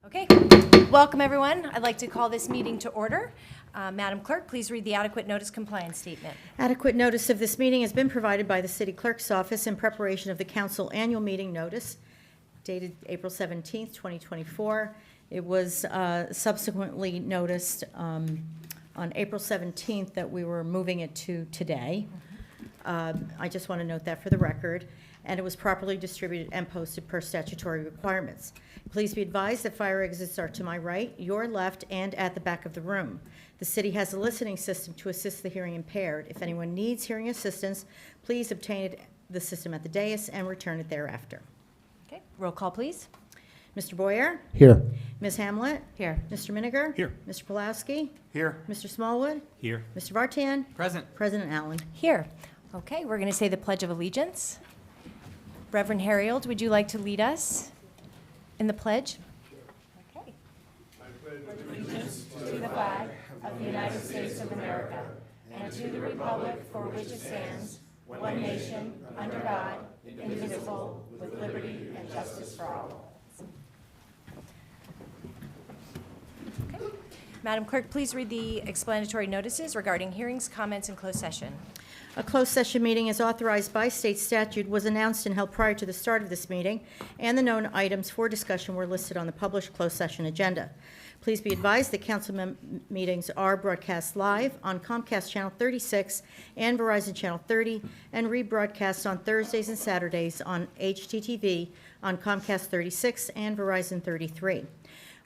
Okay, welcome everyone. I'd like to call this meeting to order. Madam Clerk, please read the adequate notice compliance statement. Adequate notice of this meeting has been provided by the City Clerk's office in preparation of the Council Annual Meeting Notice dated April 17th, 2024. It was subsequently noticed on April 17th that we were moving it to today. I just want to note that for the record. And it was properly distributed and posted per statutory requirements. Please be advised that fire exits are to my right, your left, and at the back of the room. The city has a listening system to assist the hearing impaired. If anyone needs hearing assistance, please obtain the system at the dais and return it thereafter. Okay, roll call please. Mr. Boyer? Here. Ms. Hamlet? Here. Mr. Miniger? Here. Mr. Pulowski? Here. Mr. Smallwood? Here. Mr. Vartan? Present. President Allen. Here. Okay, we're going to say the Pledge of Allegiance. Reverend Harrield, would you like to lead us in the pledge? Okay. I pledge allegiance to the flag of the United States of America and to the republic for which it stands, one nation, under God, indivisible, with liberty and justice for all. Okay. Madam Clerk, please read the explanatory notices regarding hearings, comments, and closed session. A closed session meeting as authorized by state statute was announced and held prior to the start of this meeting, and the known items for discussion were listed on the published closed session agenda. Please be advised that council meetings are broadcast live on Comcast Channel 36 and Verizon Channel 30, and rebroadcast on Thursdays and Saturdays on HTTV on Comcast 36 and Verizon 33.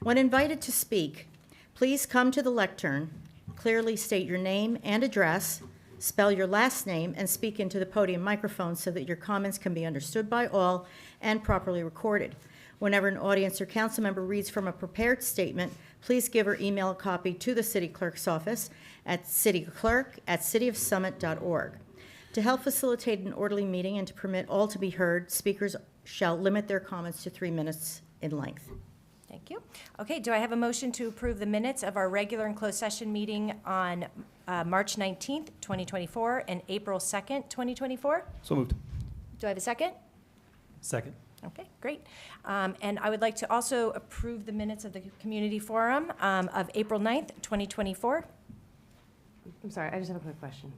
When invited to speak, please come to the lectern, clearly state your name and address, spell your last name, and speak into the podium microphone so that your comments can be understood by all and properly recorded. Whenever an audience or council member reads from a prepared statement, please give or email a copy to the City Clerk's office at cityclerk@cityofsummit.org. To help facilitate an orderly meeting and to permit all to be heard, speakers shall limit their comments to 3 minutes in length. Thank you. Okay, do I have a motion to approve the minutes of our regular and closed session meeting on March 19th, 2024 and April 2nd, 2024? So moved. Do I have a second? Second. Okay, great. And I would like to also approve the minutes of the community forum of April 9th, 2024. I'm sorry, I just have a quick question.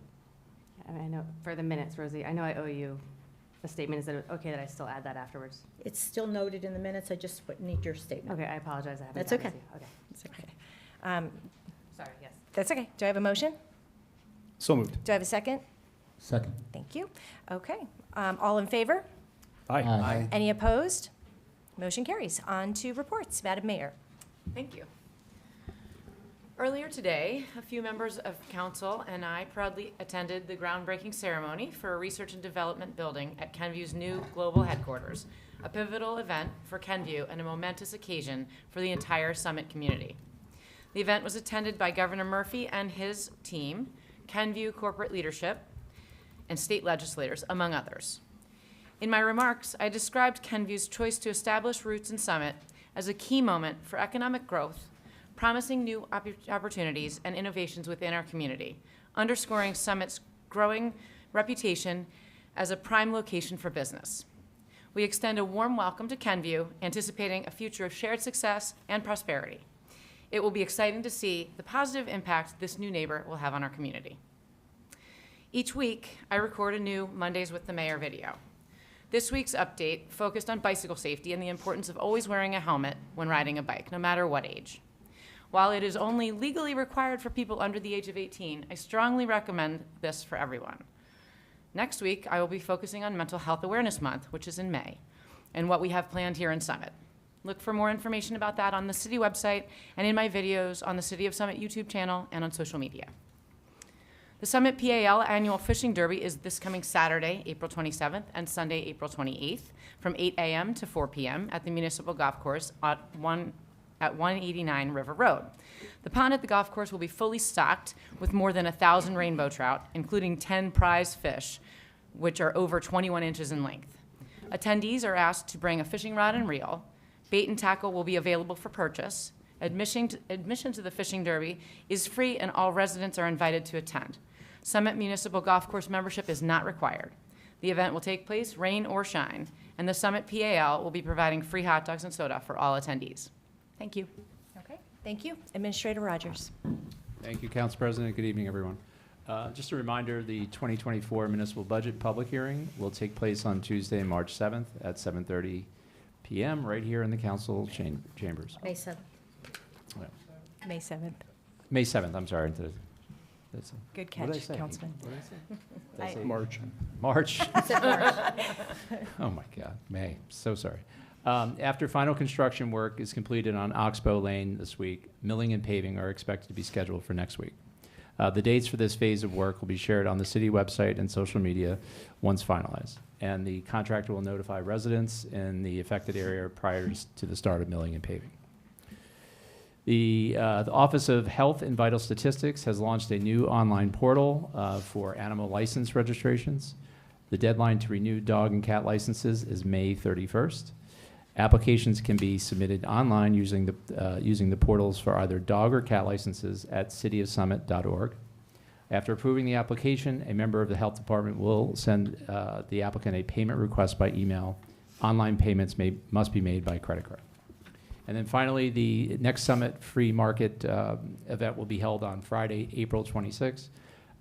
I know, for the minutes, Rosie, I know I owe you a statement. Is it okay that I still add that afterwards? It's still noted in the minutes. I just need your statement. Okay, I apologize. I haven't. That's gotten okay. to you. Okay. That's okay. Sorry, yes. That's okay. Do I have a motion? So moved. Do I have a second? Second. Thank you. Okay. All in favor? Aye. Any opposed? Motion carries. On to reports. Madam Mayor. Thank you. Earlier today, a few members of council and I proudly attended the groundbreaking ceremony for a research and development building at Kenview's new global headquarters, a pivotal event for Kenview and a momentous occasion for the entire Summit community. The event was attended by Governor Murphy and his team, Kenview corporate leadership, and state legislators, among others. In my remarks, I described Kenview's choice to establish roots in Summit as a key moment for economic growth, promising new opportunities and innovations within our community, underscoring Summit's growing reputation as a prime location for business. We extend a warm welcome to Kenview, anticipating a future of shared success and prosperity. It will be exciting to see the positive impact this new neighbor will have on our community. Each week, I record a new Mondays with the Mayor video. This week's update focused on bicycle safety and the importance of always wearing a helmet when riding a bike, no matter what age. While it is only legally required for people under the age of 18, I strongly recommend this for everyone. Next week, I will be focusing on Mental Health Awareness Month, which is in May, and what we have planned here in Summit. Look for more information about that on the city website and in my videos on the City of Summit YouTube channel and on social media. The Summit PAL Annual Fishing Derby is this coming Saturday, April 27th, and Sunday, April 28th, from 8 a.m. to 4 p.m. at the Municipal Golf Course at 189 River Road. The pond at the golf course will be fully stocked with more than 1,000 rainbow trout, including 10 prize fish, which are over 21 inches in length. Attendees are asked to bring a fishing rod and reel. Bait and tackle will be available for purchase. Admission to the fishing derby is free, and all residents are invited to attend. Summit Municipal Golf Course membership is not required. The event will take place rain or shine, and the Summit PAL will be providing free hot dogs and soda for all attendees. Thank you. Okay, thank you. Administrator Rogers. Thank you, Council President. Good evening, everyone. Just a reminder, the 2024 municipal budget public hearing will take place on Tuesday, March 7th at 7:30 p.m. right here in the council chambers. May 7th. May 7th. May 7th, I'm sorry. Good What did I catch, say? Councilman. What did I say? Did I I- say March. March. Said March. Oh, my God, May, so sorry. After final construction work is completed on Oxbow Lane this week, milling and paving are expected to be scheduled for next week. The dates for this phase of work will be shared on the city website and social media once finalized. And the contractor will notify residents in the affected area prior to the start of milling and paving. The Office of Health and Vital Statistics has launched a new online portal for animal license registrations. The deadline to renew dog and cat licenses is May 31st. Applications can be submitted online using the portals for either dog or cat licenses at cityofsummit.org. After approving the application, a member of the health department will send the applicant a payment request by email. Online payments must be made by credit card. And then finally, the next Summit Free Market event will be held on Friday, April 26th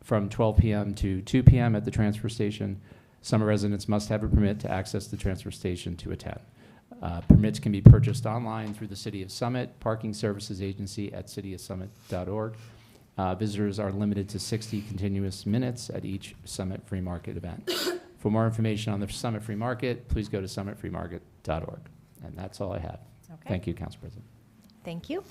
from 12 p.m. to 2 p.m. at the transfer station. Summit residents must have a permit to access the transfer station to attend. Permits can be purchased online through the City of Summit Parking Services Agency at cityofsummit.org. Visitors are limited to 60 continuous minutes at each Summit Free Market event. For more information on the Summit Free Market, please go to summitfreemarket.org. And that's all I have. Okay. Thank you, Council President. Thank you.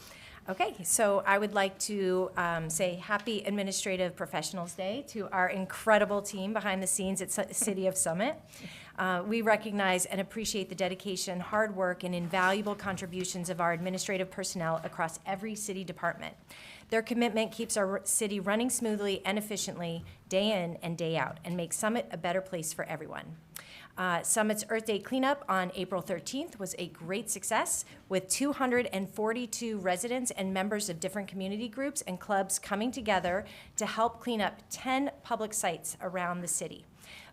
Okay, so I would like to say Happy Administrative Professionals Day to our incredible team behind the scenes at City of Summit. We recognize and appreciate the dedication, hard work, and invaluable contributions of our administrative personnel across every city department. Their commitment keeps our city running smoothly and efficiently day in and day out and makes Summit a better place for everyone. Summit's Earth Day cleanup on April 13th was a great success, with 242 residents and members of different community groups and clubs coming together to help clean up 10 public sites around the city.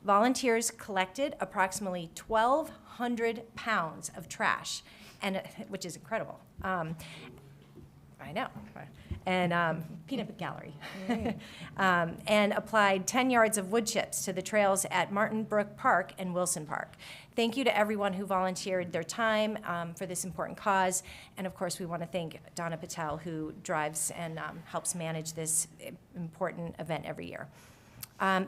Volunteers collected approximately 1,200 pounds of trash, which is incredible. I know. And peanut gallery. And applied 10 yards of wood chips to the trails at Martin Brook Park and Wilson Park. Thank you to everyone who volunteered their time for this important cause. And of course, we want to thank Donna Patel, who drives and helps manage this important event every year.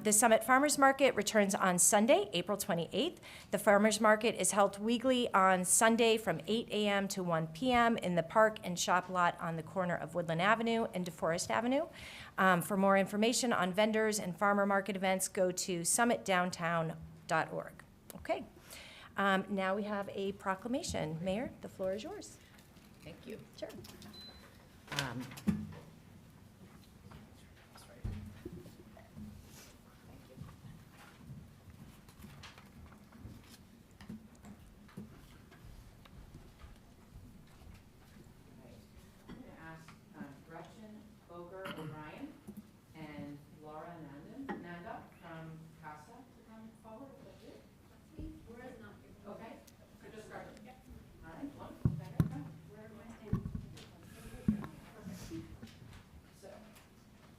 The Summit Farmers Market returns on Sunday, April 28th. The Farmers Market is held weekly on Sunday from 8 a.m. to 1 p.m. in the park and shop lot on the corner of Woodland Avenue and DeForest Avenue. For more information on vendors and farmer market events, go to summitdowntown.org. Okay. Now we have a proclamation. Mayor, the floor is yours. Thank you. Sure. O'Brien and Laura Nanda from CASA to come forward. Laura's not here. Okay, so just start. Yep. All right, wonderful. Where am I standing? So,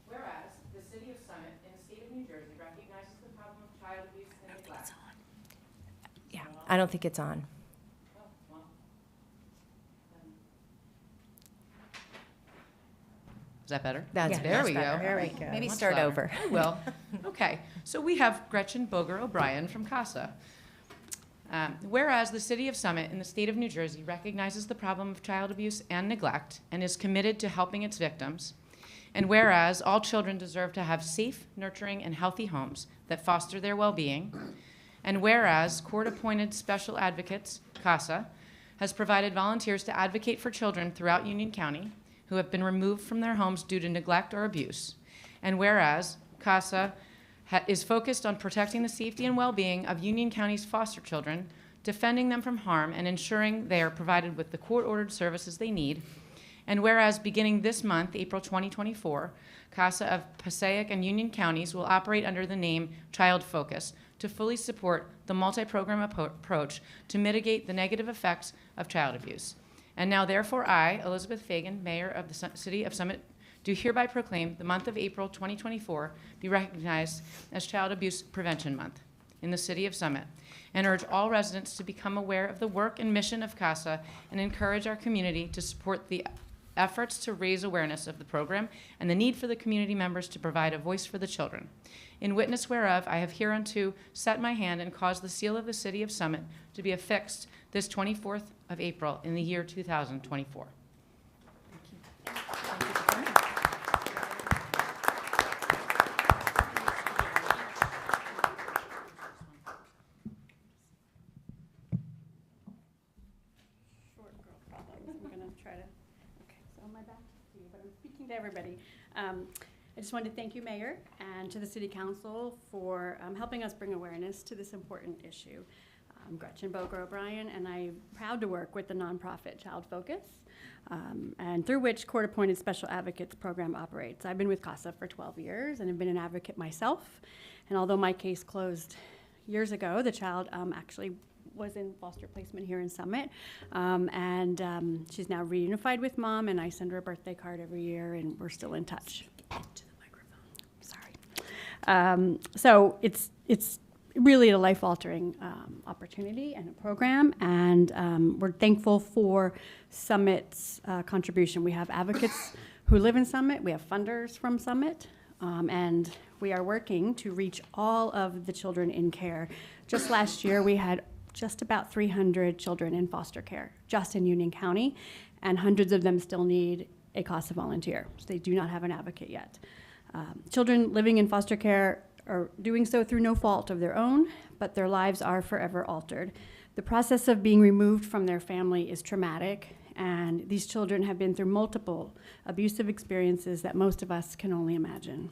whereas the City of Summit in the state of New Jersey recognizes the problem of child abuse and neglect. Yeah, I don't think it's on. Oh, well, Is that better? That's There we better. go. There we go. Maybe Much start louder. over. I will. Okay. So we have Gretchen Boger O'Brien from CASA. Whereas the City of Summit in the state of New Jersey recognizes the problem of child abuse and neglect and is committed to helping its victims. And whereas all children deserve to have safe, nurturing, and healthy homes that foster their well-being. And whereas court-appointed special advocates, CASA, has provided volunteers to advocate for children throughout Union County who have been removed from their homes due to neglect or abuse. And whereas CASA is focused on protecting the safety and well-being of Union County's foster children, defending them from harm, and ensuring they are provided with the court-ordered services they need. And whereas beginning this month, April 2024, CASA of Passaic and Union Counties will operate under the name Child Focus to fully support the multi-program approach to mitigate the negative effects of child abuse. And now therefore I, Elizabeth Fagan, Mayor of the City of Summit, do hereby proclaim the month of April 2024 be recognized as Child Abuse Prevention Month in the City of Summit, and urge all residents to become aware of the work and mission of CASA and encourage our community to support the efforts to raise awareness of the program and the need for the community members to provide a voice for the children. In witness whereof, I have hereunto set my hand and caused the seal of the City of Summit to be affixed this 24th of April in the year 2024. Short girl problems. I'm going to try to, okay, so my back to you, but I'm speaking to everybody. I just wanted to thank you, Mayor, and to the City Council for helping us bring awareness to this important issue. I'm Gretchen Boger O'Brien, and I'm proud to work with the nonprofit Child Focus, and through which Court-Appointed Special Advocates program operates. I've been with CASA for 12 years and have been an advocate myself. And although my case closed years ago, the child actually was in foster placement here in Summit, and she's now reunified with Mom, and I send her a birthday card every year, and we're still in touch. Into the microphone. Sorry. So it's really a life-altering opportunity and a program, and we're thankful for Summit's contribution. We have advocates who live in Summit, we have funders from Summit, and we are working to reach all of the children in care. Just last year, we had just about 300 children in foster care, just in Union County, and hundreds of them still need a CASA volunteer. So they do not have an advocate yet. Children living in foster care are doing so through no fault of their own, but their lives are forever altered. The process of being removed from their family is traumatic, and these children have been through multiple abusive experiences that most of us can only imagine.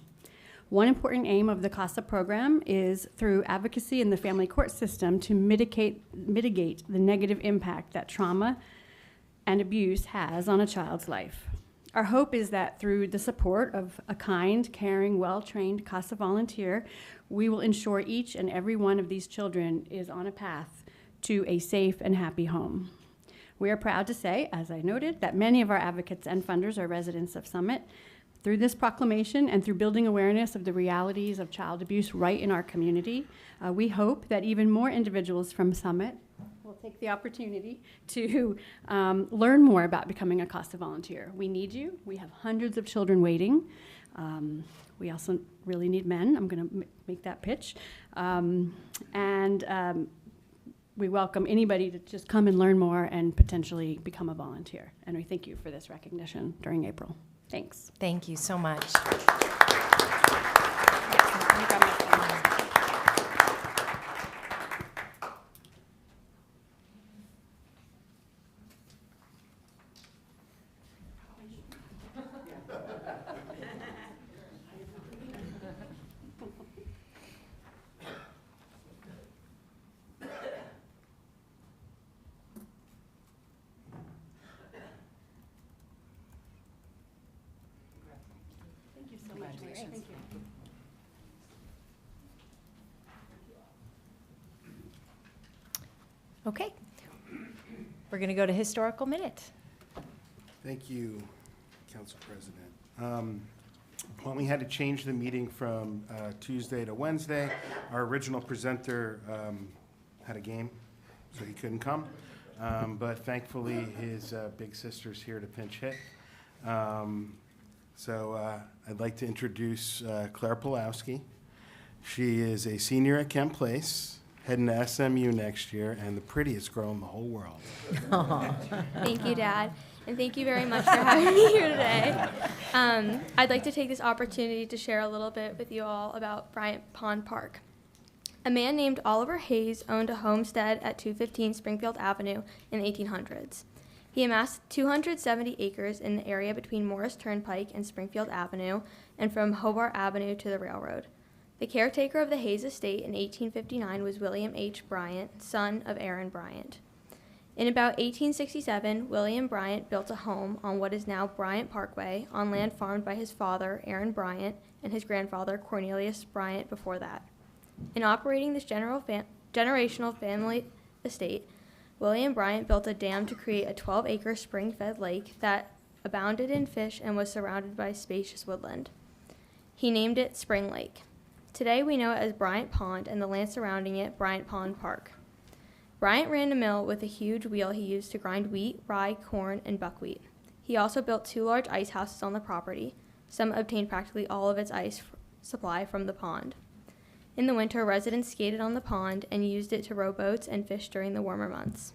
One important aim of the CASA program is through advocacy in the family court system to mitigate the negative impact that trauma and abuse has on a child's life. Our hope is that through the support of a kind, caring, well-trained CASA volunteer, we will ensure each and every one of these children is on a path to a safe and happy home. We are proud to say, as I noted, that many of our advocates and funders are residents of Summit. Through this proclamation and through building awareness of the realities of child abuse right in our community, we hope that even more individuals from Summit will take the opportunity to learn more about becoming a CASA volunteer. We need you. We have hundreds of children waiting. We also really need men. I'm going to make that pitch. We welcome anybody to just come and learn more and potentially become a volunteer. And we thank you for this recognition during April. Thanks. Thank you so much. Thank you. Okay. We're going to go to historical minute. Thank you, Council President. Well, we had to change the meeting from Tuesday to Wednesday. Our original presenter had a game, so he couldn't come. But thankfully, his big sister's here to pinch hit. So I'd like to introduce Claire Pulowski. She is a senior at Kent Place, heading to SMU next year, and the prettiest girl in the whole world. Thank you, Dad, and thank you very much for having me here today. I'd like to take this opportunity to share a little bit with you all about Bryant Pond Park. A man named Oliver Hayes owned a homestead at 215 Springfield Avenue in the 1800s. He amassed 270 acres in the area between Morris Turnpike and Springfield Avenue and from Hobart Avenue to the railroad. The caretaker of the Hayes estate in 1859 was William H. Bryant, son of Aaron Bryant. In about 1867, William Bryant built a home on what is now Bryant Parkway on land farmed by his father, Aaron Bryant, and his grandfather, Cornelius Bryant, before that. In operating this generational family estate, William Bryant built a dam to create a 12-acre spring-fed lake that abounded in fish and was surrounded by spacious woodland. He named it Spring Lake. Today we know it as Bryant Pond and the land surrounding it Bryant Pond Park. Bryant ran a mill with a huge wheel he used to grind wheat, rye, corn, and buckwheat. He also built 2 large ice houses on the property. Some obtained practically all of its ice supply from the pond. In the winter, residents skated on the pond and used it to row boats and fish during the warmer months.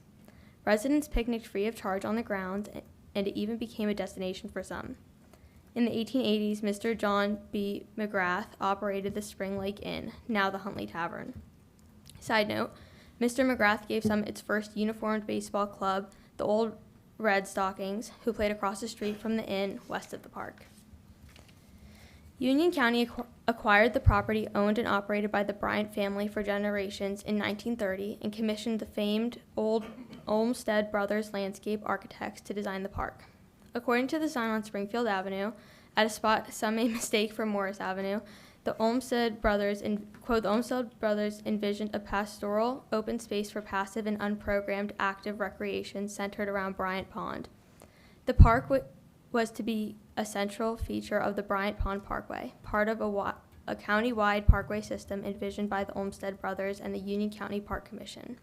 Residents picnicked free of charge on the grounds, and it even became a destination for some. In the 1880s, Mr. John B. McGrath operated the Spring Lake Inn, now the Huntley Tavern. Side note, Mr. McGrath gave Summit its first uniformed baseball club, the Old Red Stockings, who played across the street from the inn west of the park. Union County acquired the property owned and operated by the Bryant family for generations in 1930 and commissioned the famed old Olmsted Brothers landscape architects to design the park. According to the sign on Springfield Avenue, at a spot some may mistake for Morris Avenue, the Olmsted Brothers envisioned a pastoral, open space for passive and unprogrammed active recreation centered around Bryant Pond. The park was to be a central feature of the Bryant Pond Parkway, part of a county-wide parkway system envisioned by the Olmsted Brothers and the Union County Park Commission.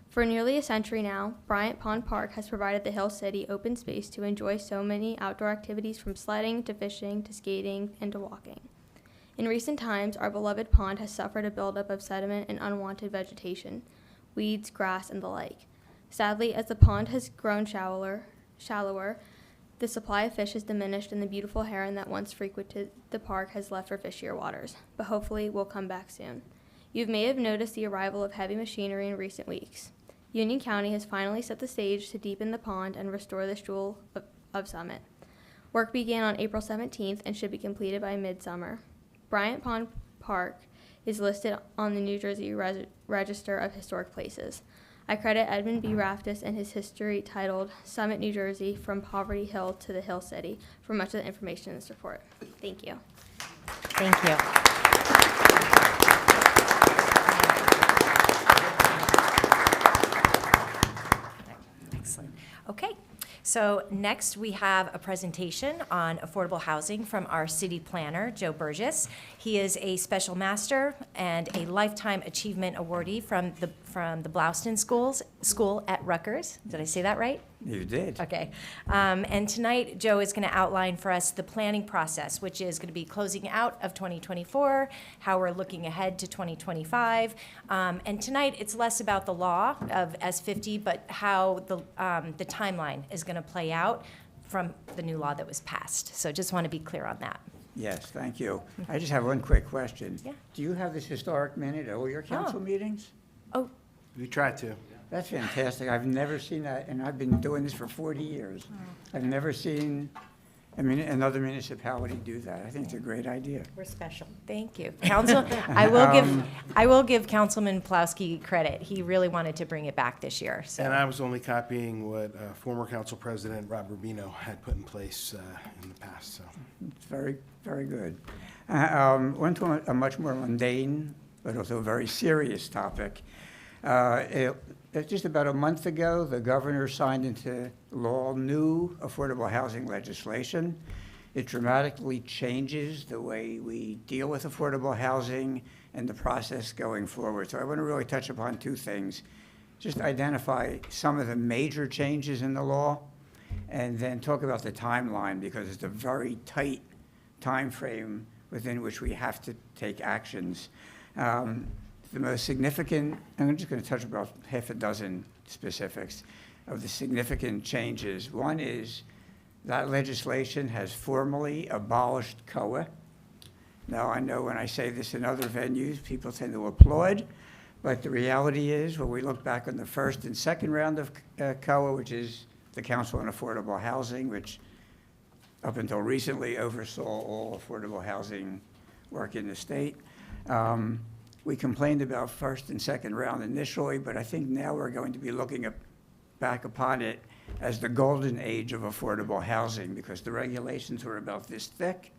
For nearly a century now, Bryant Pond Park has provided the Hill City open space to enjoy so many outdoor activities from sledding to fishing to skating and to walking. In recent times, our beloved pond has suffered a buildup of sediment and unwanted vegetation, weeds, grass, and the like. Sadly, as the pond has grown shallower, the supply of fish has diminished and the beautiful heron that once frequented the park has left for fishier waters, but hopefully will come back soon. You may have noticed the arrival of heavy machinery in recent weeks. Union County has finally set the stage to deepen the pond and restore the jewel of Summit. Work began on April 17th and should be completed by midsummer. Bryant Pond Park is listed on the New Jersey Register of Historic Places. I credit Edmund B. Raftis and his history titled Summit, New Jersey, From Poverty Hill to the Hill City for much of the information in this report. Thank you. Thank you. Excellent. Okay. So next we have a presentation on affordable housing from our city planner, Joe Burgess. He is a special master and a lifetime achievement awardee from the Blaustein School at Rutgers. Did I say that right? You did. Okay. And tonight, Joe is going to outline for us the planning process, which is going to be closing out of 2024, how we're looking ahead to 2025. And tonight, it's less about the law of S50, but how the timeline is going to play out from the new law that was passed. So just want to be clear on that. Yes, thank you. I just have one quick question. Yeah. Do you have this historic minute at all your council meetings? Oh, We tried to. That's fantastic. I've never seen that, and I've been doing this for 40 years. I've never seen another municipality do that. I think it's a great idea. We're special. thank you. Council, I will give Councilman Plowski credit. He really wanted to bring it back this year. So. And I was only copying what former council president Rob Rubino had put in place in the past, so. It's very, very good. Went to a much more mundane, but also a very serious topic. Just about a month ago, the governor signed into law new affordable housing legislation. It dramatically changes the way we deal with affordable housing and the process going forward. So I want to really touch upon two things. Just identify some of the major changes in the law, and then talk about the timeline, because it's a very tight time frame within which we have to take actions. The most significant, I'm just going to touch about half a dozen specifics of the significant changes. One is that legislation has formally abolished COA. Now, I know when I say this in other venues, people tend to applaud, but the reality is, when we look back on the first and second round of COA, which is the Council on Affordable Housing, which up until recently oversaw all affordable housing work in the state, we complained about first and second round initially, but I think now we're going to be looking back upon it as the golden age of affordable housing, because the regulations were about this thick,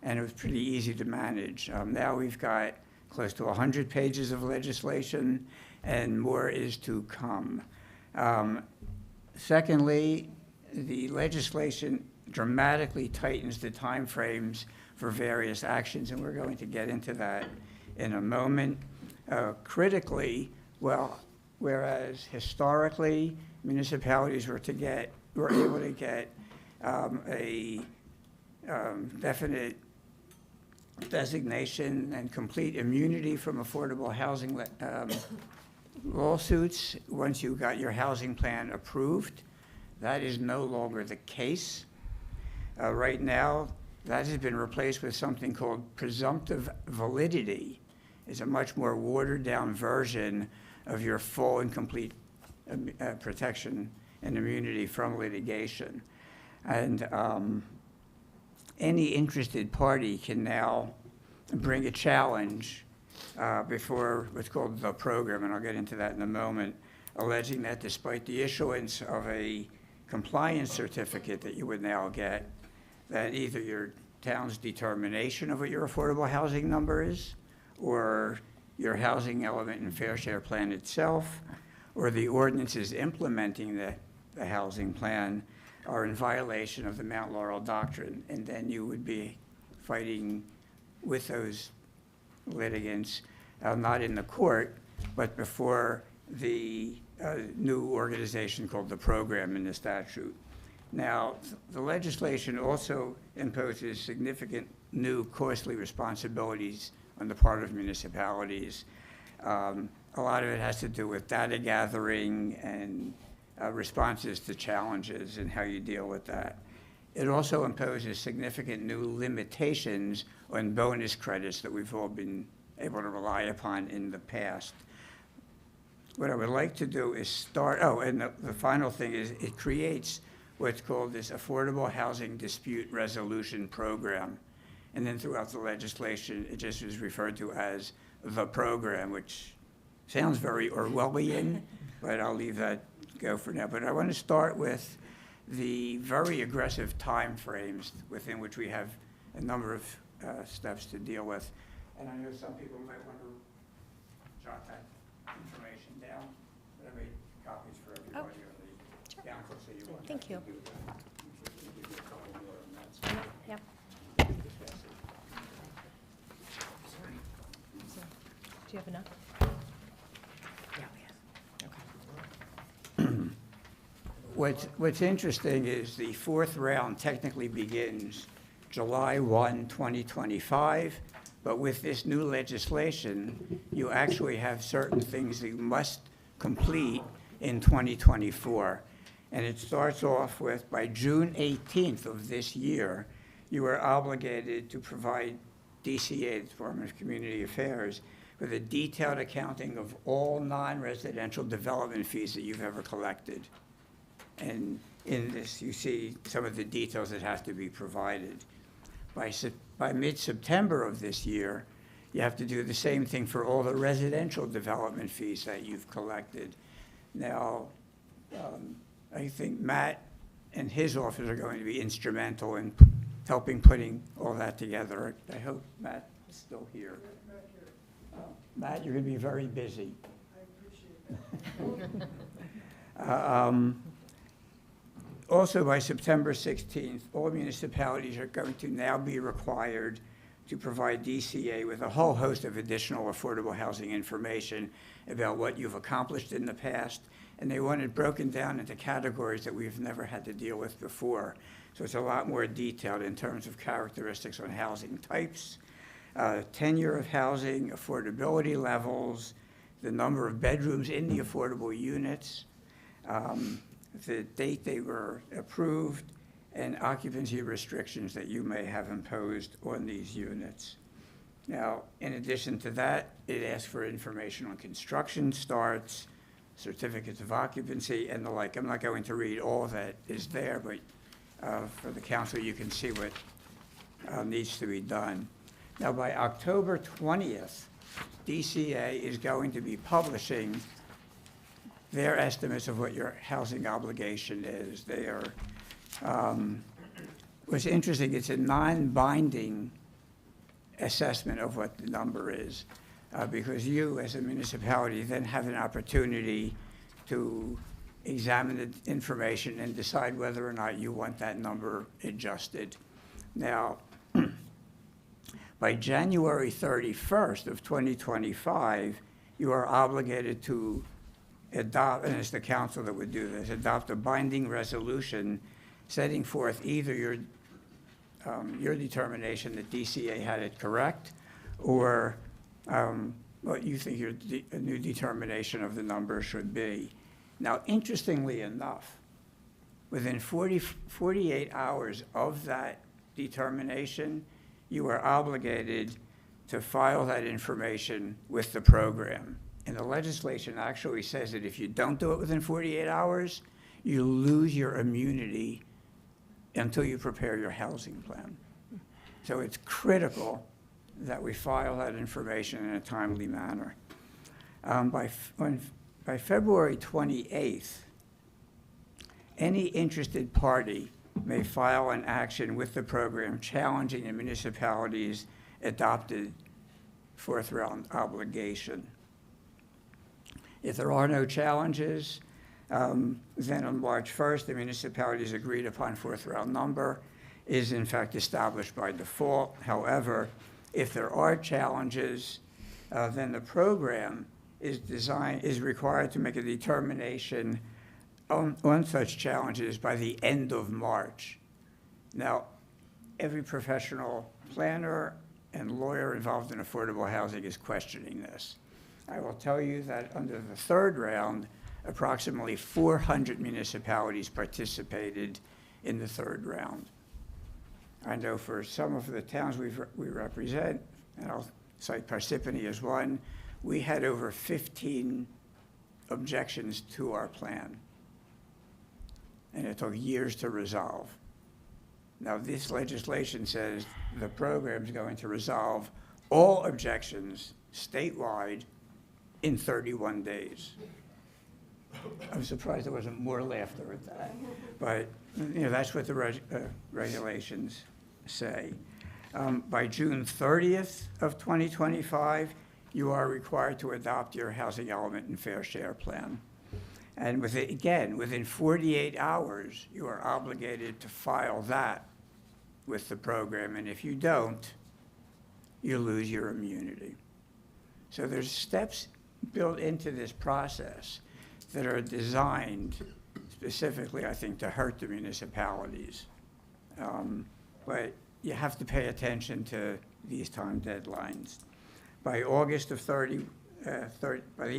and it was pretty easy to manage. Now we've got close to 100 pages of legislation, and more is to come. Secondly, the legislation dramatically tightens the timeframes for various actions, and we're going to get into that in a moment. Critically, well, whereas historically municipalities were able to get a definite designation and complete immunity from affordable housing lawsuits once you got your housing plan approved. That is no longer the case. Right now, that has been replaced with something called presumptive validity. It's a much more watered-down version of your full and complete protection and immunity from litigation. And any interested party can now bring a challenge before what's called the program, and I'll get into that in a moment, alleging that despite the issuance of a compliance certificate that you would now get, that either your town's determination of what your affordable housing number is, or your housing element and fair share plan itself, or the ordinances implementing the housing plan are in violation of the Mount Laurel Doctrine, and then you would be fighting with those litigants, not in the court, but before the new organization called the program in the statute. Now, the legislation also imposes significant new costly responsibilities on the part of municipalities. A lot of it has to do with data gathering and responses to challenges and how you deal with that. It also imposes significant new limitations on bonus credits that we've all been able to rely upon in the past. What I would like to do is start, and the final thing is it creates what's called this Affordable Housing Dispute Resolution Program. And then throughout the legislation, it just is referred to as the program, which sounds very Orwellian, but I'll leave that go for now. But I want to start with the very aggressive timeframes within which we have a number of steps to deal with. And I know some people might want to jot that information down, but I made copies for everybody on the council, so you want Thank you. to do that. Give you a couple more on that side. Yep. Do you have enough? What's interesting is the fourth round technically begins July 1, 2025, but with this new legislation, you actually have certain things that you must complete in 2024. And it starts off with, by June 18th of this year, you are obligated to provide DCA, the Department of Community Affairs, with a detailed accounting of all non-residential development fees that you've ever collected. And in this, you see some of the details that have to be provided. By mid-September of this year, you have to do the same thing for all the residential development fees that you've collected. Now, I think Matt and his office are going to be instrumental in helping putting all that together. I hope Matt is still here. Matt, you're going to be very busy. I appreciate that. Also, by September 16th, all municipalities are going to now be required to provide DCA with a whole host of additional affordable housing information about what you've accomplished in the past, and they want it broken down into categories that we've never had to deal with before. So it's a lot more detailed in terms of characteristics on housing types, tenure of housing, affordability levels, the number of bedrooms in the affordable units, the date they were approved, and occupancy restrictions that you may have imposed on these units. Now, in addition to that, it asks for information on construction starts, certificates of occupancy, and the like. I'm not going to read all that is there, but for the council, you can see what needs to be done. Now, by October 20th, DCA is going to be publishing their estimates of what your housing obligation is. They are, what's interesting, it's a non-binding assessment of what the number is, because you as a municipality then have an opportunity to examine the information and decide whether or not you want that number adjusted. Now, by January 31st of 2025, you are obligated to adopt, and it's the council that would do this, adopt a binding resolution setting forth either your determination that DCA had it correct, or what you think a new determination of the number should be. Now, interestingly enough, within 48 hours of that determination, you are obligated to file that information with the program. And the legislation actually says that if you don't do it within 48 hours, you lose your immunity until you prepare your housing plan. So it's critical that we file that information in a timely manner. By February 28th, any interested party may file an action with the program challenging the municipality's adopted fourth round obligation. If there are no challenges, then on March 1st, the municipality's agreed upon fourth round number is in fact established by default. However, if there are challenges, then the program is required to make a determination on such challenges by the end of March. Now, every professional planner and lawyer involved in affordable housing is questioning this. I will tell you that under the third round, approximately 400 municipalities participated in the third round. I know for some of the towns we represent, and I'll cite Parsippany as one, we had over 15 objections to our plan. And it took years to resolve. Now, this legislation says the program's going to resolve all objections statewide in 31 days. I'm surprised there wasn't more laughter at that. But, that's what the regulations say. By June 30th of 2025, you are required to adopt your housing element and fair share plan. And within 48 hours, you are obligated to file that with the program. And if you don't, you lose your immunity. So there's steps built into this process that are designed specifically, I think, to hurt the municipalities. But you have to pay attention to these time deadlines. By the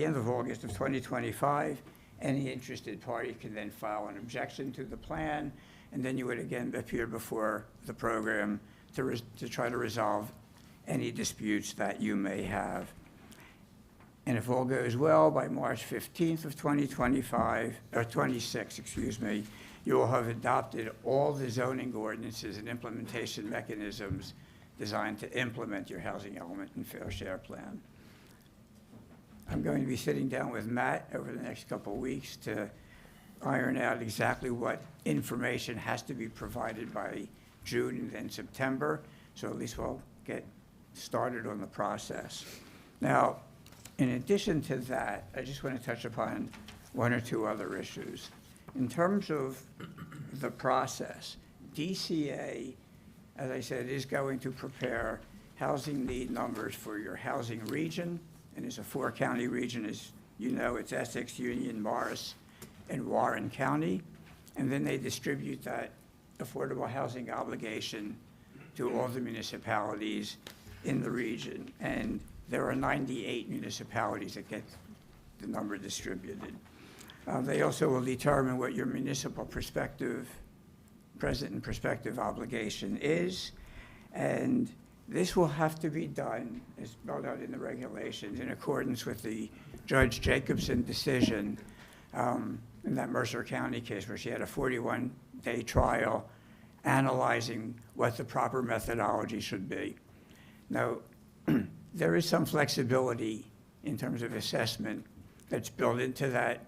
end of August of 2025, any interested party can then file an objection to the plan, and then you would again appear before the program to try to resolve any disputes that you may have. And if all goes well, by March 15th of 2025, or 26, excuse me, you will have adopted all the zoning ordinances and implementation mechanisms designed to implement your housing element and fair share plan. I'm going to be sitting down with Matt over the next couple of weeks to iron out exactly what information has to be provided by June and then September, so at least we'll get started on the process. Now, in addition to that, I just want to touch upon one or two other issues. In terms of the process, DCA, as I said, is going to prepare housing need numbers for your housing region, and it's a 4-county region. As you know, it's Essex, Union, Morris, and Warren County. And then they distribute that affordable housing obligation to all the municipalities in the region. And there are 98 municipalities that get the number distributed. They also will determine what your municipal present and prospective obligation is. And this will have to be done, as spelled out in the regulations, in accordance with the Judge Jacobson decision in that Mercer County case where she had a 41-day trial analyzing what the proper methodology should be. Now, there is some flexibility in terms of assessment that's built into that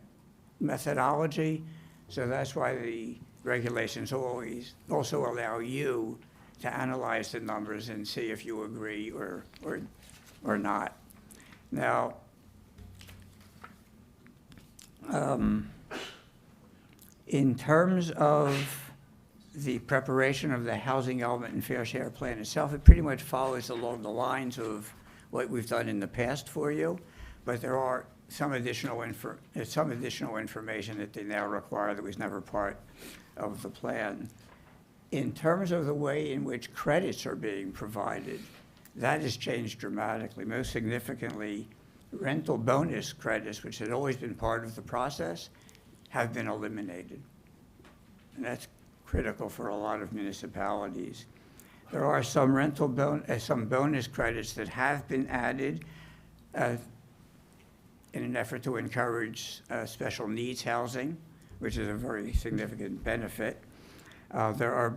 methodology, so that's why the regulations always also allow you to analyze the numbers and see if you agree or not. Now, In terms of the preparation of the housing element and fair share plan itself, it pretty much follows along the lines of what we've done in the past for you, but there are some additional information that they now require that was never part of the plan. In terms of the way in which credits are being provided, that has changed dramatically. Most significantly, rental bonus credits, which had always been part of the process, have been eliminated. And that's critical for a lot of municipalities. There are some some bonus credits that have been added in an effort to encourage special needs housing, which is a very significant benefit. There are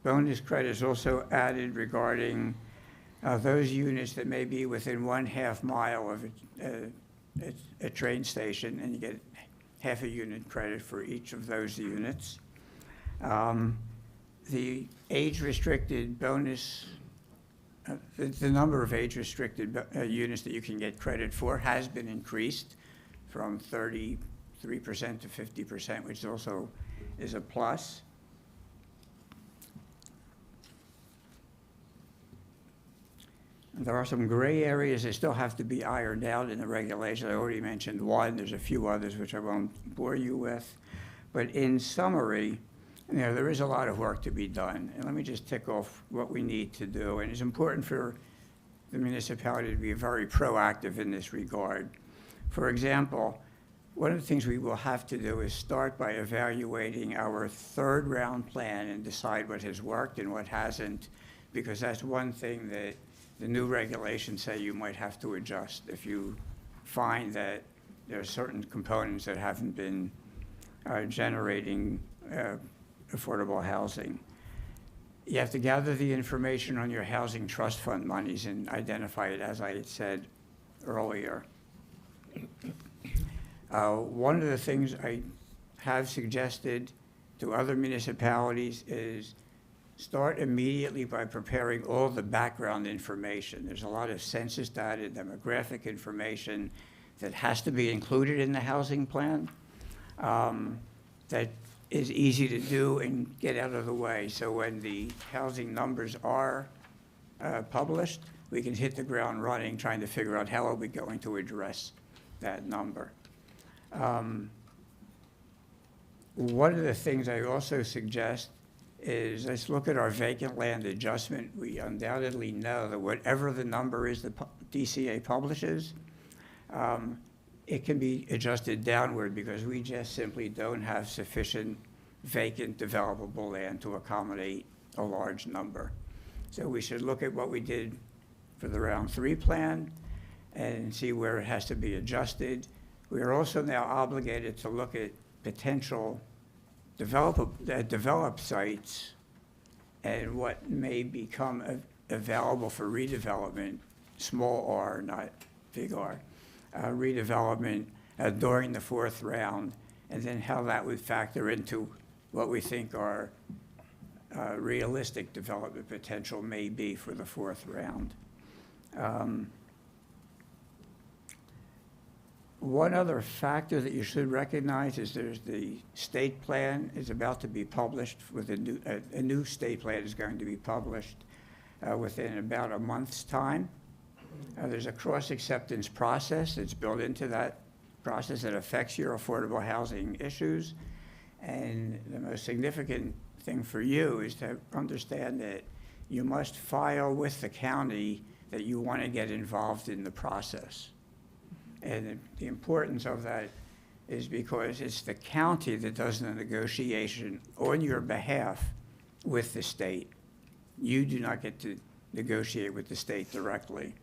bonus credits also added regarding those units that may be within 1/2 mile of a train station, and you get half a unit credit for each of those units. The age-restricted bonus, the number of age-restricted units that you can get credit for has been increased from 33% to 50%, which also is a plus. There are some gray areas that still have to be ironed out in the regulation. I already mentioned one. There's a few others which I won't bore you with. But in summary, there is a lot of work to be done. And let me just tick off what we need to do. And it's important for the municipality to be very proactive in this regard. For example, one of the things we will have to do is start by evaluating our third round plan and decide what has worked and what hasn't, because that's one thing that the new regulations say you might have to adjust if you find that there are certain components that haven't been generating affordable housing. You have to gather the information on your housing trust fund monies and identify it, as I had said earlier. One of the things I have suggested to other municipalities is start immediately by preparing all the background information. There's a lot of census data, demographic information that has to be included in the housing plan that is easy to do and get out of the way. So when the housing numbers are published, we can hit the ground running trying to figure out how are we going to address that number. One of the things I also suggest is let's look at our vacant land adjustment. We undoubtedly know that whatever the number is that DCA publishes, it can be adjusted downward because we just simply don't have sufficient vacant developable land to accommodate a large number. So we should look at what we did for the round 3 plan and see where it has to be adjusted. We are also now obligated to look at potential developed sites and what may become available for redevelopment, small R, not big R, redevelopment during the 4th round, and then how that would factor into what we think our realistic development potential may be for the 4th round. One other factor that you should recognize is there's the state plan is about to be published with a new state plan is going to be published within about a month's time. There's a cross-acceptance process that's built into that process that affects your affordable housing issues. And the most significant thing for you is to understand that you must file with the county that you want to get involved in the process. And the importance of that is because it's the county that does the negotiation on your behalf with the state. You do not get to negotiate with the state directly.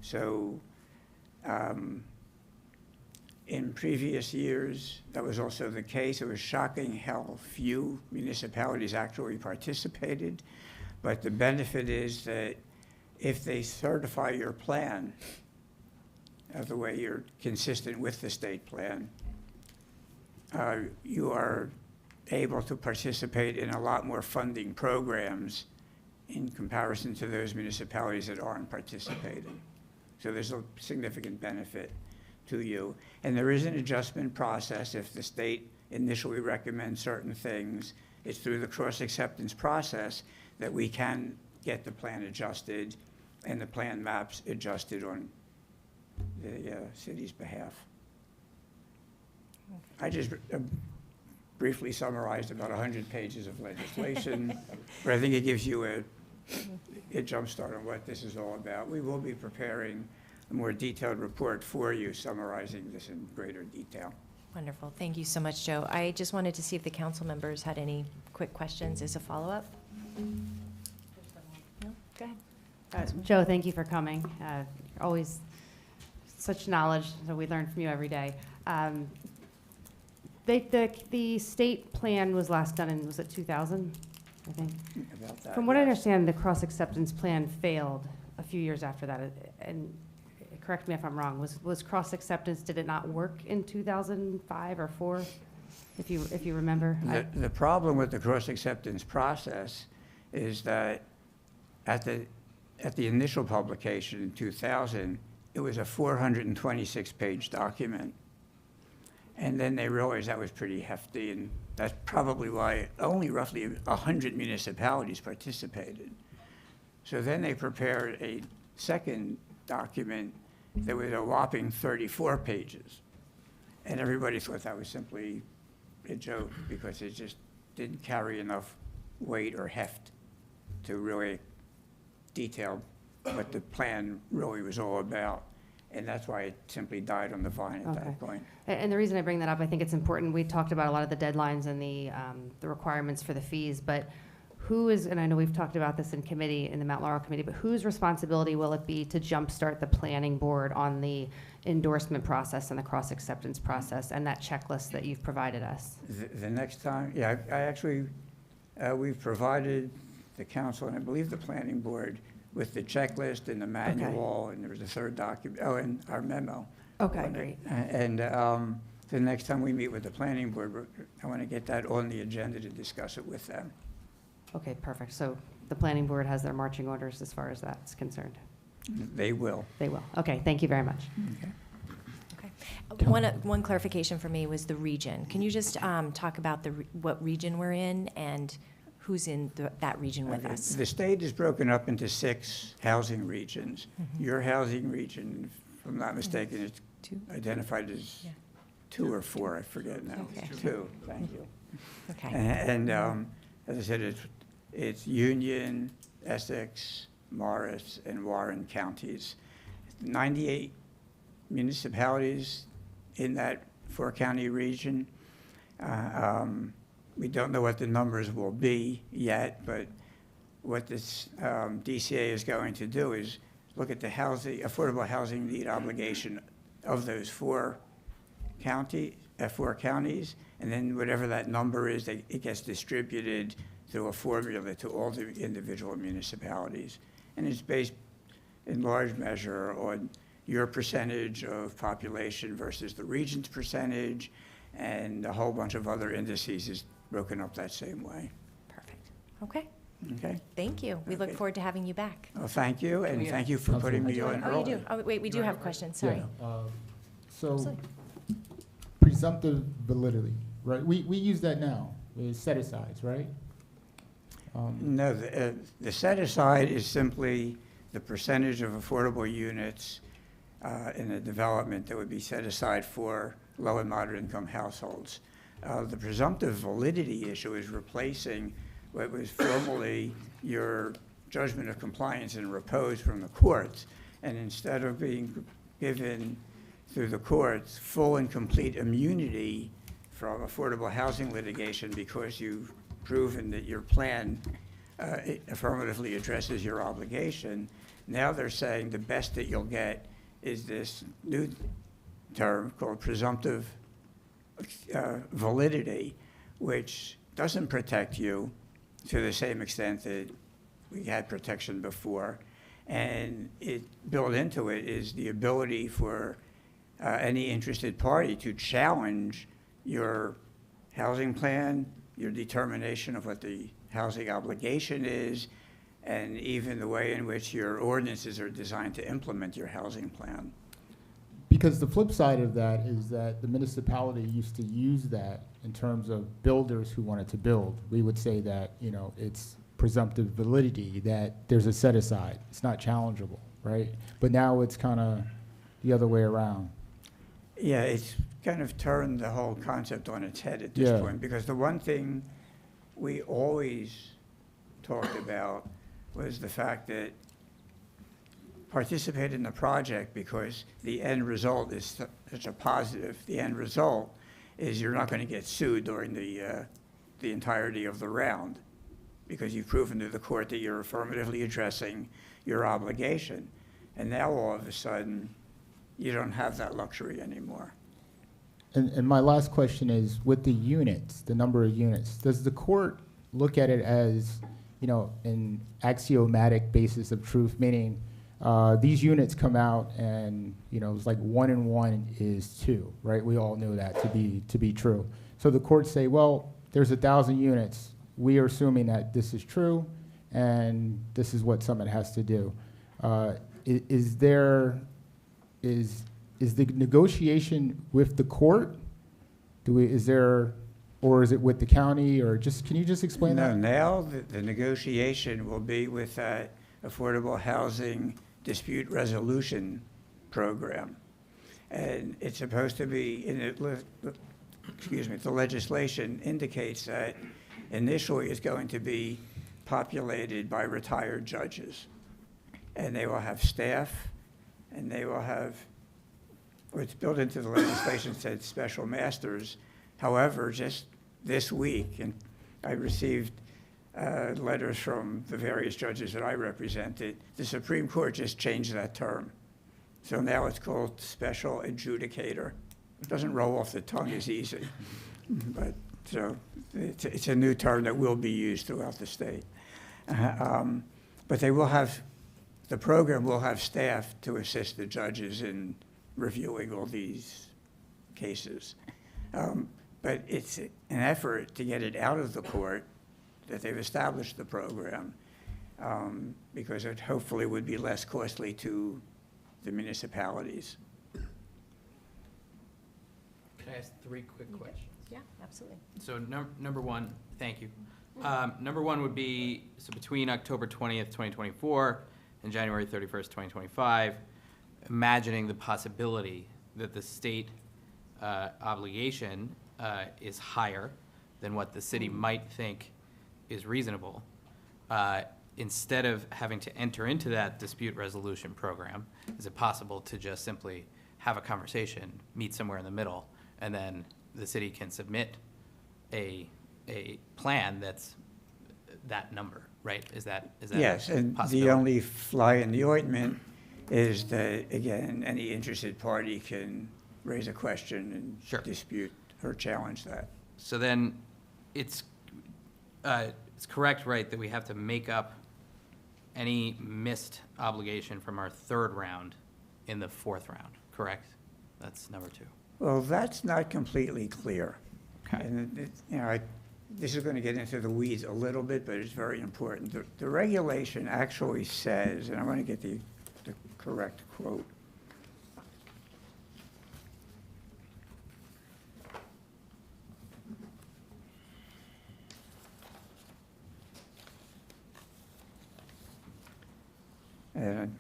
So in previous years, that was also the case. It was shocking how few municipalities actually participated. But the benefit is that if they certify your plan, the way you're consistent with the state plan, you are able to participate in a lot more funding programs in comparison to those municipalities that aren't participating. So there's a significant benefit to you. And there is an adjustment process if the state initially recommend certain things. It's through the cross-acceptance process that we can get the plan adjusted and the plan maps adjusted on the city's behalf. I just briefly summarized about 100 pages of legislation, but I think it gives you a jump start on what this is all about. We will be preparing a more detailed report for you summarizing this in greater detail. Wonderful. Thank you so much, Joe. I just wanted to see if the council members had any quick questions as a follow-up. No? Go ahead. Joe, thank you for coming. Always such knowledge that we learn from you every day. The state plan was last done in, was it 2000, I think? About that, From what I yes. understand, the cross-acceptance plan failed a few years after that. And correct me if I'm wrong, was cross-acceptance, did it not work in 2005 or 4, if you remember? The problem with the cross-acceptance process is that at the initial publication in 2000, it was a 426-page document. And then they realized that was pretty hefty, and that's probably why only roughly 100 municipalities participated. So then they prepared a second document that was a whopping 34 pages. And everybody thought that was simply a joke because it just didn't carry enough weight or heft to really detail what the plan really was all about. And that's why it simply died on the vine at that point. And the reason I bring that up, I think it's important, we talked about a lot of the deadlines and the requirements for the fees, but who is, and I know we've talked about this in committee, in the Mount Laurel Committee, but whose responsibility will it be to jumpstart the planning board on the endorsement process and the cross-acceptance process and that checklist that you've provided us? The next time, yeah, I actually, we've provided the council, and I believe the planning board, with the checklist and the manual, and there was a third document, and our memo. Okay, great. And the next time we meet with the planning board, I want to get that on the agenda to discuss it with them. Okay, perfect. So the planning board has their marching orders as far as that's concerned. They will. They will. Okay, thank you very much. Okay. Okay. One clarification for me was the region. Can you just talk about what region we're in and who's in that region with us? The state is broken up into 6 housing regions. Mm-hmm. Your housing region, if I'm not mistaken, is 2? identified as Yeah. 2 or 4, I forget now. Okay. 2, thank you. Okay. And as I said, it's Union, Essex, Morris, and Warren counties. 98 municipalities in that 4-county region. We don't know what the numbers will be yet, but what this DCA is going to do is look at the affordable housing need obligation of those 4 counties, and then whatever that number is, it gets distributed through a formula to all the individual municipalities. And it's based in large measure on your percentage of population versus the region's percentage, and a whole bunch of other indices is broken up that same way. Perfect. Okay. Okay? Thank you. We look Okay. forward to having you back. Well, thank you, and thank you for putting me on Oh, you do? early. Oh, wait, we do have questions. Sorry. Yeah, so Absolutely. presumptive validity, right? We use that now, it's set-asides, right? No, the set-aside is simply the percentage of affordable units in a development that would be set aside for low and moderate income households. The presumptive validity issue is replacing what was formerly your judgment of compliance and repose from the courts. And instead of being given through the courts full and complete immunity from affordable housing litigation because you've proven that your plan affirmatively addresses your obligation, now they're saying the best that you'll get is this new term called presumptive validity, which doesn't protect you to the same extent that we had protection before. And it built into it is the ability for any interested party to challenge your housing plan, your determination of what the housing obligation is, and even the way in which your ordinances are designed to implement your housing plan. because the flip side of that is that the municipality used to use that in terms of builders who wanted to build. We would say that, you know, it's presumptive validity, that there's a set aside. It's not challengeable, right? But now it's kind of the other way around. Yeah, it's kind of turned the whole concept on its head at this point, because the one thing we always talked about was the fact that participate in the project because the end result is such a positive. The end result is you're not going to get sued during the entirety of the round because you've proven to the court that you're affirmatively addressing your obligation. And now all of a sudden, you don't have that luxury anymore. And my last question is, with the units, the number of units, does the court look at it as, you know, an axiomatic basis of truth, meaning these units come out and, you know, it's like 1 and 1 is 2, right? We all know that to be true. So the courts say, well, there's 1,000 units. We are assuming that this is true, and this is what Summit has to do. Is the negotiation with the court? Or is it with the county, or can you just explain No, that? now the negotiation will be with that Affordable Housing Dispute Resolution Program. And it's supposed to be, the legislation indicates that initially it's going to be populated by retired judges. And they will have staff, and they will have, it's built into the legislation, said special masters. However, just this week, and I received letters from the various judges that I represented, the Supreme Court just changed that term. So now it's called special adjudicator. It doesn't roll off the tongue as easy. But so it's a new term that will be used throughout the state. But they will have, the program will have staff to assist the judges in reviewing all these cases. But it's an effort to get it out of the court that they've established the program, because it hopefully would be less costly to the municipalities. Can I ask 3 quick questions? Yeah, absolutely. So number one, thank you. Number one would be, so between October 20th, 2024 and January 31st, 2025, imagining the possibility that the state obligation is higher than what the city might think is reasonable, instead of having to enter into that dispute resolution program, is it possible to just simply have a conversation, meet somewhere in the middle, and then the city can submit a plan that's that number, right? Is that Yes, and possibility? the only fly in the ointment is that, again, any interested party can raise a question and Sure. dispute or challenge that. So then it's correct, right, that we have to make up any missed obligation from our 3rd round in the 4th round, correct? That's number 2. Well, that's not completely clear. Okay. And this is going to get into the weeds a little bit, but it's very important. The regulation actually says, and I want to get the correct quote. And,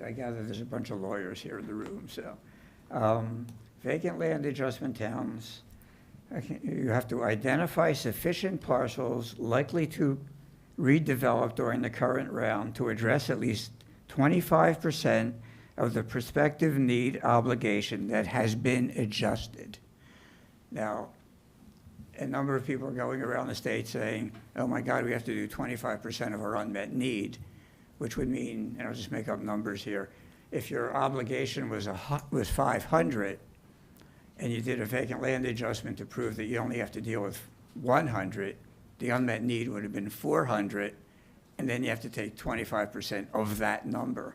I gather there's a bunch of lawyers here in the room, so. Vacant land adjustment towns, you have to identify sufficient parcels likely to redevelop during the current round to address at least 25% of the prospective need obligation that has been adjusted. Now, a number of people are going around the state saying, oh my God, we have to do 25% of our unmet need, which would mean, and I'll just make up numbers here, if your obligation was 500, and you did a vacant land adjustment to prove that you only have to deal with 100, the unmet need would have been 400, and then you have to take 25% of that number.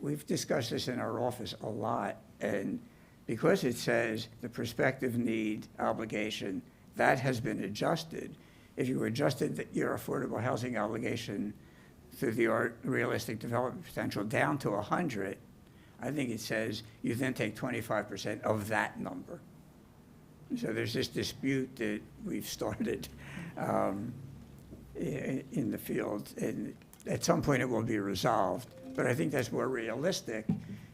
We've discussed this in our office a lot, and because it says the prospective need obligation, that has been adjusted. If you adjusted your affordable housing obligation through the realistic development potential down to 100, I think it says you then take 25% of that number. So there's this dispute that we've started in the field, and at some point it will be resolved. But I think that's more realistic,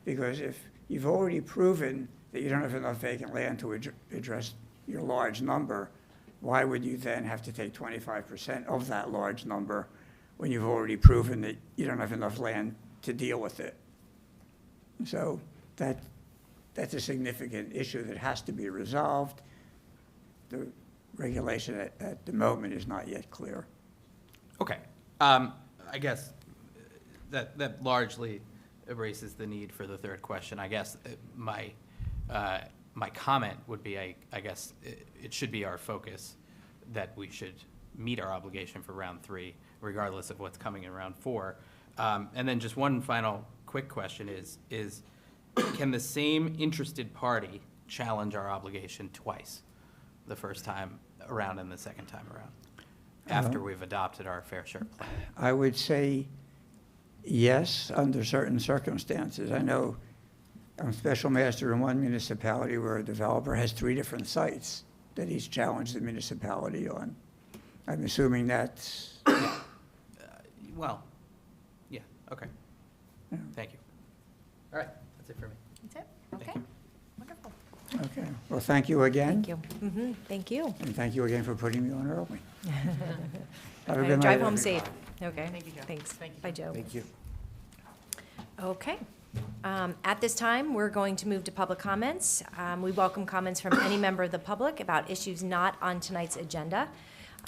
because if you've already proven that you don't have enough vacant land to address your large number, why would you then have to take 25% of that large number when you've already proven that you don't have enough land to deal with it? So that's a significant issue that has to be resolved. The regulation at the moment is not yet clear. Okay. I guess that largely erases the need for the third question. I guess my comment would be, I guess it should be our focus that we should meet our obligation for round 3, regardless of what's coming in round 4. And then just one final quick question is can the same interested party challenge our obligation twice? The first time around and the second time around, after we've adopted our fair share plan? I would say yes, under certain circumstances. I know I'm special master in one municipality where a developer has 3 different sites that he's challenged the municipality on. I'm assuming that's, Well, yeah, okay. Yeah. Thank you. All right, that's it for me. That's it? Thank Okay. you. Wonderful. okay. Well, thank you again. Thank you. Thank you. And thank you again for putting me on early. Have a Okay, good night, drive home everybody. safe. Okay. Thank you, Joe. Thanks. Thank you. Bye, Joe. Thank you. Okay. At this time, we're going to move to public comments. We welcome comments from any member of the public about issues not on tonight's agenda.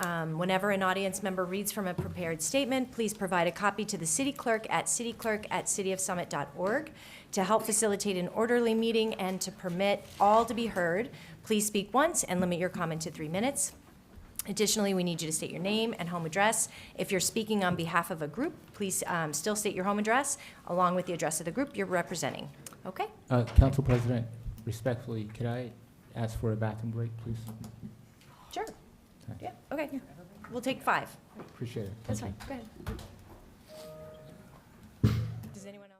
Whenever an audience member reads from a prepared statement, please provide a copy to the city clerk at cityclerk@cityofsummit.org. To help facilitate an orderly meeting and to permit all to be heard, please speak once and limit your comment to 3 minutes. Additionally, we need you to state your name and home address. If you're speaking on behalf of a group, please still state your home address along with the address of the group you're representing. Okay? Council President, respectfully, could I ask for a bathroom break, please? Sure. Thanks. Yeah, okay. We'll take 5. Appreciate it. That's Thank fine. you. Go ahead. Does anyone else?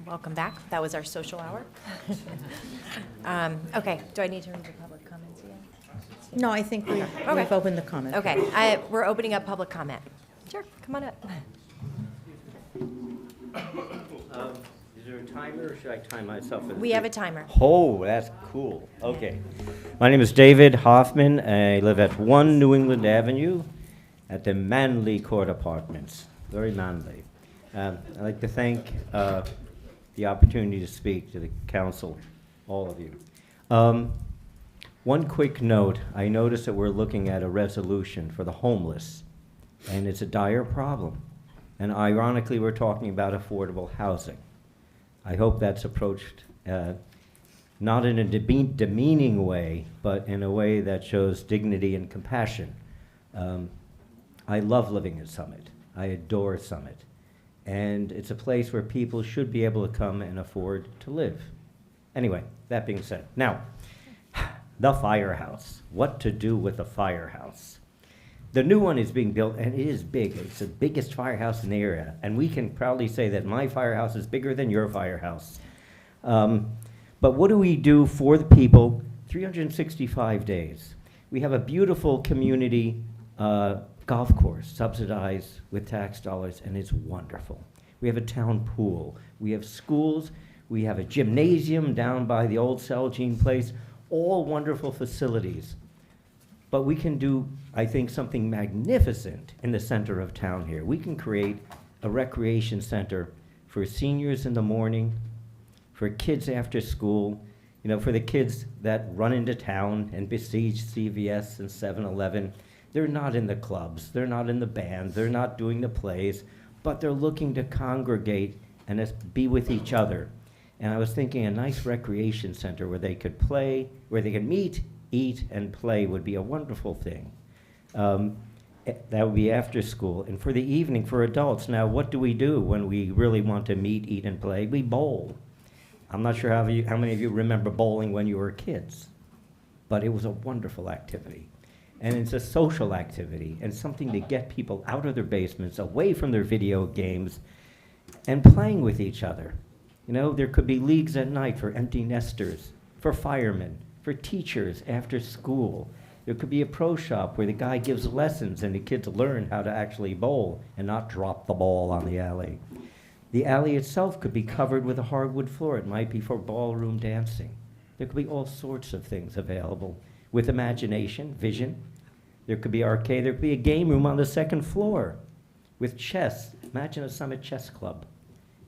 welcome back. That was our social hour. Okay, do I need to read the public comments again? No, I think we've opened the comment. Okay, we're opening up public comment. Sure, come on up. Is there a timer, or should I time myself? We have a timer. Oh, that's cool. Okay. My name is David Hoffman. I live at 1 New England Avenue at the Manley Court Apartments. Very manly. I'd like to thank the opportunity to speak to the council, all of you. One quick note. I noticed that we're looking at a resolution for the homeless, and it's a dire problem. And ironically, we're talking about affordable housing. I hope that's approached not in a demeaning way, but in a way that shows dignity and compassion. I love living at Summit. I adore Summit. And it's a place where people should be able to come and afford to live. Anyway, that being said, now, the firehouse. What to do with the firehouse? The new one is being built, and it is big. It's the biggest firehouse in the area, and we can proudly say that my firehouse is bigger than your firehouse. But what do we do for the people 365 days? We have a beautiful community golf course subsidized with tax dollars, and it's wonderful. We have a town pool. We have schools. We have a gymnasium down by the old Celgene place, all wonderful facilities. But we can do, I think, something magnificent in the center of town here. We can create a recreation center for seniors in the morning, for kids after school, you know, for the kids that run into town and besiege CVS and 7-Eleven. They're not in the clubs, they're not in the band, they're not doing the plays, but they're looking to congregate and be with each other. And I was thinking a nice recreation center where they could play, where they could meet, eat, and play would be a wonderful thing. That would be after school. And for the evening, for adults, now what do we do when we really want to meet, eat, and play? We bowl. I'm not sure how many of you remember bowling when you were kids, but it was a wonderful activity. And it's a social activity and something to get people out of their basements, away from their video games, and playing with each other. You know, there could be leagues at night for empty nesters, for firemen, for teachers after school. There could be a pro shop where the guy gives lessons and the kids learn how to actually bowl and not drop the ball on the alley. The alley itself could be covered with a hardwood floor. It might be for ballroom dancing. There could be all sorts of things available with imagination, vision. There could be arcade. There could be a game room on the second floor with chess. Imagine a Summit Chess Club.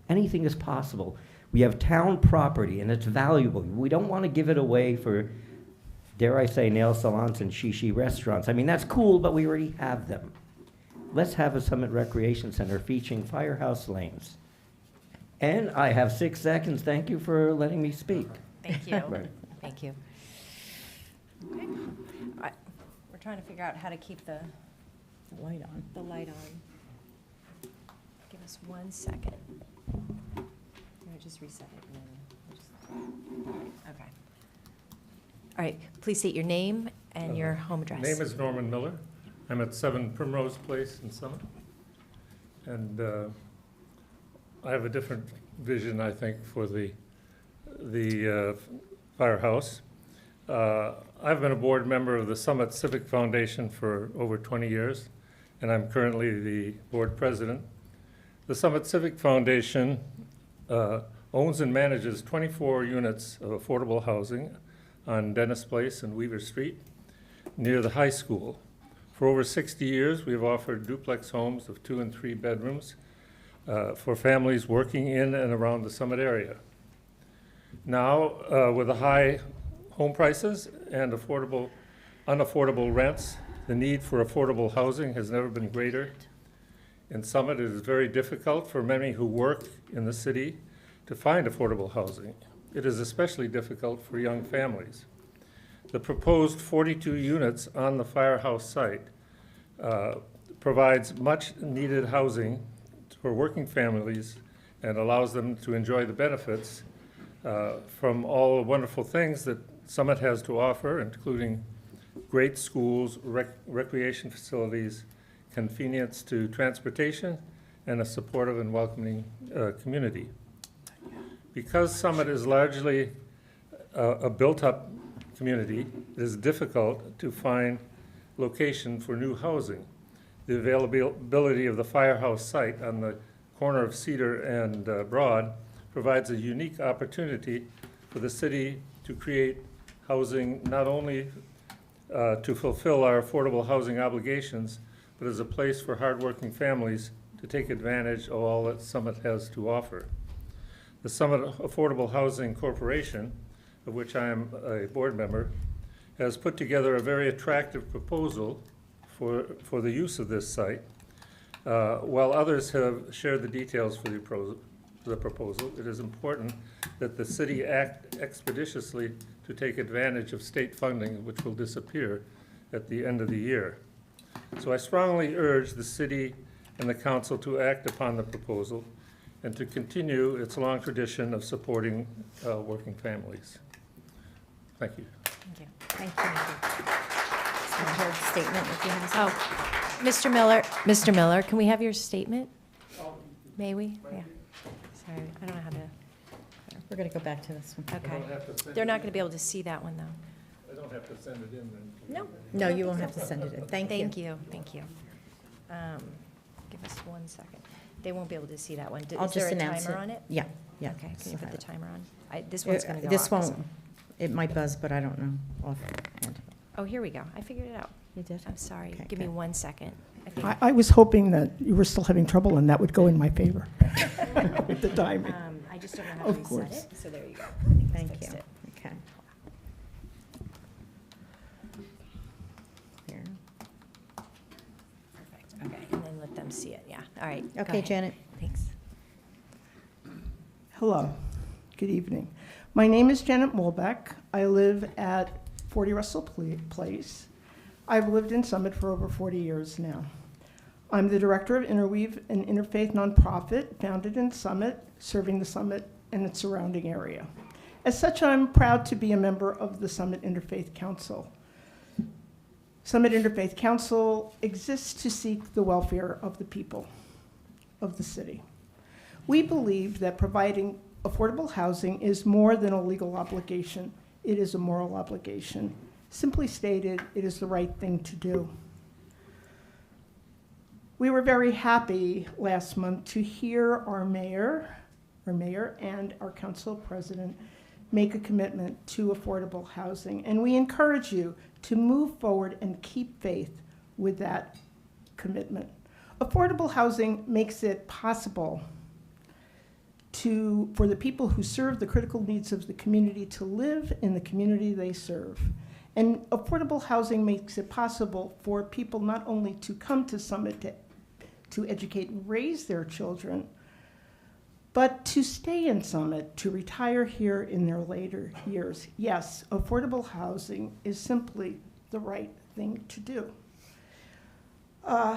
Anything is possible. We have town property, and it's valuable. We don't want to give it away for, dare I say, nail salons and shishi restaurants. I mean, that's cool, but we already have them. Let's have a Summit Recreation Center featuring firehouse lanes. And I have 6 seconds. Thank you for letting me speak. Thank you. Right. Thank you. Okay. We're trying to figure out how to keep the Light on. light on. Give us 1 second. I'm gonna just reset it and then okay. All right, please state your name and your home address. Name is Norman Miller. I'm at 7 Primrose Place in Summit. And I have a different vision, I think, for the firehouse. I've been a board member of the Summit Civic Foundation for over 20 years, and I'm currently the board president. The Summit Civic Foundation owns and manages 24 units of affordable housing on Dennis Place and Weaver Street near the high school. For over 60 years, we have offered duplex homes of 2 and 3 bedrooms for families working in and around the Summit area. Now, with the high home prices and unaffordable rents, the need for affordable housing has never been greater. In Summit, it is very difficult for many who work in the city to find affordable housing. It is especially difficult for young families. The proposed 42 units on the firehouse site provides much needed housing for working families and allows them to enjoy the benefits from all the wonderful things that Summit has to offer, including great schools, recreation facilities, convenience to transportation, and a supportive and welcoming community. Because Summit is largely a built-up community, it is difficult to find location for new housing. The availability of the firehouse site on the corner of Cedar and Broad provides a unique opportunity for the city to create housing not only to fulfill our affordable housing obligations, but as a place for hardworking families to take advantage of all that Summit has to offer. The Summit Affordable Housing Corporation, of which I am a board member, has put together a very attractive proposal for the use of this site. While others have shared the details for the proposal, it is important that the city act expeditiously to take advantage of state funding, which will disappear at the end of the year. So I strongly urge the city and the council to act upon the proposal and to continue its long tradition of supporting working families. Thank you. Thank you. Thank you. Prepared statement if you have some. Oh, Mr. Miller, can we have your statement? May we? Yeah. Sorry, I don't know how to, We're going to go back to this one. okay. They're not going to be able to see that one, though. I don't have to send it in then? No. No, you won't have to send it in. Thank you. Thank you. Give us 1 second. They won't be able to see that one. I'll Is there just a announce it. timer on it? Yeah, yeah. Okay, can you So put the that- timer on? This one's going to go off. This so- won't. It might buzz, but I don't know offhand. Oh, here we go. I figured it out. You did? I'm sorry. Okay, Give me good. 1 second. I think. I was hoping that you were still having trouble and that would go in my favor with the timing. I just don't know how to Of reset course. it, so there you go. I think I Thank fixed you. it. Okay. Here. Perfect. Okay, and then let them see it. Yeah. All right. go Okay, ahead. Janet. Thanks. Hello, good evening. My name is Janet Molbeck. I live at 40 Russell Place. I've lived in Summit for over 40 years now. I'm the director of Interweave, an interfaith nonprofit founded in Summit, serving the Summit and its surrounding area. As such, I'm proud to be a member of the Summit Interfaith Council. Summit Interfaith Council exists to seek the welfare of the people of the city. We believe that providing affordable housing is more than a legal obligation. It is a moral obligation. Simply stated, it is the right thing to do. We were very happy last month to hear our mayor and our council president make a commitment to affordable housing. And we encourage you to move forward and keep faith with that commitment. Affordable housing makes it possible for the people who serve the critical needs of the community to live in the community they serve. And affordable housing makes it possible for people not only to come to Summit to educate and raise their children, but to stay in Summit, to retire here in their later years. Yes, affordable housing is simply the right thing to do.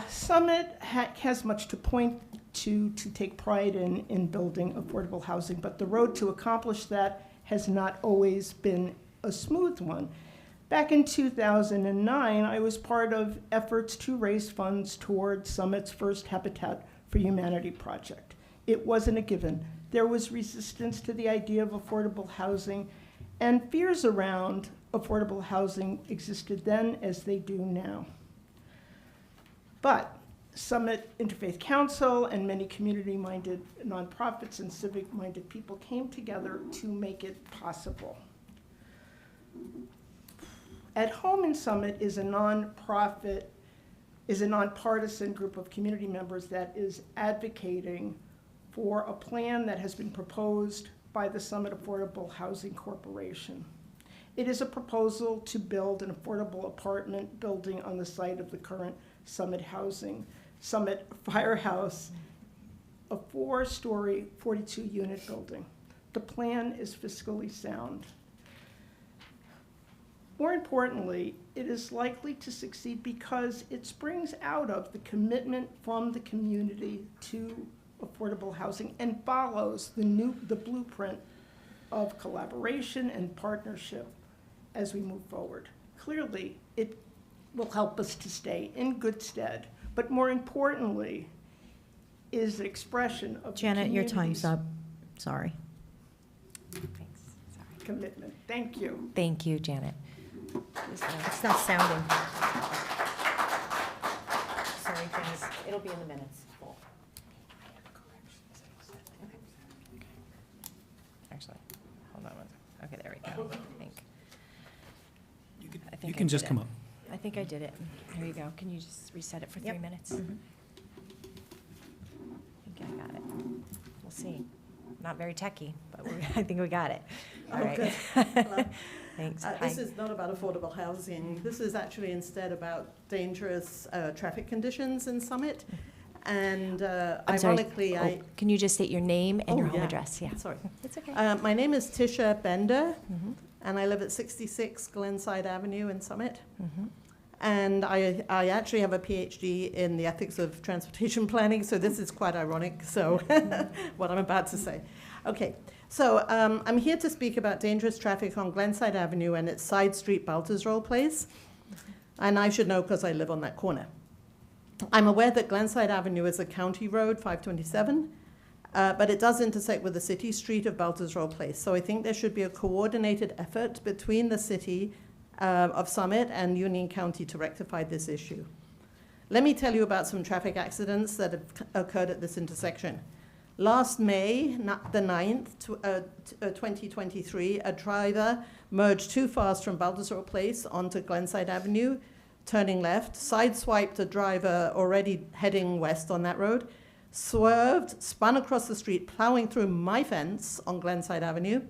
Summit has much to point to take pride in building affordable housing, but the road to accomplish that has not always been a smooth one. Back in 2009, I was part of efforts to raise funds toward Summit's first Habitat for Humanity project. It wasn't a given. There was resistance to the idea of affordable housing, and fears around affordable housing existed then as they do now. But Summit Interfaith Council and many community-minded nonprofits and civic-minded people came together to make it possible. At Home in Summit is a nonprofit, is a nonpartisan group of community members that is advocating for a plan that has been proposed by the Summit Affordable Housing Corporation. It is a proposal to build an affordable apartment building on the site of the current Summit Firehouse, a 4-story, 42-unit building. The plan is fiscally sound. More importantly, it is likely to succeed because it springs out of the commitment from the community to affordable housing and follows the blueprint of collaboration and partnership as we move forward. Clearly, it will help us to stay in good stead, but more importantly, is the expression of Janet, your community's- time's up. Sorry. commitment. Thank you. Thank you, Janet. It's not sounding. Sorry, Janice. It'll be in the minutes. Actually, hold on one second. Okay, there we go. I think You can just come up. I think I did it. There you go. Can you just reset it for 3 Yep. minutes? I think I got it. We'll see. Not very techy, but I think we got it. All right. Okay. Hello. Thanks. This Hi. is not about affordable housing. This is actually instead about dangerous traffic conditions in Summit. And I'm sorry. ironically, Can you just state your name and your home yeah. address? Yeah. Sorry. It's okay. My name is Tisha Bender, Mhm. and I live at 66 Glenside Avenue in Summit. Mhm. And I actually have a PhD in the ethics of transportation planning, so this is quite ironic, so what I'm about to say. Okay, so I'm here to speak about dangerous traffic on Glenside Avenue and its side street, Baltusrol Place. And I should know because I live on that corner. I'm aware that Glenside Avenue is a county road, 527, but it does intersect with the city street of Baltusrol Place. So I think there should be a coordinated effort between the city of Summit and Union County to rectify this issue. Let me tell you about some traffic accidents that have occurred at this intersection. Last May, the 9th, 2023, a driver merged too fast from Baltusrol Place onto Glenside Avenue, turning left, sideswiped a driver already heading west on that road, swerved, spun across the street, plowing through my fence on Glenside Avenue,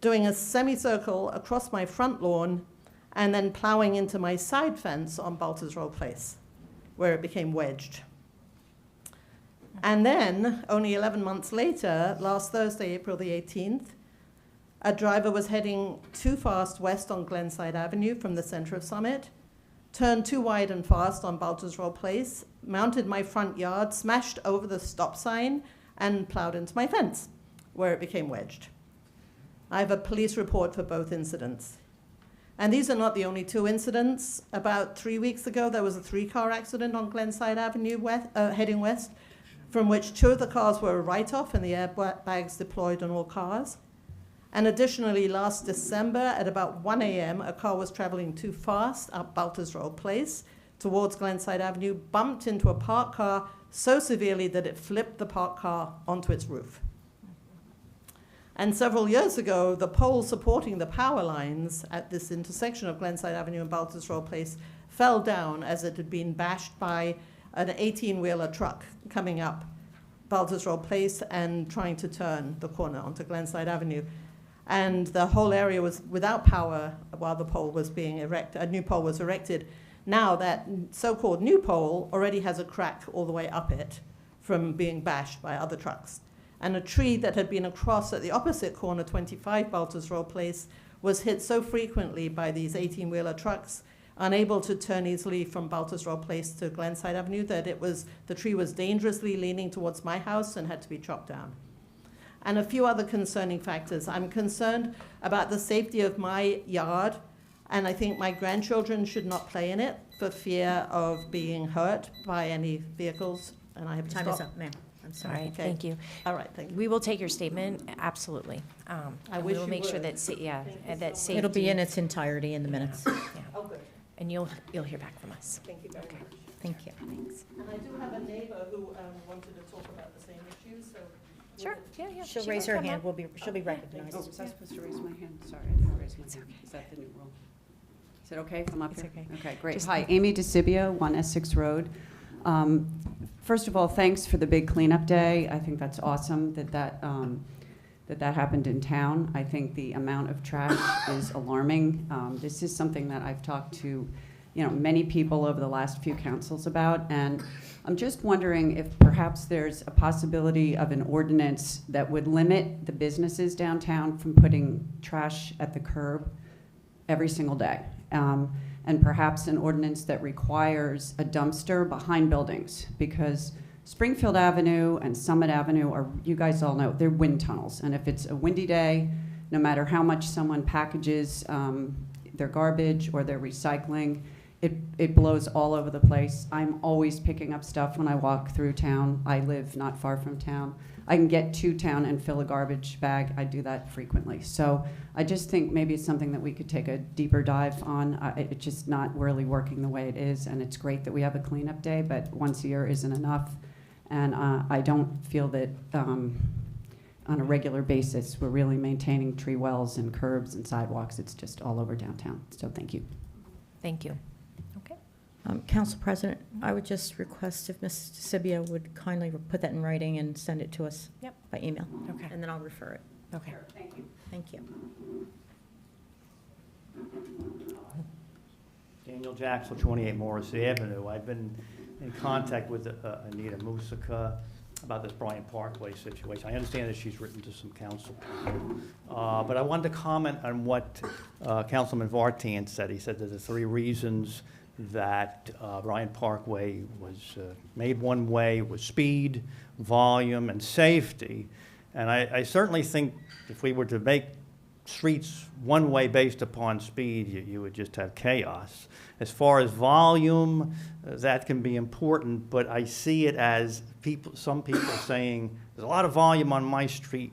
doing a semicircle across my front lawn, and then plowing into my side fence on Baltusrol Place, where it became wedged. And then, only 11 months later, last Thursday, April the 18th, a driver was heading too fast west on Glenside Avenue from the center of Summit, turned too wide and fast on Baltusrol Place, mounted my front yard, smashed over the stop sign, and plowed into my fence, where it became wedged. I have a police report for both incidents. And these are not the only two incidents. About 3 weeks ago, there was a 3-car accident on Glenside Avenue heading west, from which 2 of the cars were a write-off and the airbags deployed on all cars. And additionally, last December at about 1 a.m., a car was traveling too fast up Baltusrol Place towards Glenside Avenue, bumped into a parked car so severely that it flipped the parked car onto its roof. And several years ago, the pole supporting the power lines at this intersection of Glenside Avenue and Baltusrol Place fell down as it had been bashed by an 18-wheeler truck coming up Baltusrol Place and trying to turn the corner onto Glenside Avenue. And the whole area was without power while the pole was being erected. A new pole was erected. Now that so-called new pole already has a crack all the way up it from being bashed by other trucks. And a tree that had been across at the opposite corner, 25 Baltusrol Place, was hit so frequently by these 18-wheeler trucks, unable to turn easily from Baltusrol Place to Glenside Avenue, that the tree was dangerously leaning towards my house and had to be chopped down. And a few other concerning factors. I'm concerned about the safety of my yard, and I think my grandchildren should not play in it for fear of being hurt by any vehicles. And I have to Time stop. is up, ma'am. I'm All sorry. right, Okay. thank you. All right, thank you. We will take your statement, absolutely. And we wish will you make sure would. that, yeah, Thank you and that so safety. It'll be in its entirety in the minutes. Yeah. Oh, good. And you'll hear back from us. Thank you very much. Thank you. Thanks. And I do have a neighbor who wanted to talk about the same issue, so. Sure, yeah. She'll she raise can her come hand. up. She'll be recognized. Oh, was I supposed to raise my hand? Sorry, I didn't raise my hand. Is that the new rule? Is it okay if I'm up It's here? okay. Okay, great. Just- Hi, Amy DeCibio, 1 Essex Road. First of all, thanks for the big cleanup day. I think that's awesome that happened in town. I think the amount of trash is alarming. This is something that I've talked to, many people over the last few councils about, and I'm just wondering if perhaps there's a possibility of an ordinance that would limit the businesses downtown from putting trash at the curb every single day. And perhaps an ordinance that requires a dumpster behind buildings, because Springfield Avenue and Summit Avenue are, you guys all know, they're wind tunnels. And if it's a windy day, no matter how much someone packages their garbage or their recycling, it blows all over the place. I'm always picking up stuff when I walk through town. I live not far from town. I can get to town and fill a garbage bag. I do that frequently. So I just think maybe it's something that we could take a deeper dive on. It's just not really working the way it is, and it's great that we have a cleanup day, but once a year isn't enough. And I don't feel that on a regular basis we're really maintaining tree wells and curbs and sidewalks. It's just all over downtown. So thank you. Thank you. Okay. Council President, I would just request if Ms. DeCibio would kindly put that in writing and send it to us Yep. by email. Okay. And then I'll refer it. Okay. Thank you. Thank you. Daniel Jackson, 28 Morris Avenue. I've been in contact with Anita Musica about this Bryant Parkway situation. I understand that she's written to some council people. But I wanted to comment on what Councilman Vartan said. He said that the 3 reasons that Bryant Parkway was made one way was speed, volume, and safety. And I certainly think if we were to make streets one way based upon speed, you would just have chaos. As far as volume, that can be important, but I see it as some people saying, there's a lot of volume on my street,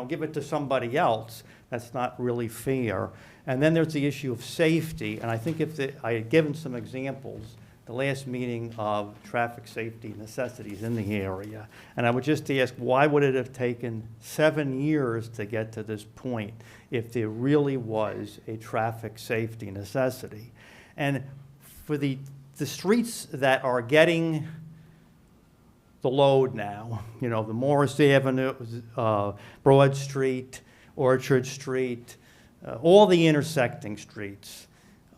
give it to somebody else. That's not really fair. And then there's the issue of safety, and I think I had given some examples the last meeting of traffic safety necessities in the area. And I would just ask, why would it have taken 7 years to get to this point if there really was a traffic safety necessity? And for the streets that are getting the load now, the Morris Avenue, Broad Street, Orchard Street, all the intersecting streets,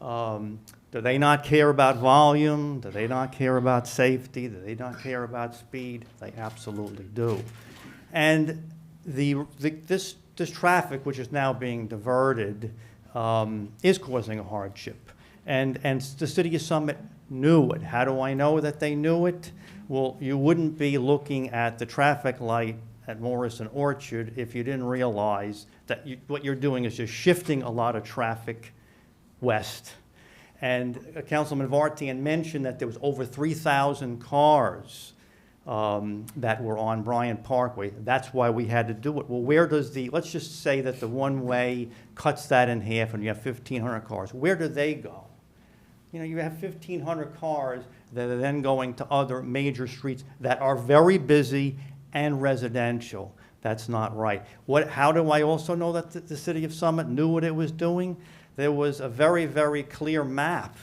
do they not care about volume? Do they not care about safety? Do they not care about speed? They absolutely do. And this traffic, which is now being diverted, is causing a hardship. And the City of Summit knew it. How do I know that they knew it? Well, you wouldn't be looking at the traffic light at Morris and Orchard if you didn't realize that what you're doing is just shifting a lot of traffic west. And Councilman Vartan mentioned that there was over 3,000 cars that were on Bryant Parkway. That's why we had to do it. Well, where does let's just say that the one-way cuts that in half and you have 1,500 cars. Where do they go? You have 1,500 cars that are then going to other major streets that are very busy and residential. That's not right. How do I also know that the City of Summit knew what it was doing? There was a very, very clear map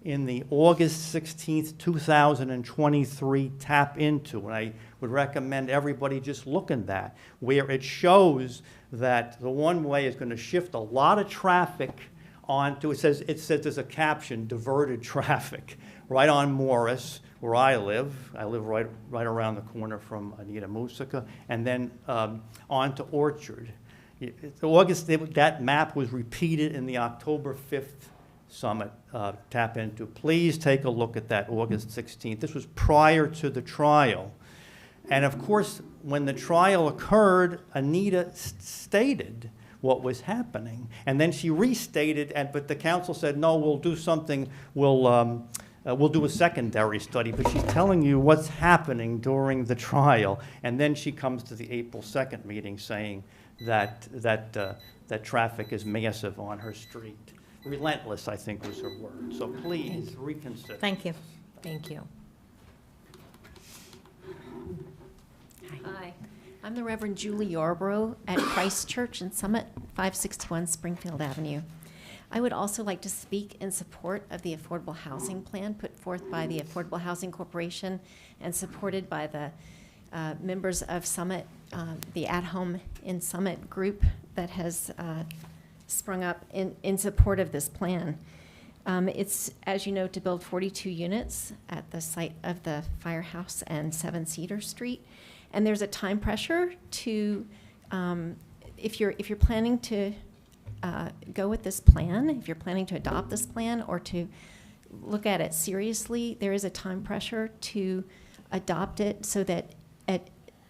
in the August 16th, 2023 tap into, and I would recommend everybody just look at that, where it shows that the one-way is going to shift a lot of traffic onto, it says there's a caption, diverted traffic, right on Morris, where I live. I live right around the corner from Anita Musica, and then onto Orchard. That map was repeated in the October 5th Summit tap into. Please take a look at that August 16th. This was prior to the trial. And of course, when the trial occurred, Anita stated what was happening. And then she restated, but the council said, no, we'll do something, we'll do a secondary study, but she's telling you what's happening during the trial. And then she comes to the April 2nd meeting saying that traffic is massive on her street. Relentless, I think, was her word. So please reconsider. Thank you. Thank you. Hi, I'm the Reverend Julie Yarbrough at Christ Church in Summit, 561 Springfield Avenue. I would also like to speak in support of the affordable housing plan put forth by the Affordable Housing Corporation and supported by the members of Summit, the At Home in Summit group that has sprung up in support of this plan. It's, as you know, to build 42 units at the site of the firehouse and 7 Cedar Street. And there's a time pressure to, if you're planning to go with this plan, if you're planning to adopt this plan or to look at it seriously, there is a time pressure to adopt it so that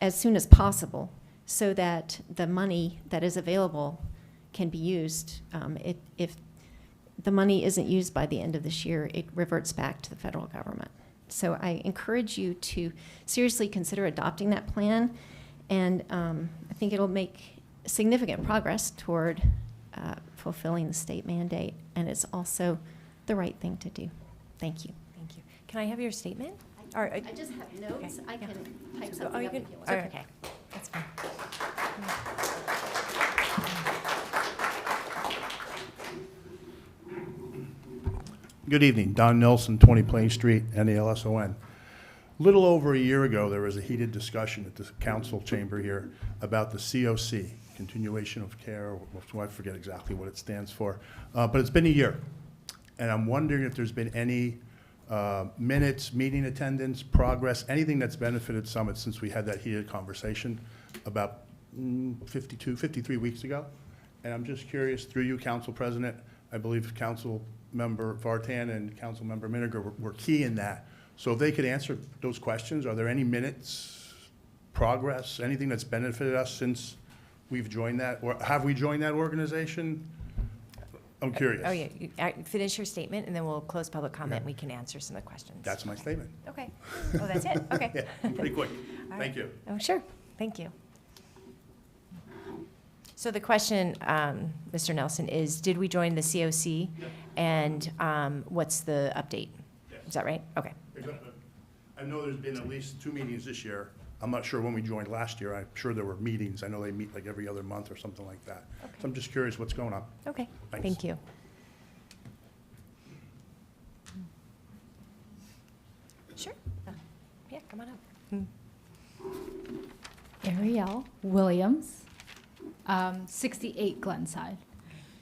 as soon as possible, so that the money that is available can be used. If the money isn't used by the end of this year, it reverts back to the federal government. So I encourage you to seriously consider adopting that plan, and I think it'll make significant progress toward fulfilling the state mandate, and it's also the right thing to do. Thank you. Thank you. Can I have your statement? Or, I just have notes. Okay. I can type Oh, something you up can, if you want. all right. Okay, that's fine. Good evening, Don Nelson, 20 Plain Street, NALSON. Little over a year ago, there was a heated discussion at the council chamber here about the COC, Continuation of Care, I forget exactly what it stands for, but it's been a year. And I'm wondering if there's been any minutes, meeting attendance, progress, anything that's benefited Summit since we had that heated conversation about 53 weeks ago. And I'm just curious, through you, Council President, I believe Council Member Vartan and Council Member Miniger were key in that. So if they could answer those questions, are there any minutes, progress, anything that's benefited us since we've joined that, or have we joined that organization? I'm curious. Oh, yeah, finish your statement, and then we'll close public comment. We can answer some of the questions. That's my statement. Okay. Oh, that's it? Okay. Yeah, pretty quick. All Thank right. you. Oh, sure. Thank you. So the question, Mr. Nelson, is did we join the COC? Yeah. And what's the update? Yes. Is that right? Okay. I know there's been at least 2 meetings this year. I'm not sure when we joined last year. I'm sure there were meetings. I know they meet like every other month or something like that. Okay. So I'm just curious what's going on. Okay. Thanks. Thank you. Sure. Yeah, come on up. Ariel Williams, 68 Glenside.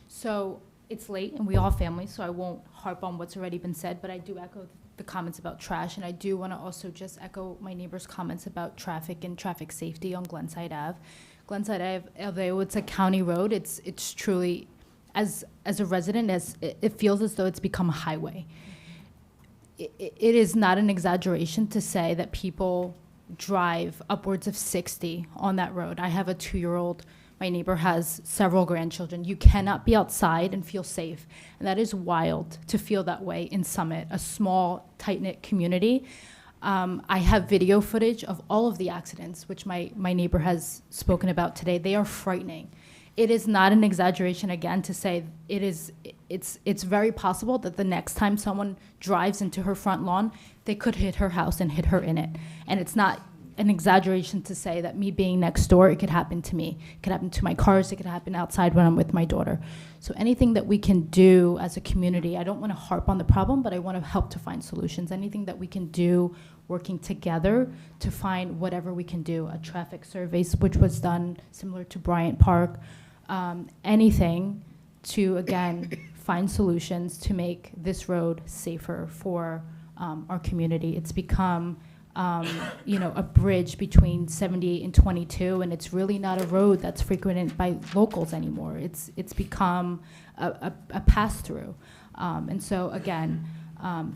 So it's late and we all family, so I won't harp on what's already been said, but I do echo the comments about trash, and I do want to also just echo my neighbor's comments about traffic and traffic safety on Glenside Ave. Glenside Ave, although it's a county road, it's truly, as a resident, it feels as though it's become a highway. It is not an exaggeration to say that people drive upwards of 60 on that road. I have a 2-year-old. My neighbor has several grandchildren. You cannot be outside and feel safe. And that is wild to feel that way in Summit, a small, tight-knit community. I have video footage of all of the accidents, which my neighbor has spoken about today. They are frightening. It is not an exaggeration, again, to say it's very possible that the next time someone drives into her front lawn, they could hit her house and hit her in it. And it's not an exaggeration to say that me being next door, it could happen to me. It could happen to my cars. It could happen outside when I'm with my daughter. So anything that we can do as a community, I don't want to harp on the problem, but I want to help to find solutions. Anything that we can do working together to find whatever we can do. A traffic survey, which was done similar to Bryant Park. Anything to, again, find solutions to make this road safer for our community. It's become a bridge between 78 and 22, and it's really not a road that's frequented by locals anymore. It's become a pass-through. And so, again,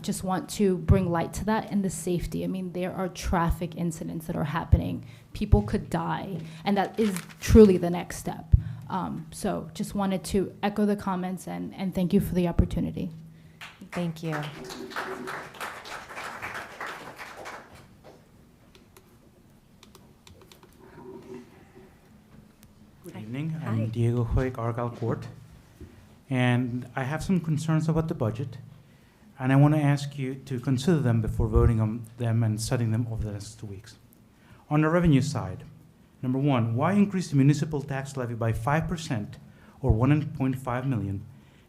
just want to bring light to that and the safety. I mean, there are traffic incidents that are happening. People could die, and that is truly the next step. So just wanted to echo the comments and thank you for the opportunity. Thank you. Good evening. Hi. I'm Diego Hoyk, Argyle Court. And I have some concerns about the budget, and I want to ask you to consider them before voting on them and studying them over the next 2 weeks. On the revenue side, number one, why increase the municipal tax levy by 5% or $1.5 million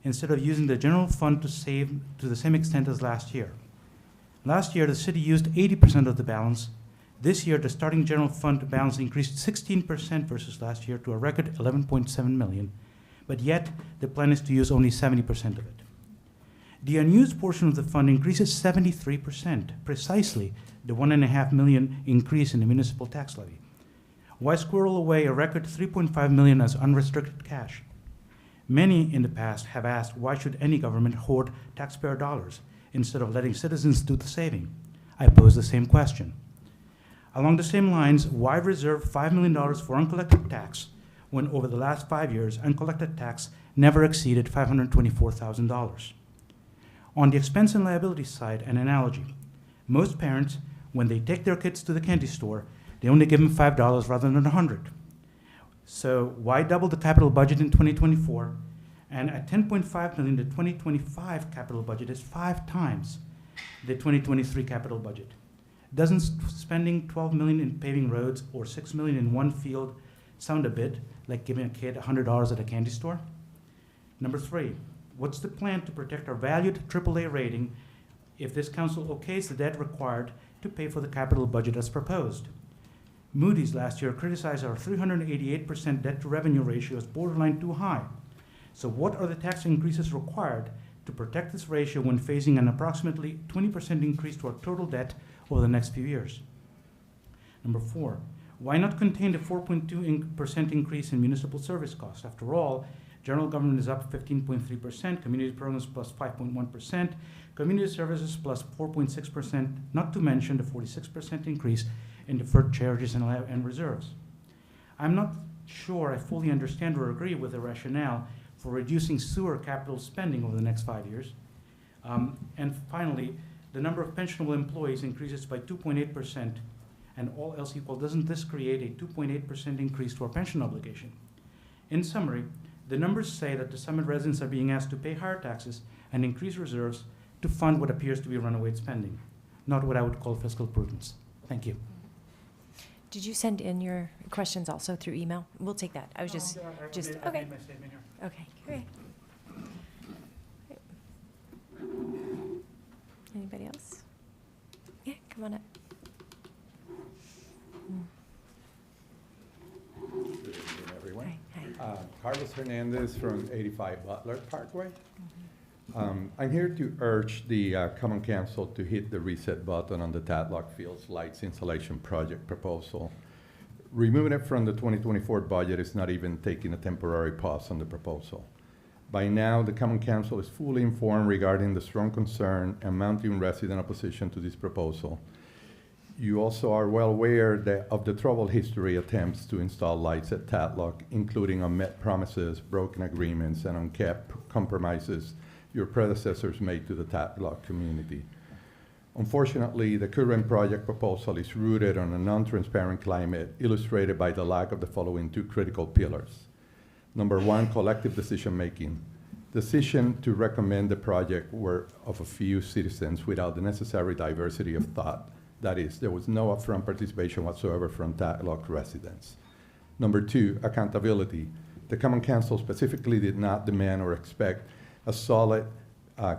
instead of using the general fund to save to the same extent as last year? Last year, the city used 80% of the balance. This year, the starting general fund balance increased 16% versus last year to a record $11.7 million, but yet the plan is to use only 70% of it. The unused portion of the fund increases 73%, precisely the $1.5 million increase in the municipal tax levy. Why squirrel away a record $3.5 million as unrestricted cash? Many in the past have asked, why should any government hoard taxpayer dollars instead of letting citizens do the saving? I pose the same question. Along the same lines, why reserve $5 million for uncollected tax when over the last 5 years, uncollected tax never exceeded $524,000. On the expense and liability side, an analogy. Most parents, when they take their kids to the candy store, they only give them $5 rather than $100. So why double the capital budget in 2024? And at $10.5 million, the 2025 capital budget is 5 times the 2023 capital budget. Doesn't spending $12 million in paving roads or $6 million in one field sound a bit like giving a kid $100 at a candy store? Number 3, what's the plan to protect our valued AAA rating if this council okays the debt required to pay for the capital budget as proposed? Moody's last year criticized our 388% debt to revenue ratio as borderline too high. So what are the tax increases required to protect this ratio when facing an approximately 20% increase to our total debt over the next few years? Number 4, why not contain the 4.2% increase in municipal service costs? After all, general government is up 15.3%, community programs plus 5.1%, community services plus 4.6%, not to mention the 46% increase in deferred charges and reserves. I'm not sure I fully understand or agree with the rationale for reducing sewer capital spending over the next 5 years. And finally, the number of pensionable employees increases by 2.8%, and all else equal, doesn't this create a 2.8% increase to our pension obligation? In summary, the numbers say that the Summit residents are being asked to pay higher taxes and increase reserves to fund what appears to be runaway spending, not what I would call fiscal prudence. Thank you. Did you send in your questions also through email? We'll take that. I was just, I okay. made my statement here. Okay, great. Anybody else? Yeah, come on up. Good evening, everyone. Hi. Carlos Hernandez from 85 Butler Parkway. I'm here to urge the Common Council to hit the reset button on the Tadlock Fields Lights Installation Project proposal. Removing it from the 2024 budget is not even taking a temporary pause on the proposal. By now, the Common Council is fully informed regarding the strong concern and mounting resident opposition to this proposal. You also are well aware of the troubled history attempts to install lights at Tadlock, including unmet promises, broken agreements, and unkept compromises your predecessors made to the Tadlock community. Unfortunately, the current project proposal is rooted on a non-transparent climate illustrated by the lack of the following 2 critical pillars. Number 1, collective decision-making. Decision to recommend the project were of a few citizens without the necessary diversity of thought. That is, there was no upfront participation whatsoever from Tadlock residents. Number 2, accountability. The Common Council specifically did not demand or expect a solid,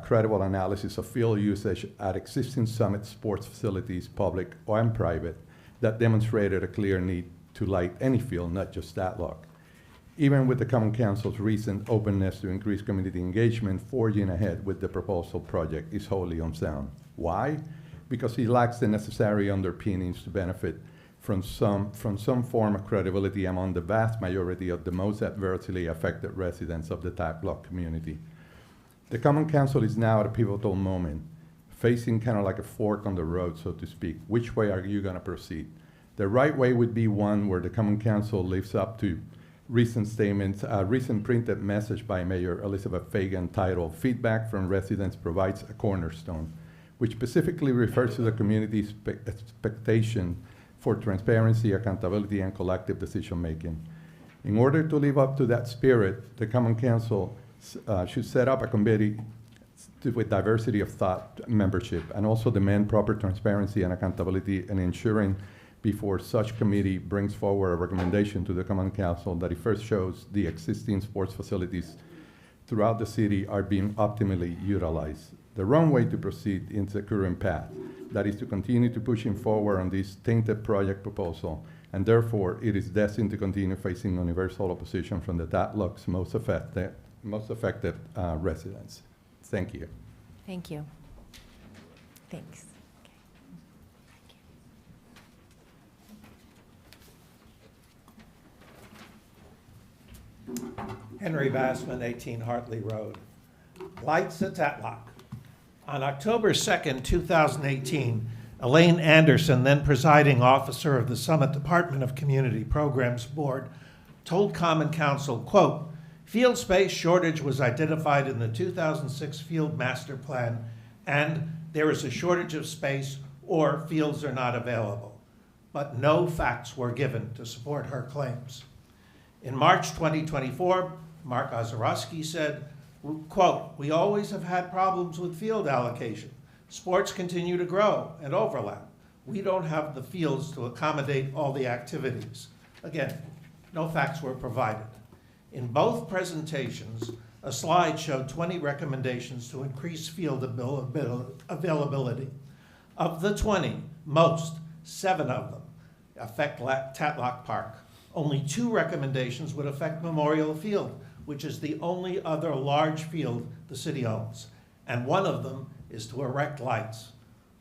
credible analysis of field usage at existing Summit sports facilities, public and private, that demonstrated a clear need to light any field, not just Tadlock. Even with the Common Council's recent openness to increase community engagement, forging ahead with the proposal project is wholly unsound. Why? Because it lacks the necessary underpinnings to benefit from some form of credibility among the vast majority of the most adversely affected residents of the Tadlock community. The Common Council is now at a pivotal moment, facing kind of like a fork on the road, so to speak. Which way are you going to proceed? The right way would be one where the Common Council lives up to recent statements, a recent printed message by Mayor Elizabeth Fagan titled "Feedback from Residents Provides a Cornerstone," which specifically refers to the community's expectation for transparency, accountability, and collective decision-making. In order to live up to that spirit, the Common Council should set up a committee with diversity of thought membership and also demand proper transparency and accountability in ensuring before such committee brings forward a recommendation to the Common Council that it first shows the existing sports facilities throughout the city are being optimally utilized. The wrong way to proceed is the current path, that is to continue to pushing forward on this tainted project proposal, and therefore it is destined to continue facing universal opposition from the Tadlock's most affected residents. Thank you. Thank you. Thanks. Henry Bassman, 18 Hartley Road. Lights at Tadlock. On October 2nd, 2018, Elaine Anderson, then presiding officer of the Summit Department of Community Programs Board, told Common Council, quote, "Field space shortage was identified in the 2006 Field Master Plan, and there is a shortage of space or fields are not available." But no facts were given to support her claims. In March 2024, Mark Ozorowski said, quote, "We always have had problems with field allocation. Sports continue to grow and overlap. We don't have the fields to accommodate all the activities." Again, no facts were provided. In both presentations, a slide showed 20 recommendations to increase field availability. Of the 20, 7 of them affect Tatlock Park. Only 2 recommendations would affect Memorial Field, which is the only other large field the city owns. And one of them is to erect lights.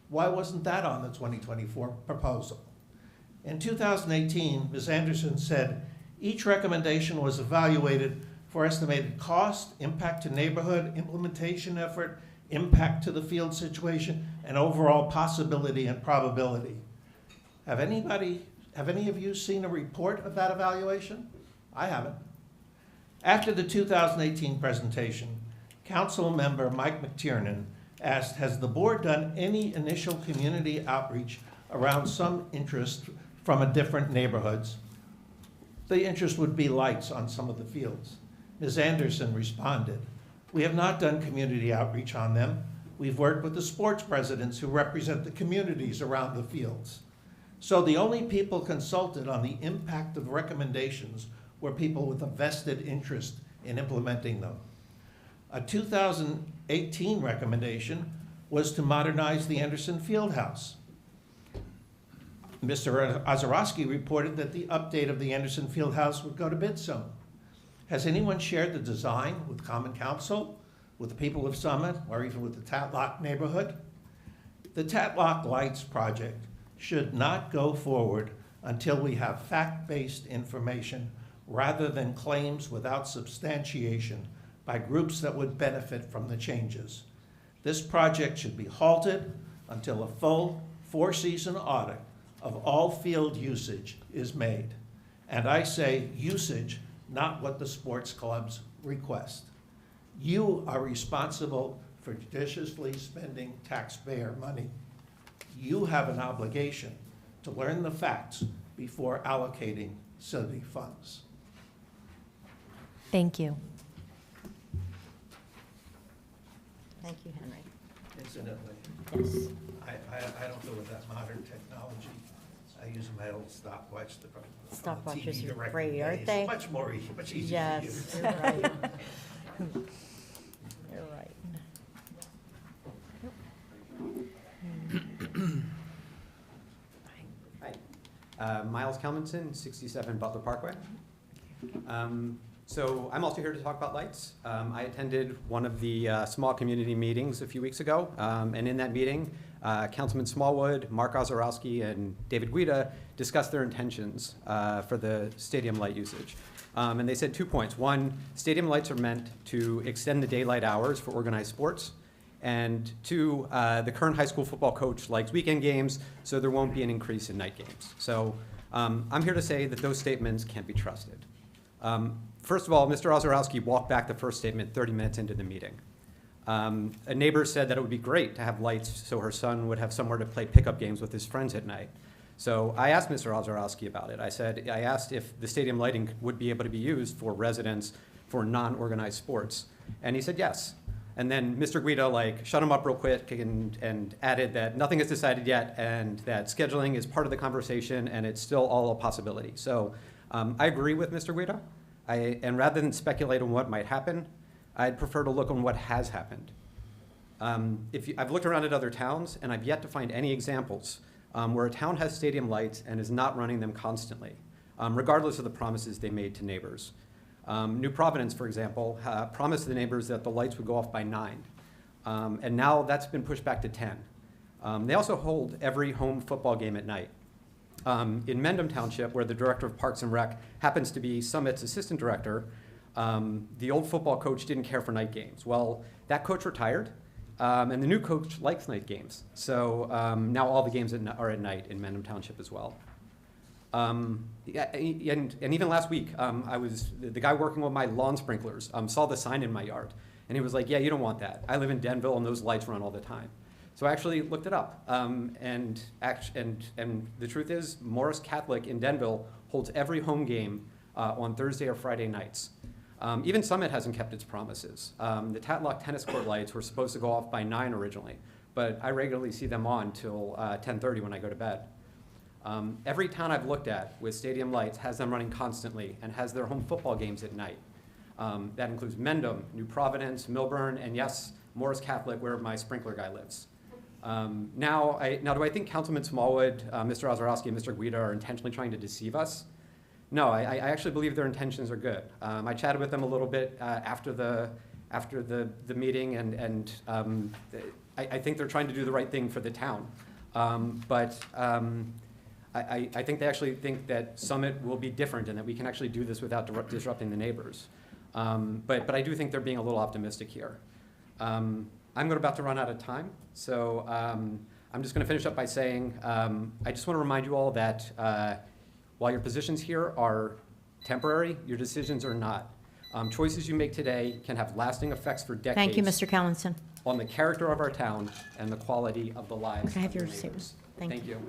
Why wasn't that on the 2024 proposal? In 2018, Ms. Anderson said, "Each recommendation was evaluated for estimated cost, impact to neighborhood, implementation effort, impact to the field situation, and overall possibility and probability." Have any of you seen a report of that evaluation? I haven't. After the 2018 presentation, Council member Mike McTiernan asked, "Has the board done any initial community outreach around some interest from a different neighborhoods?" The interest would be lights on some of the fields. Ms. Anderson responded, "We have not done community outreach on them. We've worked with the sports presidents who represent the communities around the fields." So the only people consulted on the impact of recommendations were people with a vested interest in implementing them. A 2018 recommendation was to modernize the Anderson Fieldhouse. Mr. Ozorowski reported that the update of the Anderson Fieldhouse would go to bid soon. Has anyone shared the design with Common Council, with the people of Summit, or even with the Tatlock neighborhood? The Tatlock Lights project should not go forward until we have fact-based information rather than claims without substantiation by groups that would benefit from the changes. This project should be halted until a full 4-season audit of all field usage is made. And I say usage, not what the sports clubs request. You are responsible for judiciously spending taxpayer money. You have an obligation to learn the facts before allocating city funds. Thank you. Thank you, Henry. Incidentally, Yes. I don't go with that modern technology. I use my old stopwatch. Stopwatches TV are great, aren't It's they? much easier to use. Yes, you're right. You're right. Hi, Miles Kelmanson, 67 Butler Parkway. So I'm also here to talk about lights. I attended one of the small community meetings a few weeks ago, and in that meeting, Councilman Smallwood, Mark Ozorowski, and David Guida discussed their intentions for the stadium light usage. And they said 2 points. One, stadium lights are meant to extend the daylight hours for organized sports. And 2, the current high school football coach likes weekend games, so there won't be an increase in night games. So I'm here to say that those statements can't be trusted. First of all, Mr. Ozorowski walked back the first statement 30 minutes into the meeting. A neighbor said that it would be great to have lights so her son would have somewhere to play pickup games with his friends at night. So I asked Mr. Ozorowski about it. I asked if the stadium lighting would be able to be used for residents for non-organized sports. And he said yes. And then Mr. Guido shut him up real quick and added that nothing is decided yet and that scheduling is part of the conversation and it's still all a possibility. So I agree with Mr. Guido. And rather than speculate on what might happen, I'd prefer to look on what has happened. I've looked around at other towns, and I've yet to find any examples where a town has stadium lights and is not running them constantly, regardless of the promises they made to neighbors. New Providence, for example, promised the neighbors that the lights would go off by 9, and now that's been pushed back to 10. They also hold every home football game at night. In Mendham Township, where the director of Parks and Rec happens to be Summit's assistant director, the old football coach didn't care for night games. Well, that coach retired, and the new coach likes night games. So now all the games are at night in Mendham Township as well. Yeah, and even last week, I was, the guy working with my lawn sprinklers saw the sign in my yard, and he was like, yeah, you don't want that. I live in Denville, and those lights run all the time. So I actually looked it up, and the truth is, Morris Catholic in Denville holds every home game on Thursday or Friday nights. Even Summit hasn't kept its promises. The Tatlock tennis court lights were supposed to go off by 9 originally, but I regularly see them on till 10:30 when I go to bed. Every town I've looked at with stadium lights has them running constantly and has their home football games at night. That includes Mendham, New Providence, Milburn, and yes, Morris Catholic, where my sprinkler guy lives. Now, do I think Councilman Smallwood, Mr. Ozorowski, and Mr. Guida are intentionally trying to deceive us? No, I actually believe their intentions are good. I chatted with them a little bit after the meeting, and I think they're trying to do the right thing for the town. I think they actually think that Summit will be different and that we can actually do this without disrupting the neighbors. But I do think they're being a little optimistic here. I'm about to run out of time, so I'm just going to finish up by saying I just want to remind you all that while your positions here are temporary, your decisions are not. Choices you make today can have lasting effects for decades. Thank you, Mr. Callinson. On the character of our town and the quality of the lives Can I have of your your receipt? neighbors. Thank you.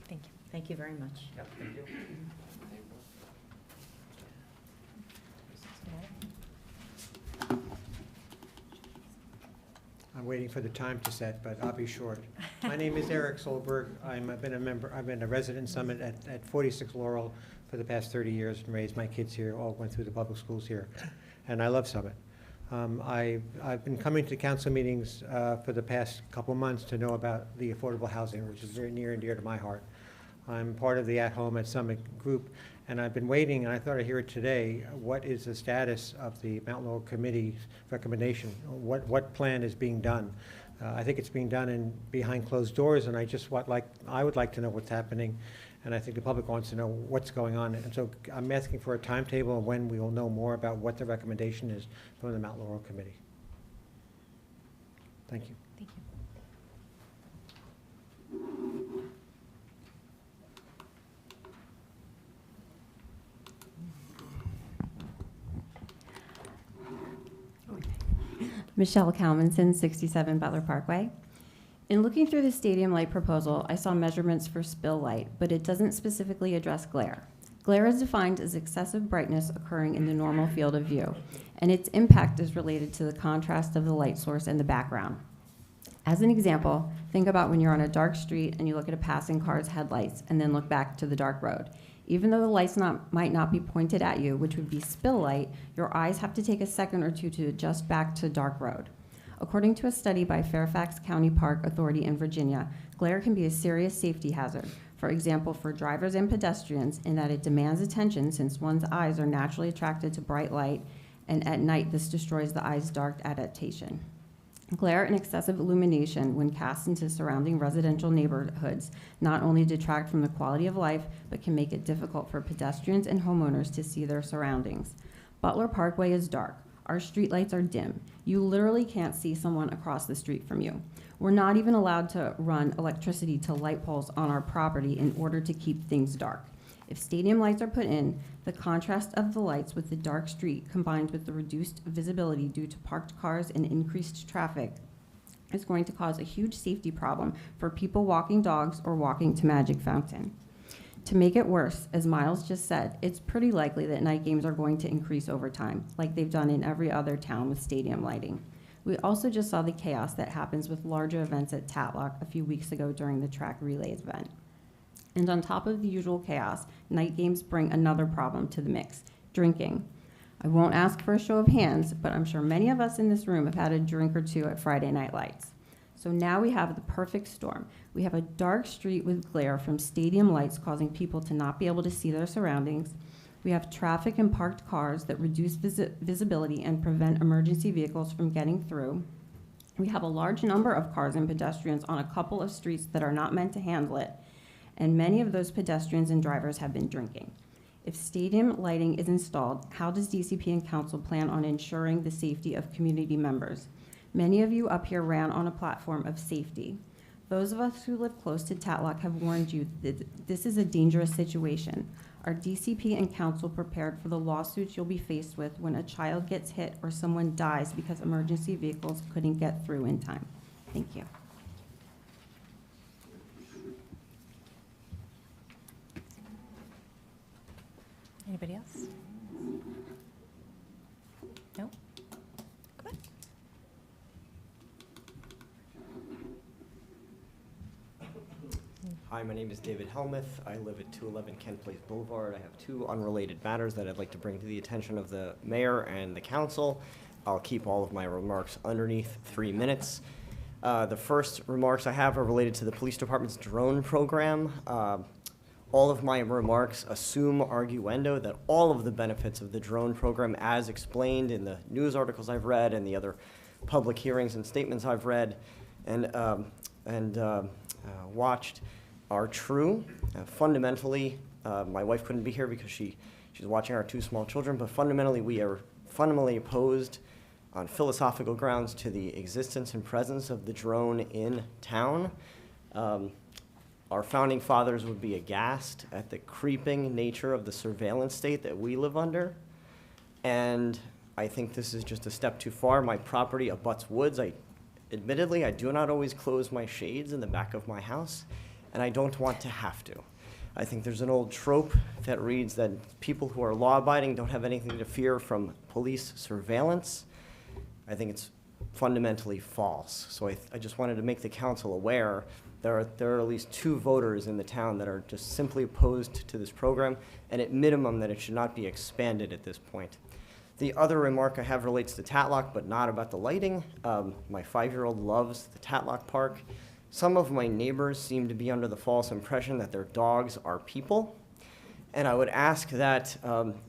Thank you. Thank you very much. Yeah, thank you. I'm waiting for the time to set, but I'll be short. My name is Eric Solberg. I've been a resident in Summit at 46 Laurel for the past 30 years and raised my kids here, all went through the public schools here. And I love Summit. I've been coming to council meetings for the past couple months to know about the affordable housing, which is very near and dear to my heart. I'm part of the At Home at Summit group, and I've been waiting, and I thought I'd hear it today. What is the status of the Mount Laurel Committee's recommendation? What plan is being done? I think it's being done behind closed doors, and I would like to know what's happening, and I think the public wants to know what's going on. And so I'm asking for a timetable of when we will know more about what the recommendation is from the Mount Laurel Committee. Thank you. Thank you. Michelle Kalmanson, 67 Butler Parkway. In looking through the stadium light proposal, I saw measurements for spill light, but it doesn't specifically address glare. Glare is defined as excessive brightness occurring in the normal field of view, and its impact is related to the contrast of the light source and the background. As an example, think about when you're on a dark street and you look at a passing car's headlights and then look back to the dark road. Even though the lights might not be pointed at you, which would be spill light, your eyes have to take a second or two to adjust back to dark road. According to a study by Fairfax County Park Authority in Virginia, glare can be a serious safety hazard. For example, for drivers and pedestrians, in that it demands attention since one's eyes are naturally attracted to bright light, and at night this destroys the eye's dark adaptation. Glare and excessive illumination, when cast into surrounding residential neighborhoods, not only detract from the quality of life, but can make it difficult for pedestrians and homeowners to see their surroundings. Butler Parkway is dark. Our streetlights are dim. You literally can't see someone across the street from you. We're not even allowed to run electricity to light poles on our property in order to keep things dark. If stadium lights are put in, the contrast of the lights with the dark street combined with the reduced visibility due to parked cars and increased traffic is going to cause a huge safety problem for people walking dogs or walking to Magic Fountain. To make it worse, as Miles just said, it's pretty likely that night games are going to increase over time, like they've done in every other town with stadium lighting. We also just saw the chaos that happens with larger events at Tatlock a few weeks ago during the track relays event. And on top of the usual chaos, night games bring another problem to the mix: drinking. I won't ask for a show of hands, but I'm sure many of us in this room have had a drink or two at Friday Night Lights. So now we have the perfect storm. We have a dark street with glare from stadium lights causing people to not be able to see their surroundings. We have traffic and parked cars that reduce visibility and prevent emergency vehicles from getting through. We have a large number of cars and pedestrians on a couple of streets that are not meant to handle it, and many of those pedestrians and drivers have been drinking. If stadium lighting is installed, how does DCP and council plan on ensuring the safety of community members? Many of you up here ran on a platform of safety. Those of us who live close to Tatlock have warned you that this is a dangerous situation. Are DCP and council prepared for the lawsuits you'll be faced with when a child gets hit or someone dies because emergency vehicles couldn't get through in time? Thank you. Anybody else? No? Go ahead. Hi, my name is David Helmuth. I live at 211 Kent Place Boulevard. I have two unrelated matters that I'd like to bring to the attention of the mayor and the council. I'll keep all of my remarks underneath 3 minutes. The first remarks I have are related to the police department's drone program. All of my remarks assume arguendo that all of the benefits of the drone program, as explained in the news articles I've read and the other public hearings and statements I've read and watched, are true. Fundamentally, my wife couldn't be here because she's watching our two small children, but fundamentally we are fundamentally opposed on philosophical grounds to the existence and presence of the drone in town. Our founding fathers would be aghast at the creeping nature of the surveillance state that we live under, and I think this is just a step too far. My property abuts woods. Admittedly, I do not always close my shades in the back of my house, and I don't want to have to. I think there's an old trope that reads that people who are law-abiding don't have anything to fear from police surveillance. I think it's fundamentally false. So I just wanted to make the council aware there are at least 2 voters in the town that are just simply opposed to this program, and at minimum that it should not be expanded at this point. The other remark I have relates to Tatlock, but not about the lighting. My 5-year-old loves the Tatlock Park. Some of my neighbors seem to be under the false impression that their dogs are people. And I would ask that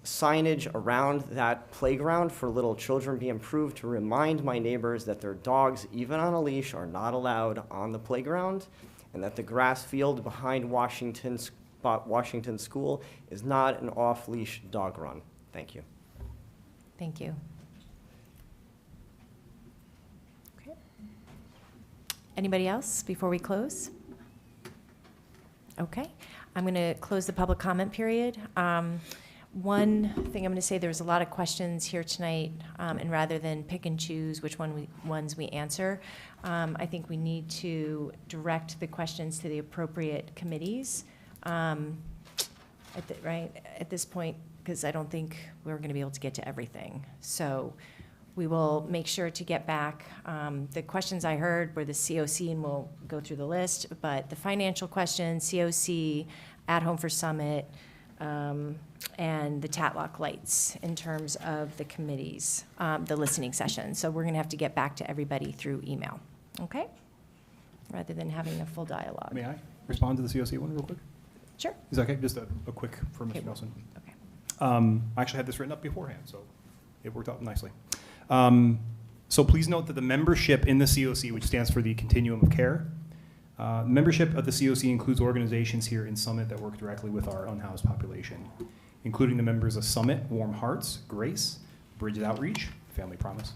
signage around that playground for little children be improved to remind my neighbors that their dogs, even on a leash, are not allowed on the playground, and that the grass field behind Washington School is not an off-leash dog run. Thank you. Thank you. Okay. Anybody else before we close? Okay. I'm going to close the public comment period. One thing I'm going to say, there was a lot of questions here tonight, and rather than pick and choose which ones we answer, I think we need to direct the questions to the appropriate committees at this point, because I don't think we're going to be able to get to everything. So we will make sure to get back. The questions I heard were the COC, and we'll go through the list, but the financial questions, COC, At Home for Summit, and the Tatlock lights in terms of the committees, the listening session. So we're going to have to get back to everybody through email, okay? Rather than having a full dialogue. May I respond to the COC one real quick? Sure. Is that okay? Just a quick for Mr. Okay. Nelson. Okay. I actually had this written up beforehand, so it worked out nicely. So please note that the membership in the COC, which stands for the Continuum of Care, membership of the COC includes organizations here in Summit that work directly with our unhoused population, including the members of Summit, Warm Hearts, Grace, Bridges Outreach, Family Promise.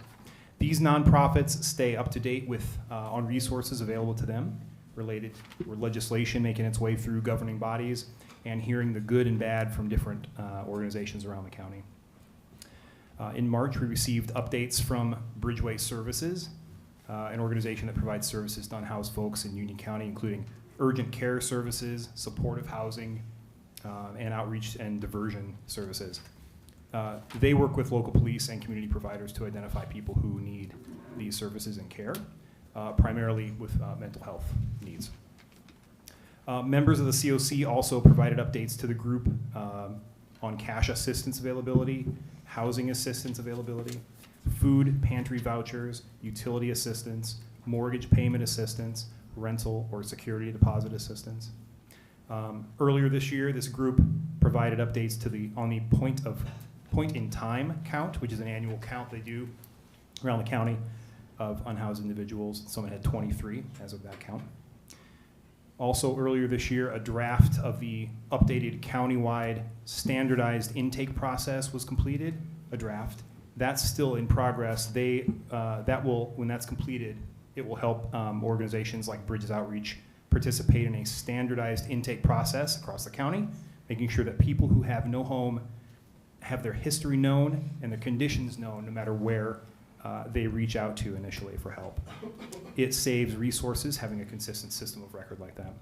These nonprofits stay up to date with on resources available to them related with legislation making its way through governing bodies and hearing the good and bad from different organizations around the county. In March, we received updates from Bridgeway Services, an organization that provides services to unhoused folks in Union County, including urgent care services, supportive housing, and outreach and diversion services. They work with local police and community providers to identify people who need these services and care, primarily with mental health needs. Members of the COC also provided updates to the group on cash assistance availability, housing assistance availability, food pantry vouchers, utility assistance, mortgage payment assistance, rental or security deposit assistance. Earlier this year, this group provided updates to on the point in time count, which is an annual count they do around the county of unhoused individuals. Someone had 23 as of that count. Also earlier this year, a draft of the updated countywide standardized intake process was completed, a draft. That's still in progress. When that's completed, It will help organizations like Bridges Outreach participate in a standardized intake process across the county, making sure that people who have no home have their history known and their conditions known no matter where they reach out to initially for help. It saves resources having a consistent system of record like that.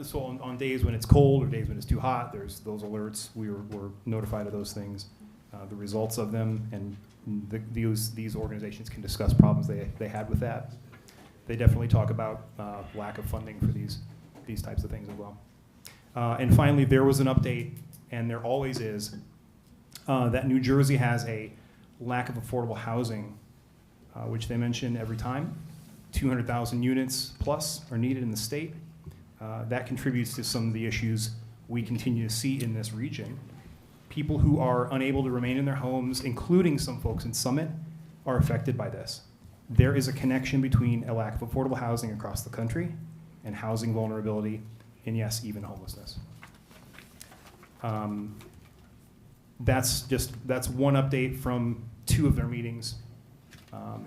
So on days when it's cold or days when it's too hot, there's those alerts. We're notified of those things, the results of them, and these organizations can discuss problems they had with that. They definitely talk about lack of funding for these types of things as well. And finally, there was an update, and there always is, that New Jersey has a lack of affordable housing, which they mention every time. 200,000 units plus are needed in the state. That contributes to some of the issues we continue to see in this region. People who are unable to remain in their homes, including some folks in Summit, are affected by this. There is a connection between a lack of affordable housing across the country and housing vulnerability, and yes, even homelessness. That's one update from 2 of their meetings.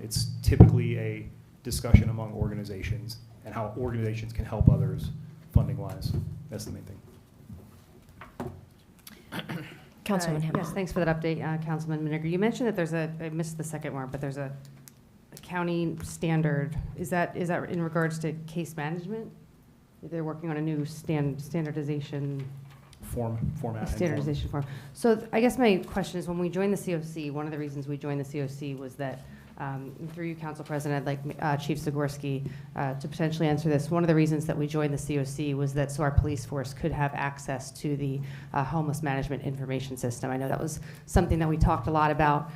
It's typically a discussion among organizations and how organizations can help others funding-wise. That's the main thing. Councilwoman Hammond. Yes, thanks for that update, Councilman Miniger. You mentioned that I missed the second one, but there's a county standard. Is that in regards to case management? They're working on a new standardization Format. standardization form. So I guess my question is, when we joined the COC, one of the reasons we joined the COC was that, through you, Council President, I'd like Chief Zagorski to potentially answer this. One of the reasons that we joined the COC was that so our police force could have access to the homeless management information system. I know that was something that we talked a lot about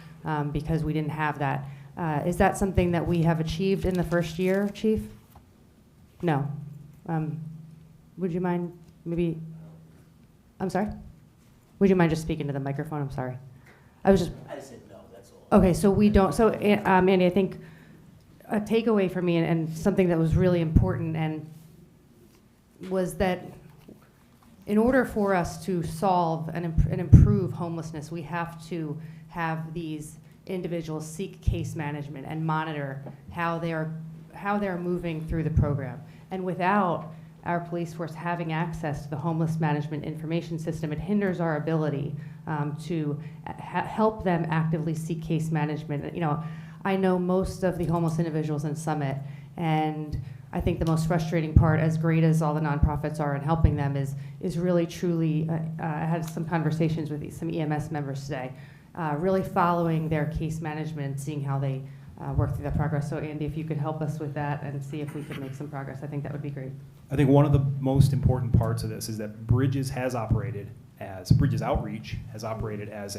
because we didn't have that. Is that something that we have achieved in the first year, Chief? No. Would you mind maybe? I'm sorry? Would you mind just speaking to the microphone? I'm sorry. I said no, that's all. Okay, so we don't. So, Andy, I think a takeaway for me and something that was really important and was that in order for us to solve and improve homelessness, we have to have these individuals seek case management and monitor how they're moving through the program. And without our police force having access to the homeless management information system, it hinders our ability to help them actively seek case management. You know, I know most of the homeless individuals in Summit, and I think the most frustrating part, as great as all the nonprofits are in helping them, is really truly, I had some conversations with some EMS members today, really following their case management, seeing how they work through that progress. So Andy, if you could help us with that and see if we could make some progress, I think that would be great. I think one of the most important parts of this is that Bridges Outreach has operated as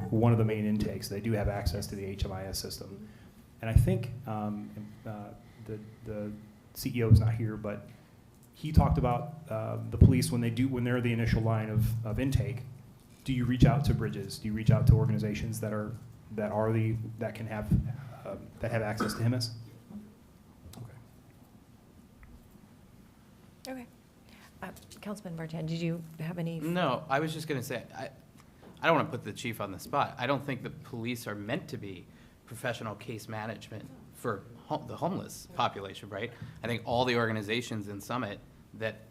one of the main intakes. They do have access to the HMIS system. And I think the CEO is not here, but he talked about the police when they're the initial line of intake. Do you reach out to Bridges? Do you reach out to organizations that have access to HMIS? Okay. Councilman Martin, did you have any? No, I was just going to say, I don't want to put the chief on the spot. I don't think the police are meant to be professional case management for the homeless population, right? I think all the organizations in Summit that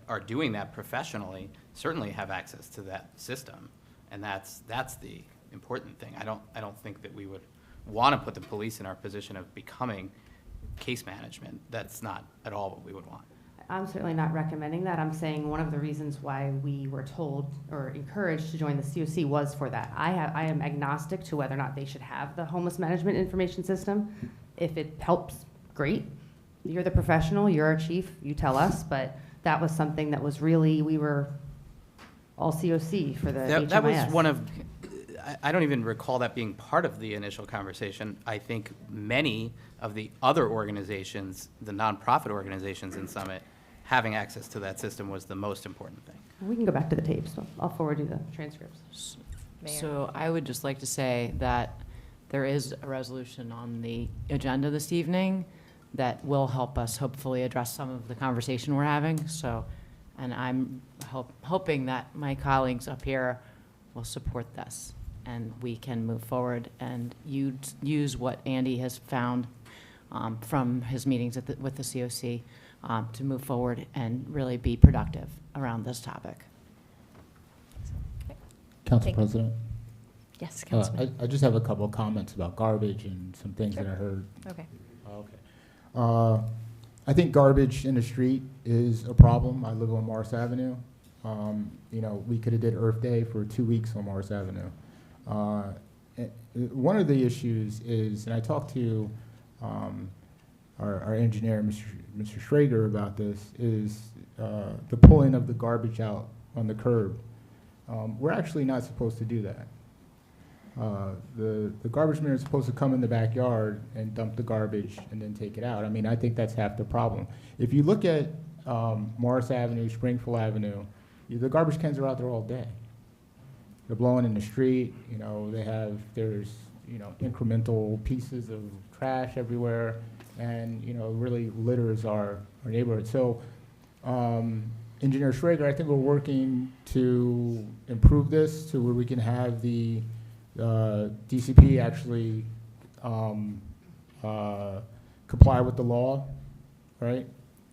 are doing that professionally certainly have access to that system, and that's the important thing. I don't think that we would want to put the police in our position of becoming case management. That's not at all what we would want. I'm certainly not recommending that. I'm saying one of the reasons why we were told or encouraged to join the COC was for that. I am agnostic to whether or not they should have the homeless management information system. If it helps, great. You're the professional, you're our chief, you tell us, but that was something that was really, we were all COC for the HMIS. That was one of, I don't even recall that being part of the initial conversation. I think many of the other organizations, the nonprofit organizations in Summit, having access to that system was the most important thing. We can go back to the tapes, so I'll forward you the transcripts. Mayor. So I would just like to say that there is a resolution on the agenda this evening that will help us hopefully address some of the conversation we're having. So, and I'm hoping that my colleagues up here will support this. and we can move forward and use what Andy has found from his meetings with the COC to move forward and really be productive around this topic. Council Thank you. President, Yes, Councilman. I just have a couple of comments about garbage and some things that I heard. Okay. Okay. I think garbage in the street is a problem. I live on Morris Avenue. You know, we could have did Earth Day for 2 weeks on Morris Avenue. One of the issues is, and I talked to our engineer, Mr. Schrager, about this, is the pulling of the garbage out on the curb. We're actually not supposed to do that. The garbage man is supposed to come in the backyard and dump the garbage and then take it out. I mean, I think that's half the problem. If you look at Morris Avenue, Springfield Avenue, the garbage cans are out there all day. They're blowing in the street. You know, there's you know, incremental pieces of trash everywhere, and you know, really litters our neighborhood. So, Engineer Schrager, I think we're working to improve this to where we can have the DCP actually comply with the law, right?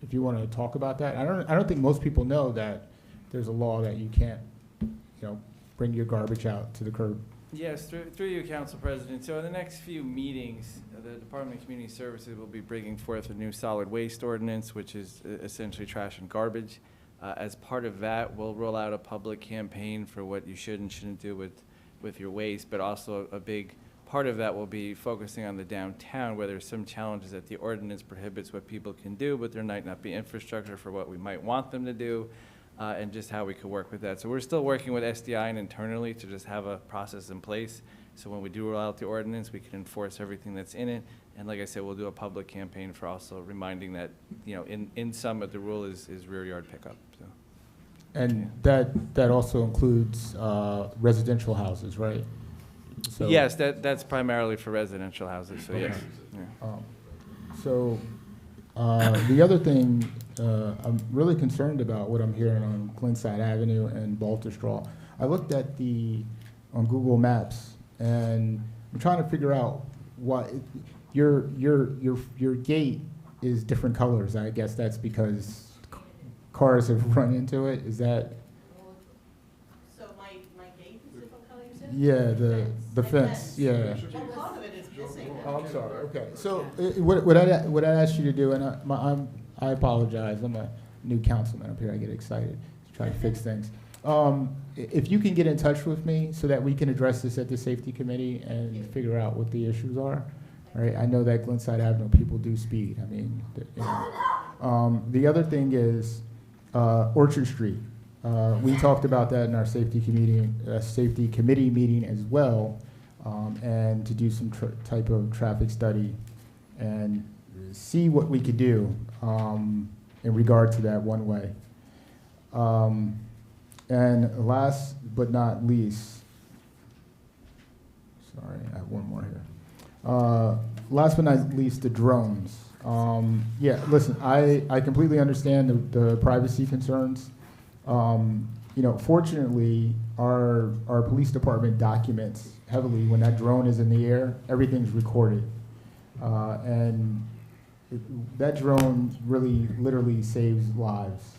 If you want to talk about that, I don't think most people know that there's a law that you can't, you know, bring your garbage out to the curb. Yes, through you, Council President. So in the next few meetings, the Department of Community Services will be bringing forth a new solid waste ordinance, which is essentially trash and garbage. As part of that, we'll roll out a public campaign for what you should and shouldn't do with your waste, but also a big part of that will be focusing on the downtown, where there's some challenges that the ordinance prohibits what people can do, but there might not be infrastructure for what we might want them to do, and just how we could work with that. So we're still working with SDI and internally to just have a process in place, so when we do roll out the ordinance, we can enforce everything that's in it. And like I said, we'll do a public campaign for also reminding that, you know, in Summit, the rule is rear yard pickup. So. And that also includes residential houses, right? So Yes, that's primarily for residential houses, so yes. Yeah. So the other thing, I'm really concerned about what I'm hearing on Glenside Avenue and Baltusrol. I looked at on Google Maps, and I'm trying to figure out what your gate is different colors. I guess that's because cars have run into it. Is that? So my gate is different color, you said? Yeah, the fence. Yeah. Well, part of it is missing. Oh, I'm sorry. Okay. So what I asked you to do, and I apologize. I'm a new councilman up here. I get excited to try to fix things. If you can get in touch with me so that we can address this at the safety committee and figure out what the issues are. All right. I know that Glenside Avenue people do speed. I mean, you know. The other thing is Orchard Street. We talked about that in our safety committee meeting as well, and to do some type of traffic study and see what we could do in regard to that one way. And last but not least, sorry, I have one more here. Last but not least, the drones. Yeah, listen, I completely understand the privacy concerns. You know, fortunately, our police department documents heavily when that drone is in the air. Everything's recorded, and that drone really, literally saves lives.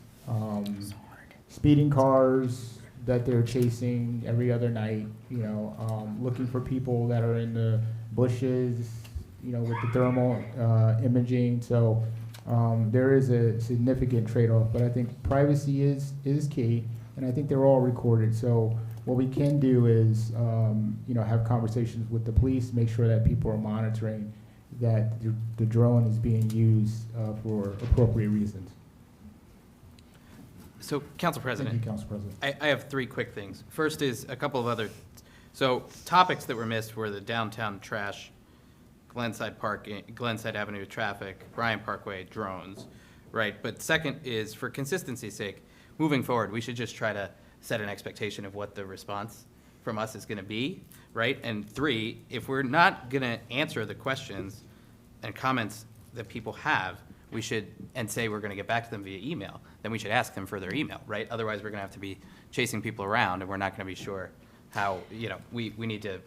Speeding cars that they're chasing every other night. You know, looking for people that are in the bushes. You know, with the thermal imaging. So there is a significant trade-off, but I think privacy is key, and I think they're all recorded. So what we can do is, you know, have conversations with the police, make sure that people are monitoring that the drone is being used for appropriate reasons. So, Council President. Thank you, Council President. I have three quick things. First is a couple of other, so topics that were missed were the downtown trash, Glenside Avenue traffic, Bryant Parkway, drones, right? But second is, for consistency's sake, moving forward, we should just try to set an expectation of what the response from us is going to be, right? And three, if we're not going to answer the questions and comments that people have, we should, and say we're going to get back to them via email, then we should ask them for their email, right? Otherwise, we're going to have to be chasing people around, and we're not going to be sure how, we need to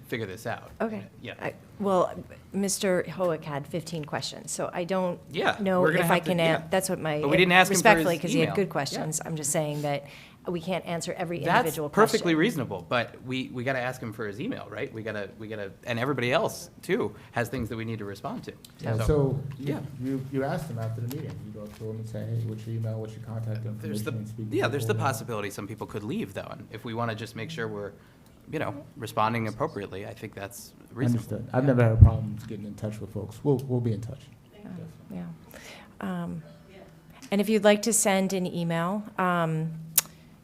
figure this out. Okay. Yeah. Well, Mr. Hoek had 15 questions, so I don't Yeah, know we're gonna if I have to- can, yeah. that's what my, But we didn't ask him for his respectfully, because he had email. good Yeah. questions. I'm just saying that we can't answer every That's individual question. perfectly reasonable, but we gotta ask him for his email, right? We gotta, and everybody else too has things that we need to respond to. Yeah, so yeah. you asked them after the meeting. You go through them and say, hey, what's your email, what's your contact information? and speak to There's the people. possibility some people could leave though, and if we wanna just make sure we're, responding appropriately, I think that's reasonable. Understood. I've never had problems getting in touch with folks. We'll be in touch. Yeah. And if you'd like to send an email,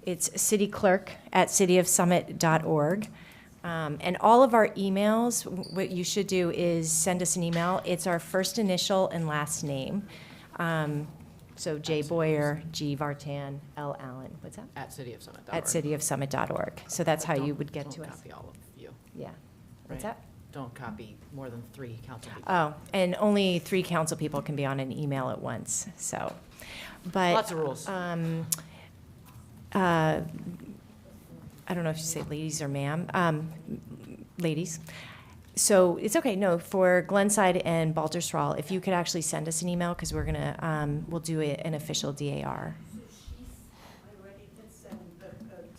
it's cityclerk@cityofsummit.org. And all of our emails, what you should do is send us an email. It's our first initial and last name. So J. Boyer, G. Vartan, L. Allen. What's that? At cityofsummit.org. At cityofsummit.org. So that's how But you would get to don't us. copy all of you. Yeah. What's Right. that? Don't copy more than 3 council people. Oh, and only 3 council people can be on an email at once, so. But. Lots of rules. I don't know if you say ladies or ma'am, ladies. So it's okay, no, for Glenside and Baltusrol, if you could actually send us an email, because we're gonna, we'll do an official DAR.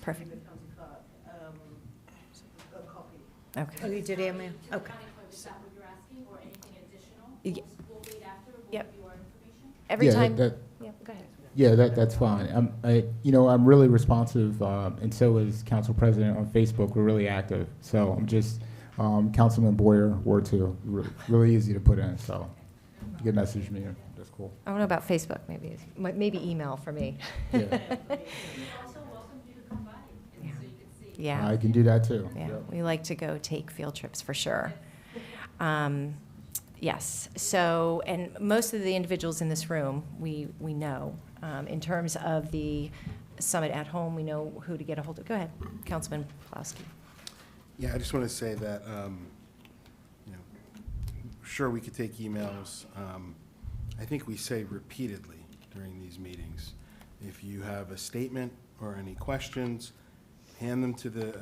Perfect. Okay. Oh, you did, Emily? Okay. Ye- Yep. Every Yeah, time, that- yeah, go ahead. Yeah, that's fine. I'm really responsive, and so is Council President on Facebook. We're really active. So I'm just, Councilman Boyer, Ward 2, really easy to put in. So you can message me. That's cool. I don't know about Facebook, maybe email for me. Yeah. Yeah. I can do that too. Yeah, Yep. we like to go take field trips for sure. Yes, so, and most of the individuals in this room, we know. In terms of the Summit at Home, we know who to get a hold of. Go ahead, Councilman Plowski. Yeah, I just want to say that, sure, we could take emails. I think we say repeatedly during these meetings, if you have a statement or any questions, hand them to the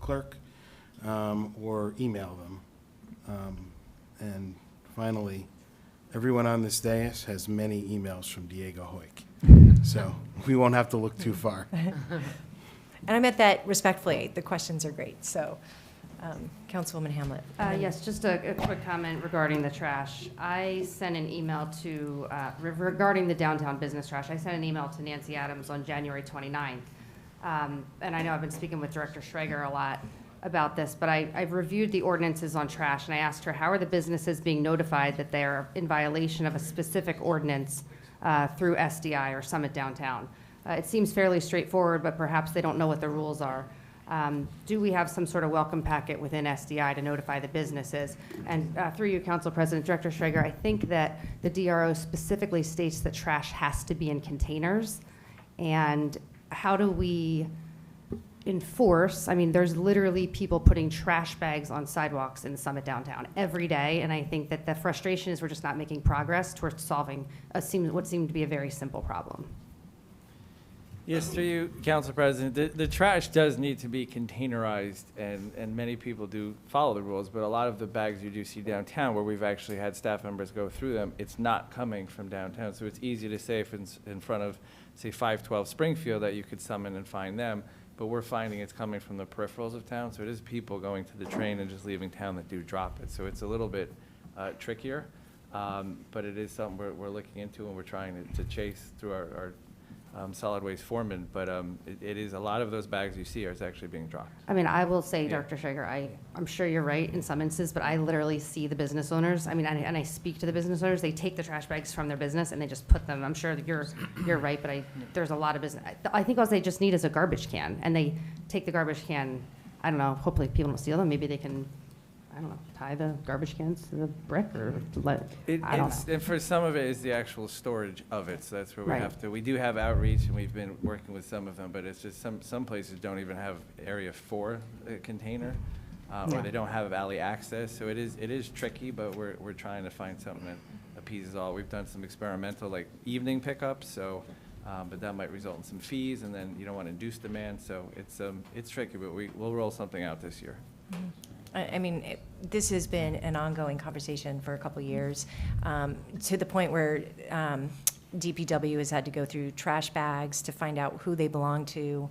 clerk, or email them. And finally, everyone on this dais has many emails from Diego Hoek. So we won't have to look too far. And I meant that respectfully. The questions are great, so, Councilwoman Hamlet. Yes, just a quick comment regarding the trash. I sent an email to, regarding the downtown business trash, I sent an email to Nancy Adams on January 29th. And I know I've been speaking with Director Schrager a lot about this, but I've reviewed the ordinances on trash, and I asked her, how are the businesses being notified that they're in violation of a specific ordinance through SDI or Summit Downtown? It seems fairly straightforward, but perhaps they don't know what the rules are. Do we have some sort of welcome packet within SDI to notify the businesses? And through you, Council President, Director Schrager, I think that the DRO specifically states that trash has to be in containers. And how do we enforce? I mean, there's literally people putting trash bags on sidewalks in Summit Downtown every day, and I think that the frustration is we're just not making progress towards solving what seemed to be a very simple problem. Yes, through you, Council President, the trash does need to be containerized, and many people do follow the rules, but a lot of the bags you do see downtown, where we've actually had staff members go through them, it's not coming from downtown. So it's easy to say if it's in front of, say, 512 Springfield, that you could summon and find them, but we're finding it's coming from the peripherals of town, so it is people going to the train and just leaving town that do drop it. So it's a little bit trickier, but it is something we're looking into, and we're trying to chase through our solid waste foreman, but it is, a lot of those bags you see are actually being dropped. I mean, I will say, Yeah. Dr. Schrager, I'm sure you're right in some instances, but I literally see the business owners. I mean, and I speak to the business owners. They take the trash bags from their business and they just put them. I'm sure that you're right, but there's a lot of business. I think all they just need is a garbage can, and they take the garbage can. I don't know. Hopefully, people don't steal them. Maybe they can, I don't know, tie the garbage cans to the brick or let. I don't know. And for some of it is the actual storage of it, so that's where we Right. have to, we do have outreach, and we've been working with some of them, but it's just some places don't even have area for a container, Yeah. or they don't have alley access, so it is tricky, but we're trying to find something that appeases all. We've done some experimental, like, evening pickups, so but that might result in some fees, and then you don't want to induce demand, so it's tricky, but we'll roll something out this year. I mean, this has been an ongoing conversation for a couple of years, to the point where DPW has had to go through trash bags to find out who they belong to.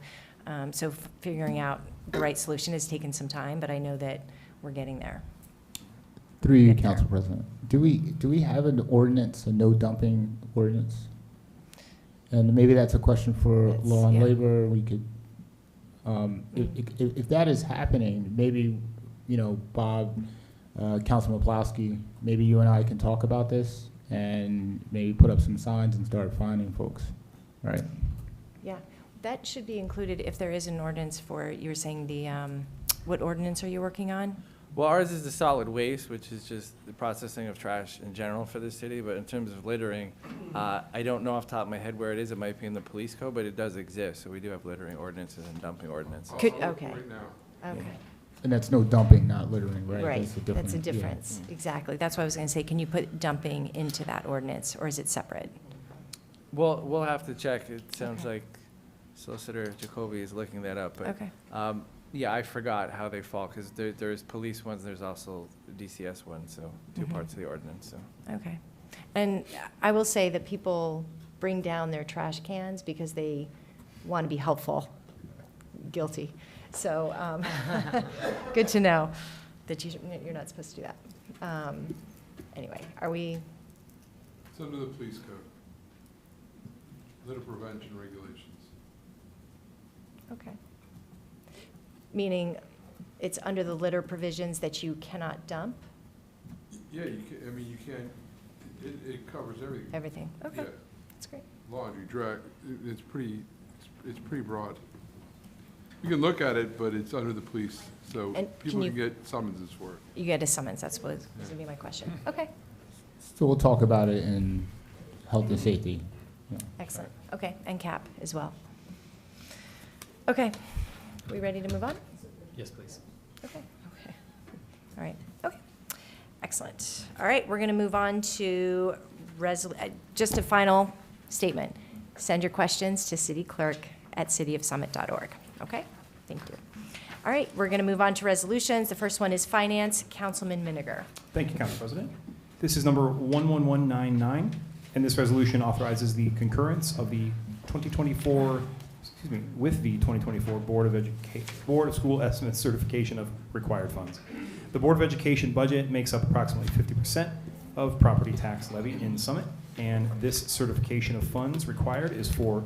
So figuring out the right solution has taken some time, but I know that we're getting there. Through you, Council President. Do we have an ordinance, a no dumping ordinance? And maybe that's a question for That's- Law and yeah. Labor. We could, if that is happening, maybe, you know, Bob, Councilman Plowski, maybe you and I can talk about this and maybe put up some signs and start finding folks, right? Yeah, that should be included if there is an ordinance for, you were saying the, what ordinance are you working on? Well, ours is the solid waste, which is just the processing of trash in general for the city, but in terms of littering, I don't know off the top of my head where it is. It might be in the police code, but it does exist, so we do have littering ordinances and dumping ordinances. Okay. Okay. And that's no dumping, not littering, right? Right, That's that's a yeah. difference, exactly. That's what I was gonna say. Can you put dumping into that ordinance, or is it separate? Well, we'll have to check. It sounds like Solicitor Jacoby is looking that up, but Okay. yeah, I forgot how they fall, because there's police ones, there's also DCS ones, so two Mhm. parts of the ordinance, so. Okay. And I will say that people bring down their trash cans because they want to be helpful. Guilty. So, good to know that you're not supposed to do that. Anyway, are we, It's under the police code. Litter prevention regulations. okay. Meaning it's under the litter provisions that you cannot dump Yeah, you can, I mean, you can't, it covers everything. everything? Okay, Yeah, that's great. laundry, drag, it's pretty broad. You can look at it, but it's under the police, so And can people you- can get summonses for it. You get a summons, that's what was gonna be my question. Okay, So we'll talk about it in health and safety. Yeah. excellent. Okay, and CAP as well. Okay, we ready to move on? Yes, please. Okay. Okay. All right. Okay. Excellent. All right, we're going to move on to just a final statement. Send your questions to cityclerk@cityofsummit.org. Okay? Thank you. All right, we're going to move on to resolutions. The first one is finance. Councilman Miniger. Thank you, Council President. This is number 11199, and this resolution authorizes the concurrence of the 2024, with the 2024 Board of School Estimates certification of required funds. The Board of Education budget makes up approximately 50% of property tax levy in Summit, and this certification of funds required is for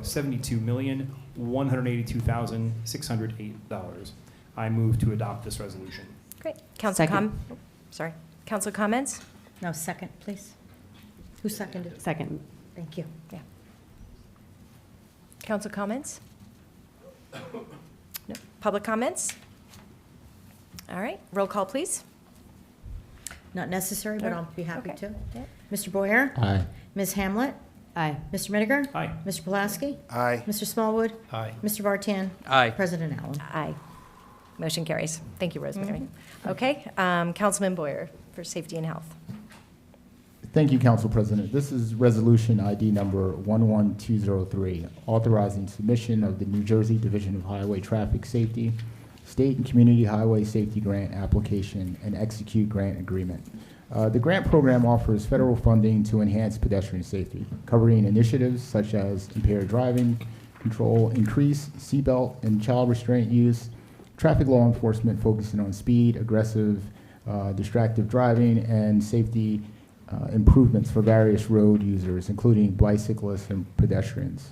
$72,182,608. I move to adopt this resolution. Great. Council Second. sorry. Council comments? No, second, please. Who seconded? Second. Thank you. Yeah. Council comments? No. Public comments? All right, roll call, please. Not necessary, but I'll be happy Okay. to. Yeah. Mr. Boyer? Aye. Ms. Hamlet? Aye. Mr. Miniger? Aye. Mr. Pulaski? Aye. Mr. Smallwood? Aye. Mr. Vartan? Aye. President Allen? Aye. Motion carries. Thank you, Rosemary. Mm-hmm. Okay, Councilman Boyer for Safety and Health. Thank you, Council President. This is Resolution ID number 11203, authorizing submission of the New Jersey Division of Highway Traffic Safety State and Community Highway Safety Grant application and execute grant agreement. The grant program offers federal funding to enhance pedestrian safety, covering initiatives such as impaired driving control, increased seatbelt and child restraint use, traffic law enforcement focusing on speed, aggressive, distracted driving, and safety improvements for various road users, including bicyclists and pedestrians.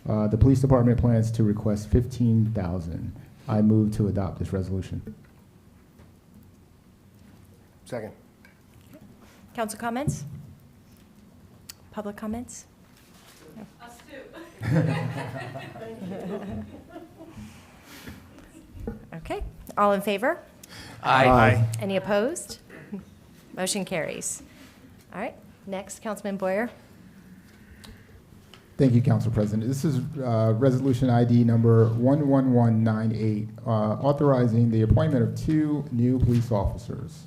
The police department plans to request $15,000. I move to adopt this resolution. Second. Council comments? Public comments? Us too. Okay, all in favor? Aye. Any opposed? Motion carries. All right, next, Councilman Boyer. Thank you, Council President. This is Resolution ID number 11198, authorizing the appointment of 2 new police officers.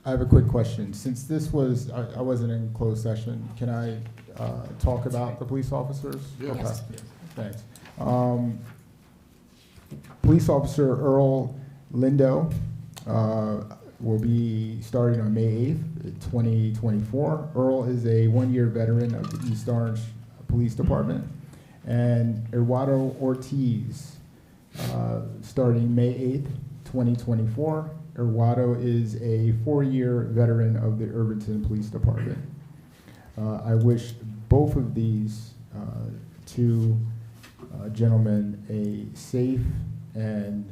I have a quick question. Since this was, I wasn't in closed session, can I talk about the police officers? Yeah. Okay. Yes. Thanks. Police Officer Earl Lindo will be starting on May 8th, 2024. Earl is a one-year veteran of the East Orange Police Department. And Eduardo Ortiz, starting May 8th, 2024. Eduardo is a 4-year veteran of the Irvington Police Department. I wish both of these two gentlemen a safe and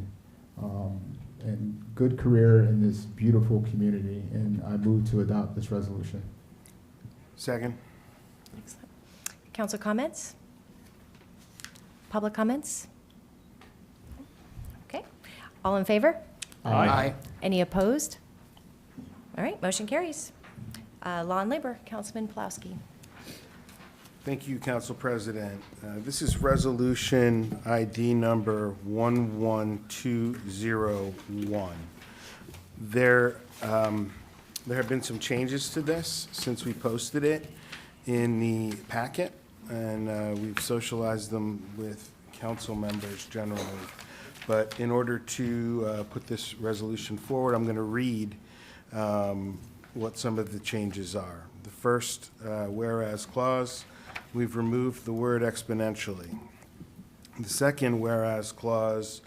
good career in this beautiful community, and I move to adopt this resolution. Second. Excellent. Council comments? Public comments? Okay. All in favor? Aye. Any opposed? All right, motion carries. Law and Labor, Councilman Pulaski. Thank you, Council President. This is resolution ID number 11201. There have been some changes to this since we posted it in the packet, and we've socialized them with council members generally. But in order to put this resolution forward, I'm going to read what some of the changes are. The first whereas clause, we've removed the word exponentially. The second whereas clause,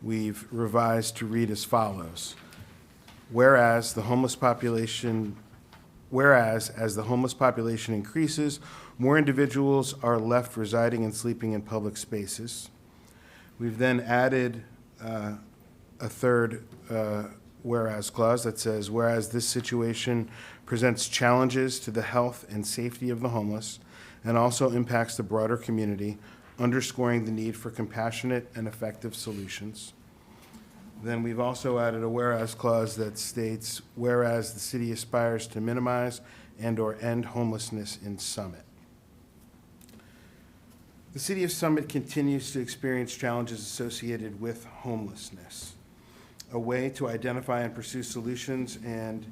we've revised to read as follows. Whereas as the homeless population increases, more individuals are left residing and sleeping in public spaces. We've then added a third whereas clause that says, whereas this situation presents challenges to the health and safety of the homeless and also impacts the broader community, underscoring the need for compassionate and effective solutions. Then we've also added a whereas clause that states, whereas the city aspires to minimize and/or end homelessness in Summit. The city of Summit continues to experience challenges associated with homelessness. A way to identify and pursue solutions and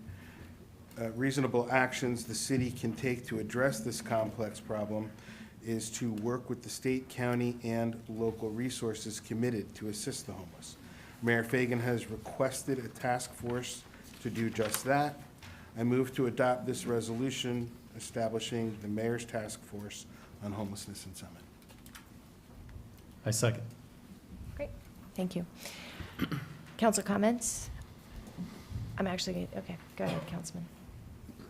reasonable actions the city can take to address this complex problem is to work with the state, county, and local resources committed to assist the homeless. Mayor Fagan has requested a task force to do just that. I move to adopt this resolution establishing the mayor's task force on homelessness in Summit. I second. Great, thank you. Council comments? Okay, go ahead, Councilman.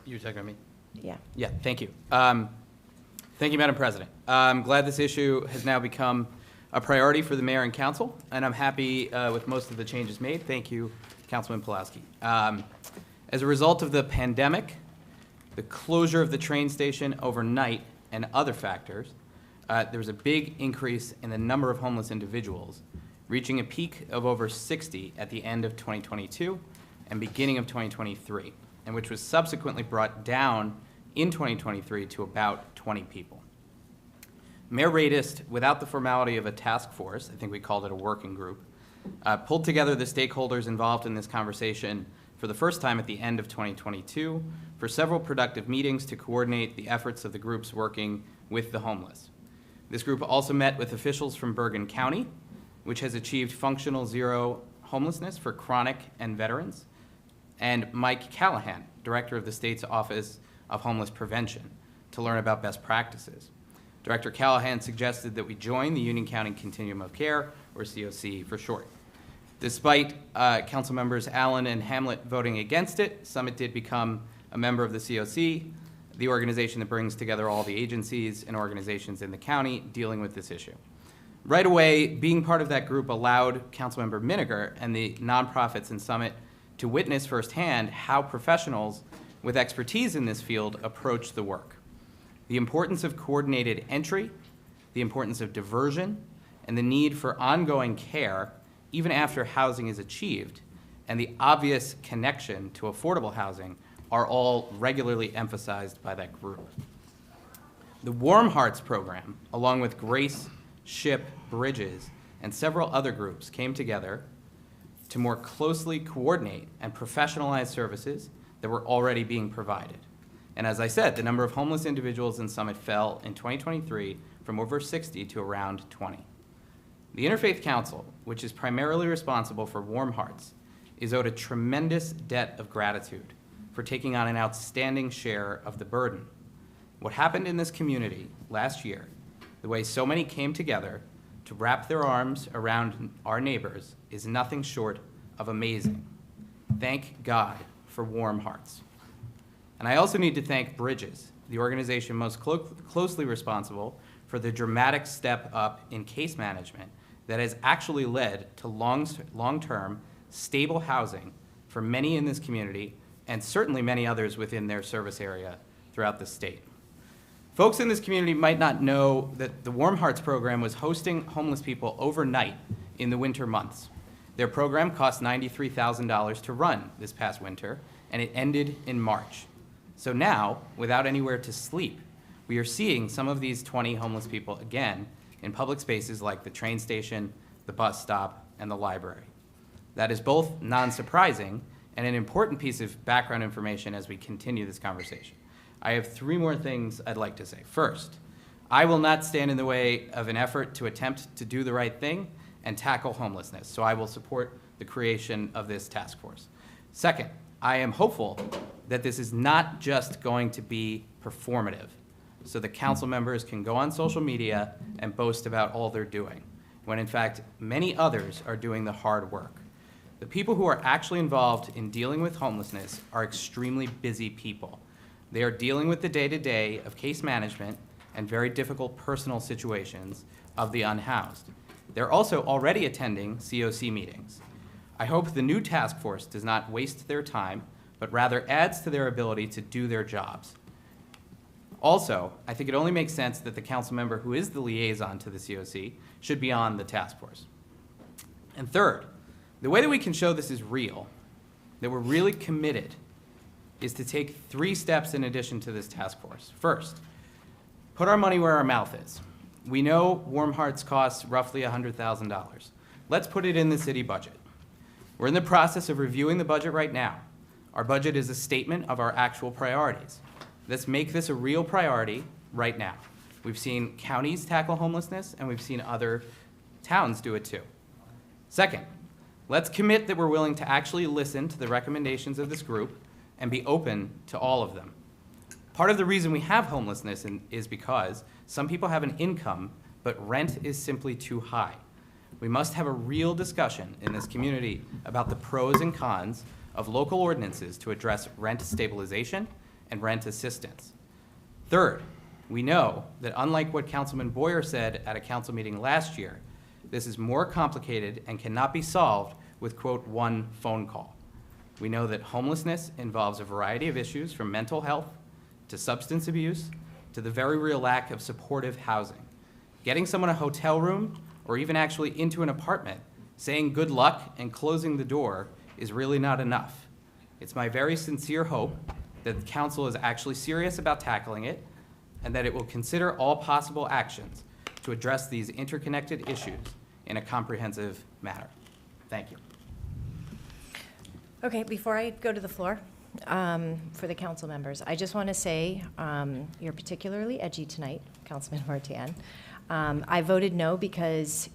You're talking about me? Yeah. Yeah, thank you. Thank you, Madam President. I'm glad this issue has now become a priority for the mayor and council, and I'm happy with most of the changes made. Thank you, Councilman Pulaski. As a result of the pandemic, the closure of the train station overnight, and other factors, there was a big increase in the number of homeless individuals, reaching a peak of over 60 at the end of 2022 and beginning of 2023, and which was subsequently brought down in 2023 to about 20 people. Mayor Radist, without the formality of a task force, I think we called it a working group, pulled together the stakeholders involved in this conversation for the first time at the end of 2022 for several productive meetings to coordinate the efforts of the groups working with the homeless. This group also met with officials from Bergen County, which has achieved functional zero homelessness for chronic and veterans, and Mike Callahan, director of the state's Office of Homeless Prevention, to learn about best practices. Director Callahan suggested that we join the Union County Continuum of Care, or COC for short. Despite council members Allen and Hamlet voting against it, Summit did become a member of the COC, the organization that brings together all the agencies and organizations in the county dealing with this issue. Right away, being part of that group allowed Councilmember Miniger and the nonprofits in Summit to witness firsthand how professionals with expertise in this field approach the work. The importance of coordinated entry, the importance of diversion, and the need for ongoing care even after housing is achieved, and the obvious connection to affordable housing are all regularly emphasized by that group. The Warm Hearts program, along with Grace, SHIP, Bridges, and several other groups came together to more closely coordinate and professionalize services that were already being provided. And as I said, the number of homeless individuals in Summit fell in 2023 from over 60 to around 20. The Interfaith Council, which is primarily responsible for Warm Hearts, is owed a tremendous debt of gratitude for taking on an outstanding share of the burden. What happened in this community last year, the way so many came together to wrap their arms around our neighbors, is nothing short of amazing. Thank God for Warm Hearts. And I also need to thank Bridges, the organization most closely responsible for the dramatic step up in case management that has actually led to long-term, stable housing for many in this community and certainly many others within their service area throughout the state. Folks in this community might not know that the Warm Hearts program was hosting homeless people overnight in the winter months. Their program cost $93,000 to run this past winter, and it ended in March. So now, without anywhere to sleep, we are seeing some of these 20 homeless people again in public spaces like the train station, the bus stop, and the library. That is both non-surprising and an important piece of background information as we continue this conversation. I have 3 more things I'd like to say. First, I will not stand in the way of an effort to attempt to do the right thing and tackle homelessness, so I will support the creation of this task force. Second, I am hopeful that this is not just going to be performative, so the council members can go on social media and boast about all they're doing, when in fact many others are doing the hard work. The people who are actually involved in dealing with homelessness are extremely busy people. They are dealing with the day-to-day of case management and very difficult personal situations of the unhoused. They're also already attending COC meetings. I hope the new task force does not waste their time, but rather adds to their ability to do their jobs. Also, I think it only makes sense that the council member who is the liaison to the COC should be on the task force. And third, the way that we can show this is real, that we're really committed, is to take 3 steps in addition to this task force. First, put our money where our mouth is. We know Warm Hearts costs roughly $100,000. Let's put it in the city budget. We're in the process of reviewing the budget right now. Our budget is a statement of our actual priorities. Let's make this a real priority right now. We've seen counties tackle homelessness, and we've seen other towns do it too. Second, let's commit that we're willing to actually listen to the recommendations of this group and be open to all of them. Part of the reason we have homelessness is because some people have an income, but rent is simply too high. We must have a real discussion in this community about the pros and cons of local ordinances to address rent stabilization and rent assistance. Third, we know that unlike what Councilman Boyer said at a council meeting last year, this is more complicated and cannot be solved with, quote, 1 phone call. We know that homelessness involves a variety of issues from mental health to substance abuse to the very real lack of supportive housing. Getting someone a hotel room or even actually into an apartment, saying good luck and closing the door is really not enough. It's my very sincere hope that the council is actually serious about tackling it and that it will consider all possible actions to address these interconnected issues in a comprehensive manner. Thank you. Okay, before I go to the floor, for the council members, I just want to say you're particularly edgy tonight, Councilman Martin. I voted no because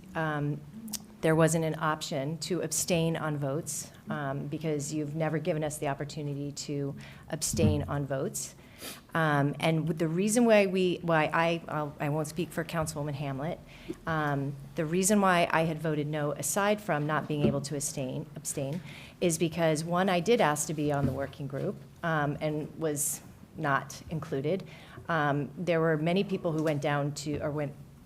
there wasn't an option to abstain on votes because you've never given us the opportunity to abstain on votes. And the reason why I won't speak for Councilwoman Hamlet, the reason why I had voted no, aside from not being able to abstain, is because, one, I did ask to be on the working group and was not included. There were many people who went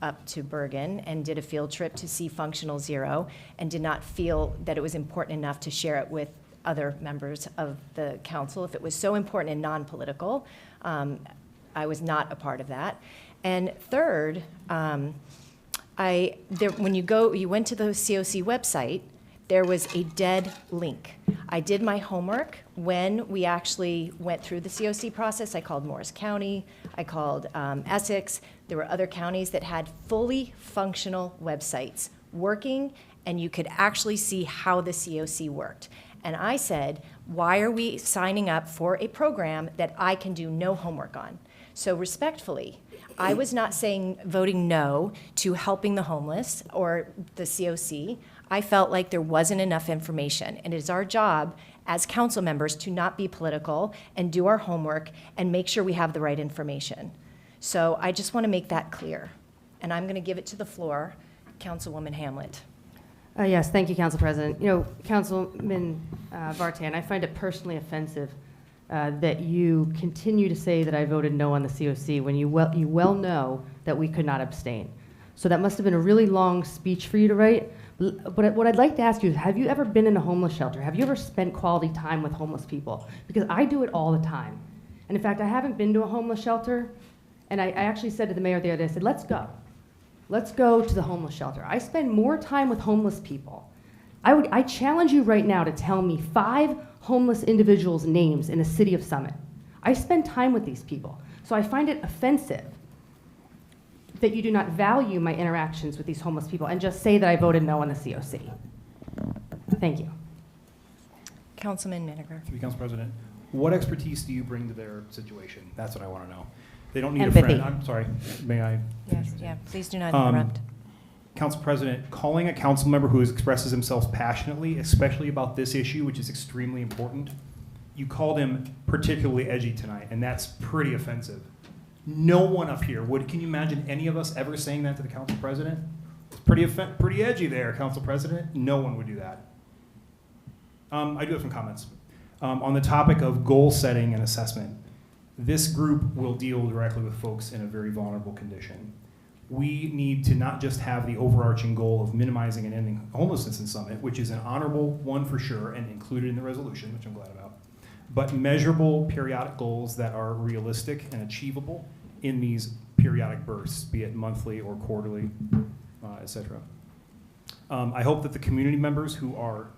up to Bergen and did a field trip to see Functional Zero and did not feel that it was important enough to share it with other members of the council. If it was so important and non-political, I was not a part of that. And third, when you went to the COC website, there was a dead link. I did my homework when we actually went through the COC process. I called Morris County, I called Essex. There were other counties that had fully functional websites working, and you could actually see how the COC worked. And I said, why are we signing up for a program that I can do no homework on? So respectfully, I was not voting no to helping the homeless or the COC. I felt like there wasn't enough information, and it is our job as council members to not be political and do our homework and make sure we have the right information. So I just want to make that clear, and I'm going to give it to the floor, Councilwoman Hamlet. Yes, thank you, Council President. You know, Councilman Vartan, I find it personally offensive that you continue to say that I voted no on the COC when you well know that we could not abstain. So that must have been a really long speech for you to write. But what I'd like to ask you is, have you ever been in a homeless shelter? Have you ever spent quality time with homeless people? Because I do it all the time. And in fact, I haven't been to a homeless shelter, and I actually said to the mayor the other day, I said, let's go. Let's go to the homeless shelter. I spend more time with homeless people. I challenge you right now to tell me 5 homeless individuals' names in the city of Summit. I spend time with these people. So I find it offensive that you do not value my interactions with these homeless people and just say that I voted no on the COC. Thank you. Councilman Miniger. Through you, Council President, what expertise do you bring to their situation? That's what I want to know. They don't need Empathy. a friend. I'm sorry. May I? Yes, yeah, please do not interrupt. Council President, calling a council member who expresses themselves passionately, especially about this issue, which is extremely important, you called him particularly edgy tonight, and that's pretty offensive. No one up here can you imagine any of us ever saying that to the Council President? It's pretty edgy there, Council President. No one would do that. I do have some comments. On the topic of goal setting and assessment, this group will deal directly with folks in a very vulnerable condition. We need to not just have the overarching goal of minimizing and ending homelessness in Summit, which is an honorable one for sure and included in the resolution, which I'm glad about, but measurable periodic goals that are realistic and achievable in these periodic bursts, be it monthly or quarterly, et cetera. I hope that the community members who are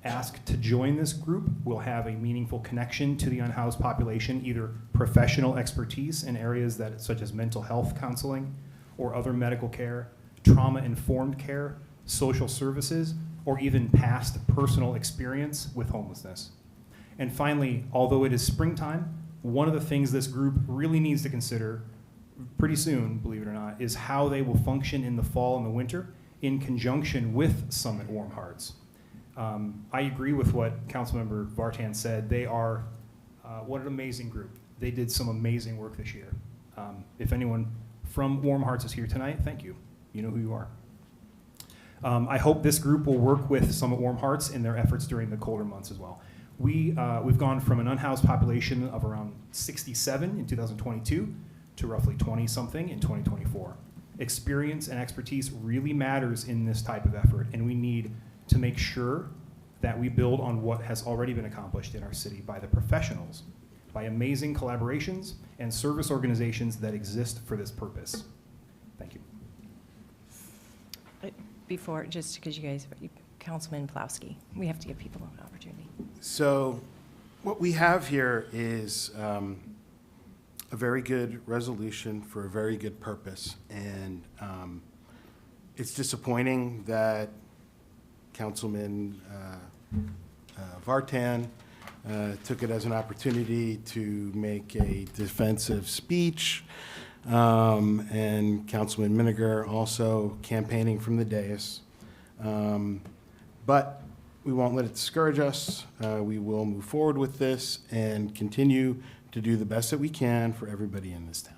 asked to join this group will have a meaningful connection to the unhoused population, either professional expertise in areas such as mental health counseling or other medical care, trauma-informed care, social services, or even past personal experience with homelessness. And finally, although it is springtime, one of the things this group really needs to consider pretty soon, believe it or not, is how they will function in the fall and the winter in conjunction with Summit Warm Hearts. I agree with what Councilmember Vartan said. They are, what an amazing group. They did some amazing work this year. If anyone from Warm Hearts is here tonight, thank you. You know who you are. I hope this group will work with Summit Warm Hearts in their efforts during the colder months as well. We've gone from an unhoused population of around 67 in 2022 to roughly 20-something in 2024. Experience and expertise really matters in this type of effort, and we need to make sure that we build on what has already been accomplished in our city by the professionals, by amazing collaborations and service organizations that exist for this purpose. Thank you. Before, just because you guys, Councilman Plowski, we have to give people an opportunity. So what we have here is a very good resolution for a very good purpose. And it's disappointing that Councilman Vartan took it as an opportunity to make a defensive speech, and Councilman Miniger also campaigning from the dais. But we won't let it discourage us. We will move forward with this and continue to do the best that we can for everybody in this town.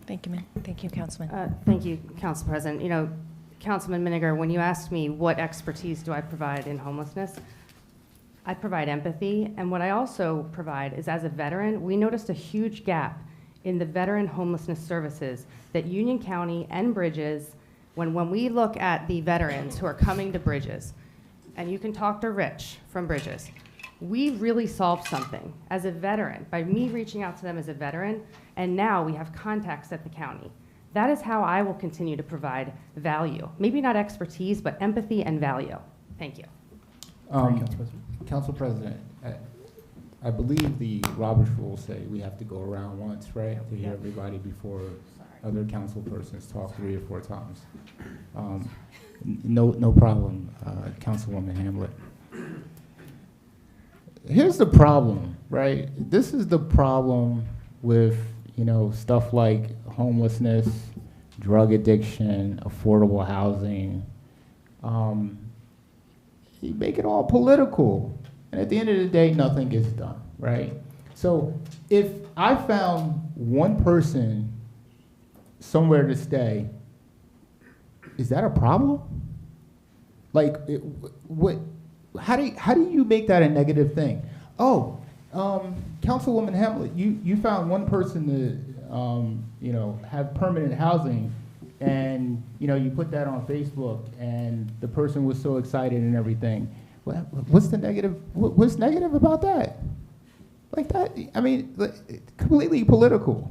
Thank you, Thank you, Councilman. Thank you, Council President. You know, Councilman Miniger, when you asked me what expertise do I provide in homelessness, I provide empathy, and what I also provide is, as a veteran, we noticed a huge gap in the veteran homelessness services that Union County and Bridges, when we look at the veterans who are coming to Bridges, and you can talk to Rich from Bridges, we really solved something as a veteran by me reaching out to them as a veteran, and now we have contacts at the county. That is how I will continue to provide value. Maybe not expertise, but empathy and value. Thank you. Council President, I believe the Roberts rules say we have to go around once, right? To hear everybody before other council persons talk 3 or 4 times. No problem, Councilwoman Hamlet. here's the problem, right? This is the problem with, stuff like homelessness, drug addiction, affordable housing. You make it all political, and at the end of the day, nothing gets done, right? So if I found one person somewhere to stay, is that a problem? Like, how do you make that a negative thing? Oh, Councilwoman Hamlet, you found one person to, have permanent housing, and, you put that on Facebook, and the person was so excited and everything. What's the negative? What's negative about that? Like that, I mean, completely political.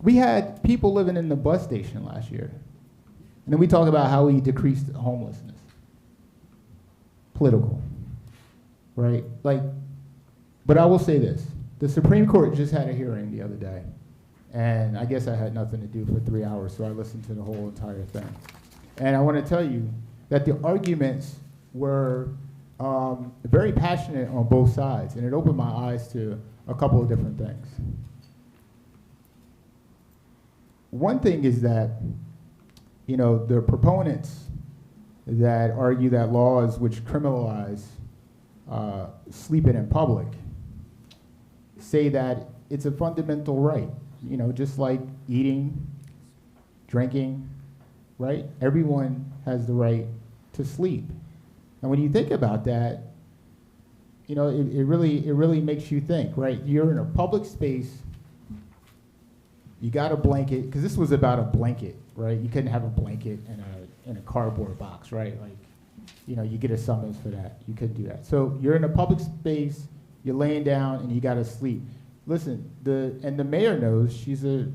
We had people living in the bus station last year. And then we talk about how we decreased homelessness. Political, right? But I will say this. The Supreme Court just had a hearing the other day. And I guess I had nothing to do for 3 hours, so I listened to the whole entire thing. And I want to tell you that the arguments were very passionate on both sides, and it opened my eyes to a couple of different things. One thing is that, the proponents that argue that laws which criminalize sleeping in public say that it's a fundamental right, just like eating, drinking, right? Everyone has the right to sleep. And when you think about that, it really makes you think, right? You're in a public space, you got a blanket, because this was about a blanket, right? You couldn't have a blanket in a cardboard box, right? You get a summons for that. You couldn't do that. So you're in a public space, you're laying down, and you got to sleep. Listen, the mayor knows she's a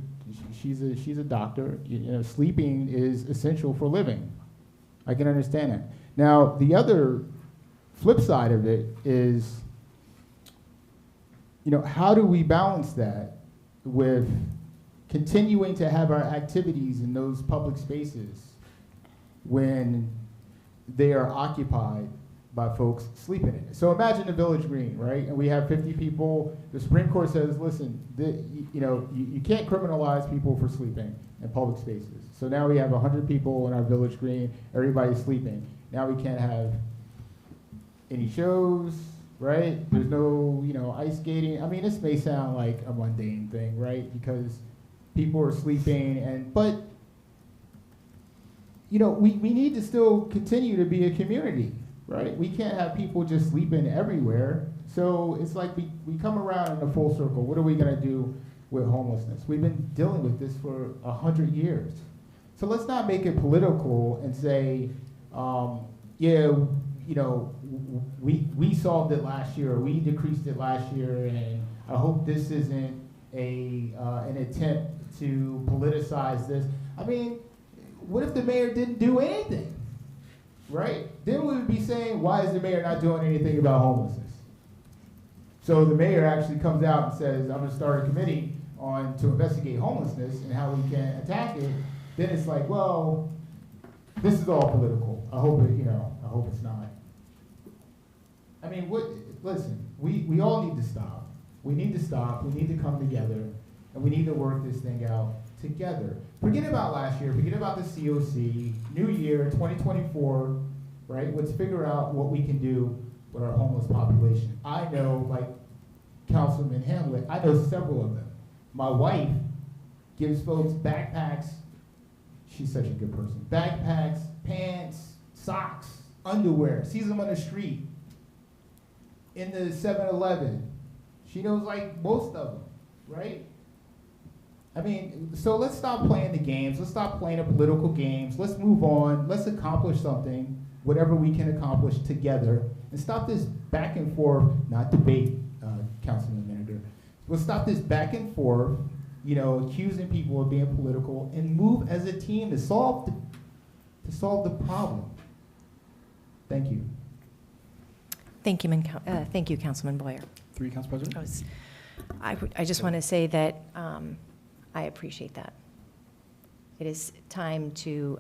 doctor. Sleeping is essential for living. I can understand that. Now, the other flip side of it is, how do we balance that with continuing to have our activities in those public spaces when they are occupied by folks sleeping in it? So imagine the Village Green, right? And we have 50 people. The Supreme Court says, listen, you can't criminalize people for sleeping in public spaces. So now we have 100 people in our Village Green, everybody's sleeping. Now we can't have any shows, right? There's no, ice skating. I mean, this may sound like a mundane thing, right? Because people are sleeping, but we need to still continue to be a community, right? We can't have people just sleeping everywhere. So it's like we come around in a full circle. What are we gonna do with homelessness? We've been dealing with this for 100 years. So let's not make it political and say, we solved it last year, or we decreased it last year, and I hope this isn't an attempt to politicize this. I mean, what if the mayor didn't do anything, right? Then we would be saying, why is the mayor not doing anything about homelessness? So the mayor actually comes out and says, I'm gonna start a committee to investigate homelessness and how we can attack it. Then it's like, well, this is all political. I hope it's not. I mean, listen, we all need to stop. We need to stop, we need to come together, and we need to work this thing out together. Forget about last year, forget about the COC, new year, 2024, right? Let's figure out what we can do with our homeless population. I know, like Councilman Hamlet, I know several of them. My wife gives folks backpacks. She's such a good person. Backpacks, pants, socks, underwear. Sees them on the street, in the 7-Eleven. She knows like most of them, right? I mean, so let's stop playing the games. Let's stop playing the political games. Let's move on. Let's accomplish something, whatever we can accomplish together, and stop this back and forth, not debate, Councilman Manager. Let's stop this back and forth, accusing people of being political, and move as a team to solve the problem. Thank you. Thank you, Councilman Boyer. Through you, Council President. I just want to say that I appreciate that. It is time to,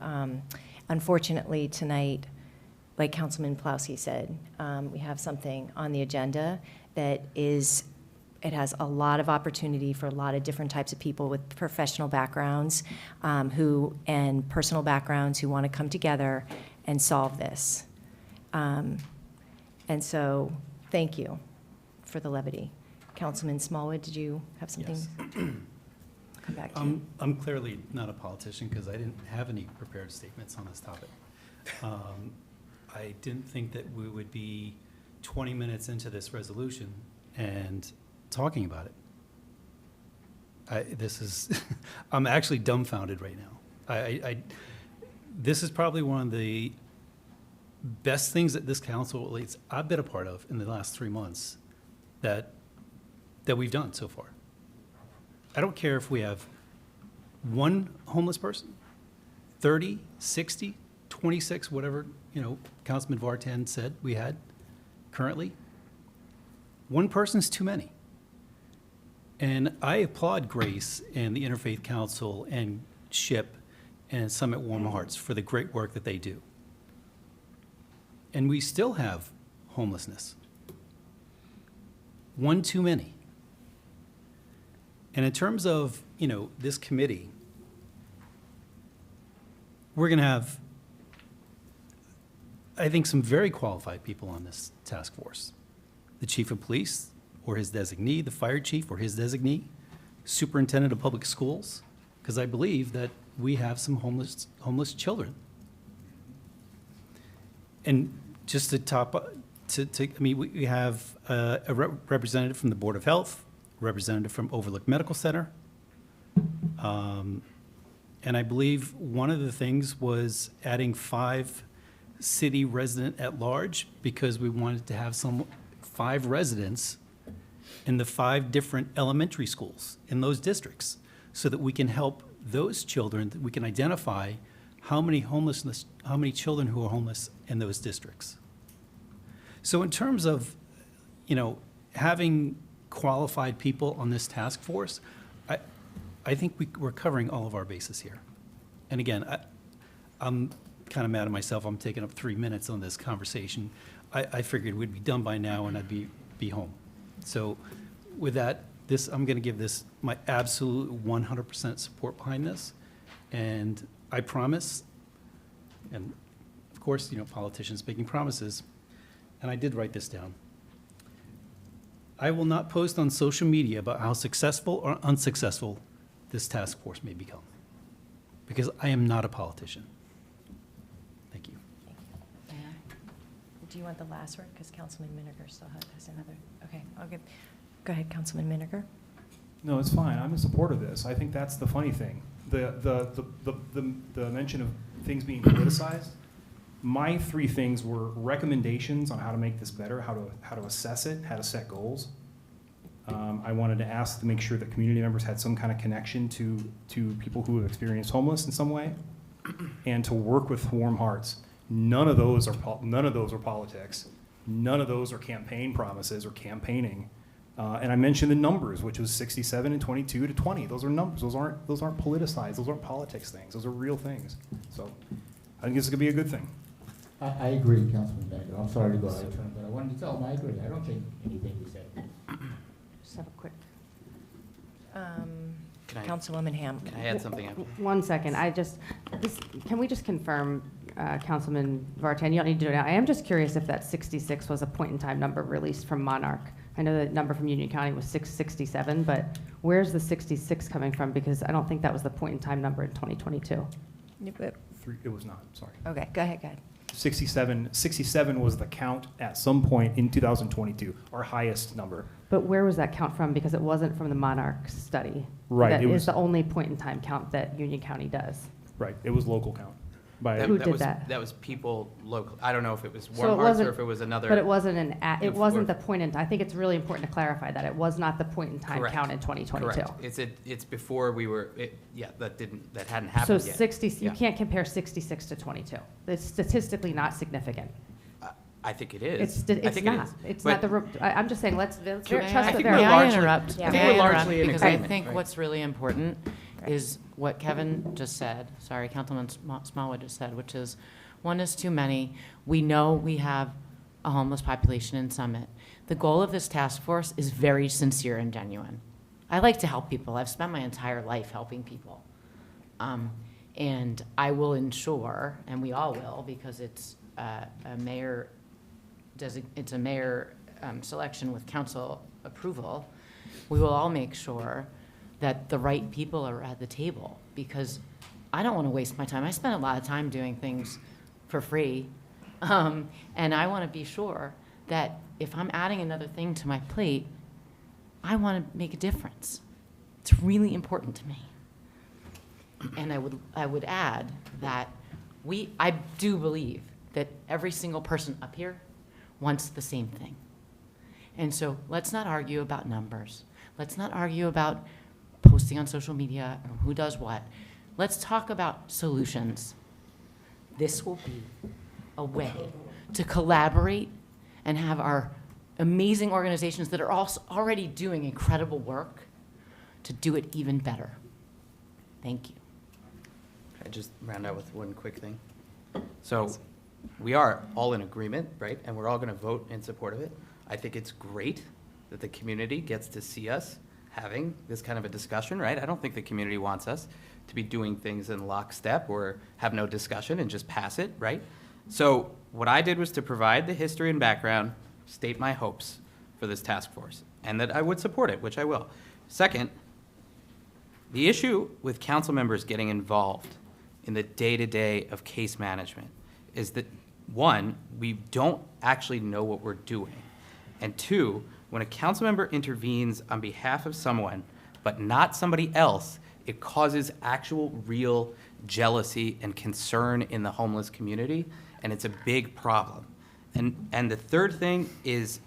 unfortunately, tonight, like Councilman Plowski said, we have something on the agenda that is, it has a lot of opportunity for a lot of different types of people with professional backgrounds and personal backgrounds who want to come together and solve this. And so, thank you for the levity. Councilman Smallwood, did you have something? Yes. I'll come back to you. I'm clearly not a politician because I didn't have any prepared statements on this topic. I didn't think that we would be 20 minutes into this resolution and talking about it. I'm actually dumbfounded right now. This is probably one of the best things that this council, at least I've been a part of in the last 3 months, that we've done so far. I don't care if we have one homeless person, 30, 60, 26, whatever, Councilman Vartan said we had currently. One person's too many. And I applaud Grace and the Interfaith Council and SHIP and Summit Warm Hearts for the great work that they do. And we still have homelessness. One too many. And in terms of, this committee, we're going to have, I think, some very qualified people on this task force. The chief of police or his designee, the fire chief or his designee, superintendent of public schools, because I believe that we have some homeless children. And just to we have a representative from the Board of Health, a representative from Overlook Medical Center. And I believe one of the things was adding 5 city resident at large because we wanted to have 5 residents in the 5 different elementary schools in those districts so that we can help those children, that we can identify how many children who are homeless in those districts. So in terms of, having qualified people on this task force, I think we're covering all of our bases here. And again, I'm kind of mad at myself. I'm taking up 3 minutes on this conversation. I figured we'd be done by now and I'd be home. So with that, I'm going to give this my absolute 100% support behind this. And I promise, and of course, politicians making promises, and I did write this down. I will not post on social media about how successful or unsuccessful this task force may become, because I am not a politician. Thank you. Do you want the last word? Because Councilman Miniger still has another. Okay, go ahead, Councilman Miniger. No, it's fine. I'm in support of this. I think that's the funny thing. The mention of things being politicized. My 3 things were recommendations on how to make this better, how to assess it, how to set goals. I wanted to ask to make sure that community members had some kind of connection to people who have experienced homeless in some way, and to work with warm hearts. None of those are politics. None of those are campaign promises or campaigning. And I mentioned the numbers, which was 67 and 22 to 20. Those are numbers. Those aren't politicized. Those aren't politics things. Those are real things. So I think this is gonna be a good thing. I agree, Councilman Bennett. I'm sorry to go out of turn, but I wanted to tell him I agree. I don't think anything you said. Just have a quick. Councilwoman Ham. Can I add something? 1 second. Can we just confirm, Councilman Vartan, you don't need to do it now. I am just curious if that 66 was a point in time number released from Monarch. I know the number from Union County was 667, but where's the 66 coming from? Because I don't think that was the point in time number in 2022. It was not, sorry. Okay, go ahead. 67 was the count at some point in 2022, our highest number. But where was that count from? Because it wasn't from the Monarch study. Right, That it is was- the only point in time count that Union County does. Right, it was local count. Who did that? That was people local. I don't know if it was So Warm it Hearts or wasn't- if it was another. But it wasn't it wasn't or- the point in, I think it's really important to clarify that. It was not the point in time Correct. count in 2022. Correct. It's before we were, that hadn't So happened yet. 60, you Yeah. can't compare 66 to 22. It's statistically not significant. I think it is. It's I think it not. is. It's But not the, I'm just saying, let's Can trust I- the we're variable. May I largely- interrupt? Yeah. May I I we're interrupt? largely in Because I agreement, think right. what's really important is what Kevin just said, Councilman Smallwood just said, which is One is too many. We know we have a homeless population in Summit. The goal of this task force is very sincere and genuine. I like to help people. I've spent my entire life helping people. And I will ensure, and we all will, because it's a mayor selection with council approval, we will all make sure that the right people are at the table, because I don't want to waste my time. I spend a lot of time doing things for free, and I want to be sure that if I'm adding another thing to my plate, I want to make a difference. It's really important to me. And I would add that I do believe that every single person up here wants the same thing. And so let's not argue about numbers. Let's not argue about posting on social media or who does what. Let's talk about solutions. This will be a way to collaborate and have our amazing organizations that are also already doing incredible work to do it even better. Thank you. I just round out with one quick thing. So we are all in agreement, right? And we're all going to vote in support of it. I think it's great that the community gets to see us having this kind of a discussion, right? I don't think the community wants us to be doing things in lockstep or have no discussion and just pass it, right? So what I did was to provide the history and background, state my hopes for this task force, and that I would support it, which I will. Second, the issue with council members getting involved in the day-to-day of case management is that, one, we don't actually know what we're doing. And two, when a council member intervenes on behalf of someone, but not somebody else, it causes actual real jealousy and concern in the homeless community, and it's a big problem. And the third thing is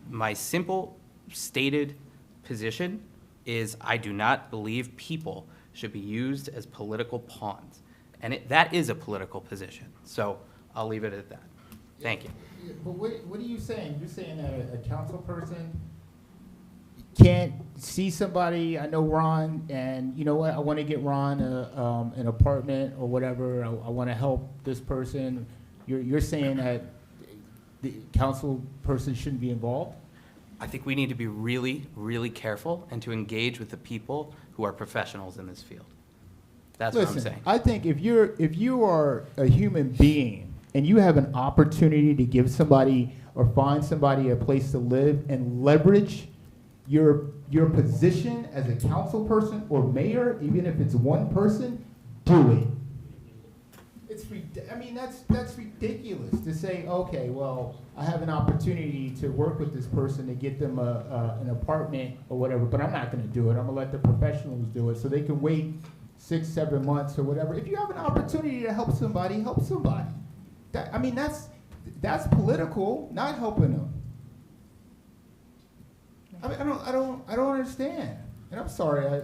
my simple stated position is I do not believe people should be used as political pawns. And that is a political position. So I'll leave it at that. Thank you. But what are you saying? You're saying that a council person can't see somebody, I know Ron, and you know what, I want to get Ron an apartment or whatever, I want to help this person. You're saying that the council person shouldn't be involved? I think we need to be really, really careful and to engage with the people who are professionals in this field. That's what I'm saying. I think if you are a human being and you have an opportunity to give somebody or find somebody a place to live and leverage your position as a council person or mayor, even if it's one person, do it. That's ridiculous to say, okay, well, I have an opportunity to work with this person to get them an apartment or whatever, but I'm not going to do it. I'm going to let the professionals do it so they can wait 6-7 months or whatever. If you have an opportunity to help somebody, help somebody. That's political, not helping them. I don't understand. And I'm sorry,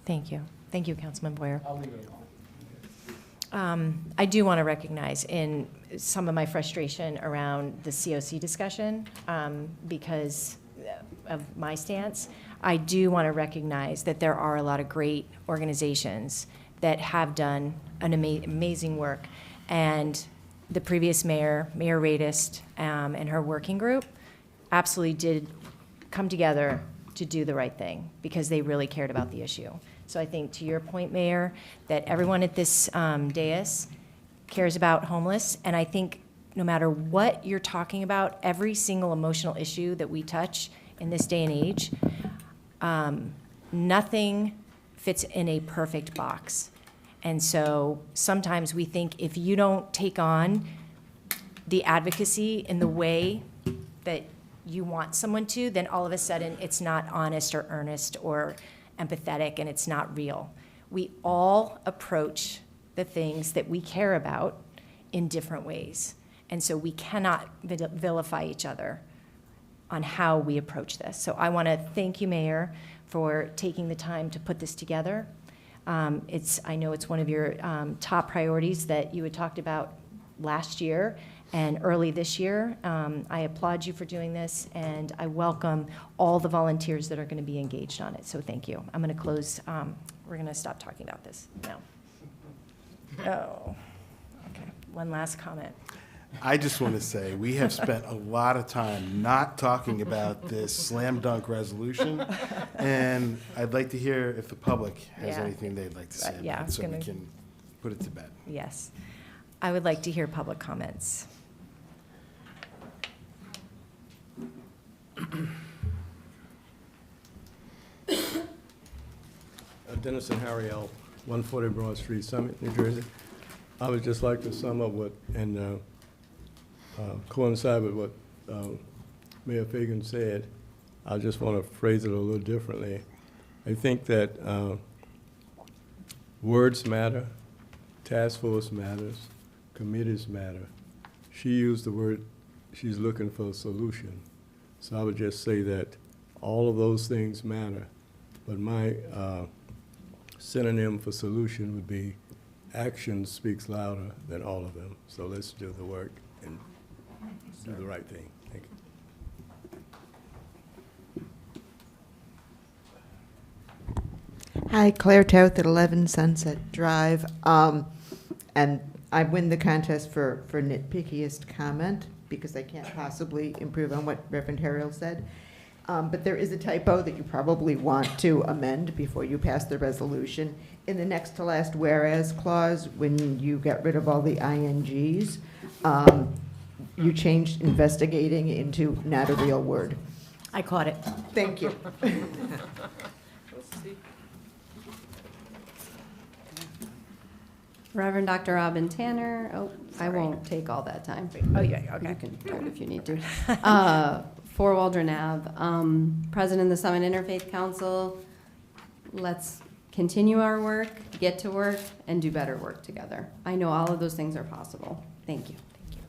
Thank you. Thank you, Councilman Boyer. I'll leave it alone. I do want to recognize in some of my frustration around the COC discussion, because of my stance, I do want to recognize that there are a lot of great organizations that have done an amazing work. And the previous mayor, Mayor Radist, and her working group absolutely did come together to do the right thing because they really cared about the issue. So I think, to your point, Mayor, that everyone at this dais cares about homeless, and I think no matter what you're talking about, every single emotional issue that we touch in this day and age, nothing fits in a perfect box. And so sometimes we think if you don't take on the advocacy in the way that you want someone to, then all of a sudden it's not honest or earnest or empathetic, and it's not real. We all approach the things that we care about in different ways. And so we cannot vilify each other on how we approach this. So I want to thank you, Mayor, for taking the time to put this together. I know it's one of your top priorities that you had talked about last year and early this year. I applaud you for doing this, and I welcome all the volunteers that are going to be engaged on it. So thank you. I'm going to close. We're going to stop talking about this now. Oh, one last comment. I just want to say, we have spent a lot of time not talking about this slam dunk resolution, and I'd like to hear if the public has Yeah. anything they'd like to say Yeah, about it, so we gonna- can put it to bed. Yes. I would like to hear public comments. Dennis and Harry L., 140 Broad Street, Summit, New Jersey. I would just like to sum up what, and coincide with what Mayor Fagan said. I just want to phrase it a little differently. I think that words matter, task force matters, committees matter. She used the word, she's looking for a solution. So I would just say that all of those things matter, but my synonym for solution would be action speaks louder than all of them. So let's do the work and do the right thing. Thank you. Hi, Claire Toth at 11 Sunset Drive. And I win the contest for nitpickiest comment because I can't possibly improve on what Reverend Harrell said. But there is a typo that you probably want to amend before you pass the resolution. In the next to last whereas clause, when you get rid of all the INGs, you changed investigating into not a real word. I caught it. Thank you. Reverend Dr. Robin Tanner. Oh, I won't take all that time. Oh, yeah, okay. You can do it if you need to. 4 Waldron Ave. President of the Summit Interfaith Council. Let's continue our work, get to work, and do better work together. I know all of those things are possible. Thank you. Thank you.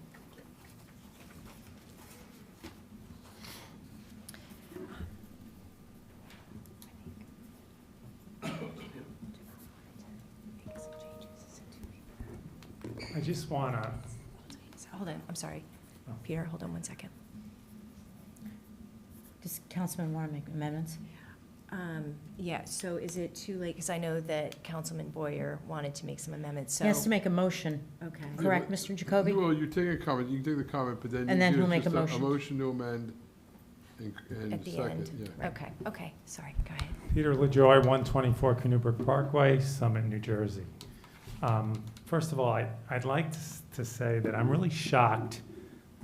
I just want to, Hold on, I'm sorry. Peter, hold on one second. Does Councilman want to make amendments? Yeah, so is it too late? Because I know that Councilman Boyer wanted to make some amendments, so. He has to make a motion, Okay. correct, Mr. Jacoby? Well, you take a comment, you can take the comment, but then And then you he'll do make a just motion. A motion to amend and At the second, end. yeah. Okay, sorry, go ahead. Peter LaJoy, 124 Canoobrook Parkway, Summit, New Jersey. First of all, I'd like to say that I'm really shocked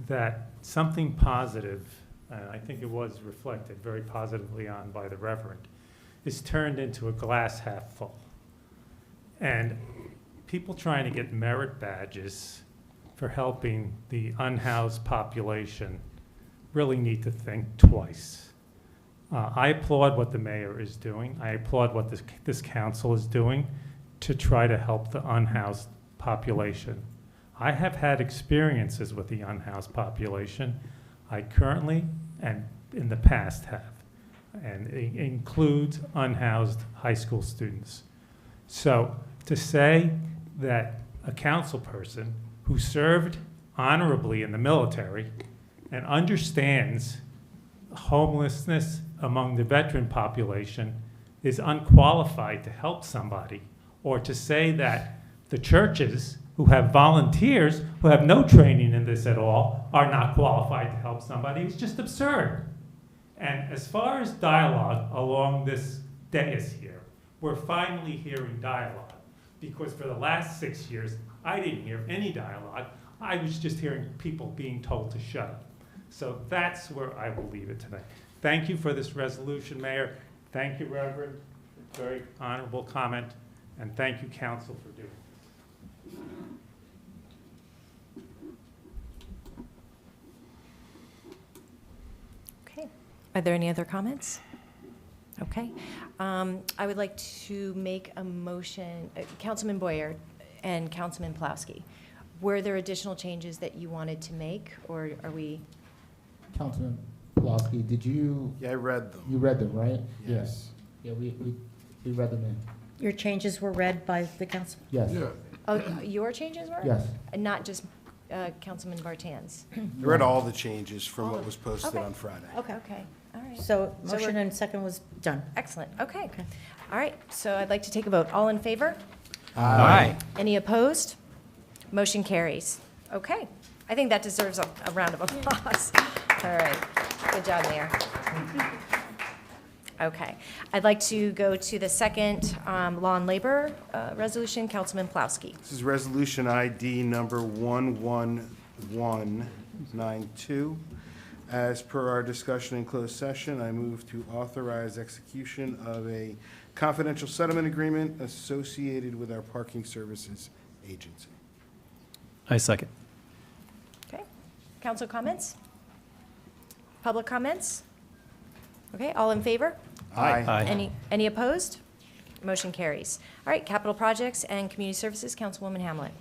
that something positive, and I think it was reflected very positively on by the Reverend, is turned into a glass half full. And people trying to get merit badges for helping the unhoused population really need to think twice. I applaud what the mayor is doing. I applaud what this council is doing to try to help the unhoused population. I have had experiences with the unhoused population. I currently and in the past have, and it includes unhoused high school students. So to say that a council person who served honorably in the military and understands homelessness among the veteran population is unqualified to help somebody, or to say that the churches who have volunteers who have no training in this at all are not qualified to help somebody is just absurd. And as far as dialogue along this dais here, we're finally hearing dialogue, because for the last 6 years, I didn't hear any dialogue. I was just hearing people being told to shut up. So that's where I will leave it tonight. Thank you for this resolution, Mayor. Thank you, Reverend. Very honorable comment. And thank you, council, for doing this. Okay. Are there any other comments? Okay. I would like to make a motion, Councilman Boyer and Councilman Plowski. Were there additional changes that you wanted to make, or are we? Councilman Pulaski, did you? Yeah, I read them. You read them, right? Yes. Yeah, we read them in. Your changes were read by the council? Yes. Yeah, Oh, your changes were? Yes. And not just Councilman Bartan's? I read all the changes from what was posted Okay. on Friday. Okay, all right. So So motion we're- and second was done. Excellent, okay. All right, so I'd like to take a vote. All in favor? Aye. Any opposed? Motion carries. Okay. I think that deserves a round of applause. All right. Good job, Mayor. Okay. I'd like to go to the second law and labor resolution. Councilman Plowski. This is resolution ID number 11192. As per our discussion in closed session, I move to authorize execution of a confidential settlement agreement associated with our parking services agency. I second. Okay. Council comments? Public comments? Okay, all in favor? Aye. Any opposed? Motion carries. All right, capital projects and community services, Councilwoman Hamlet.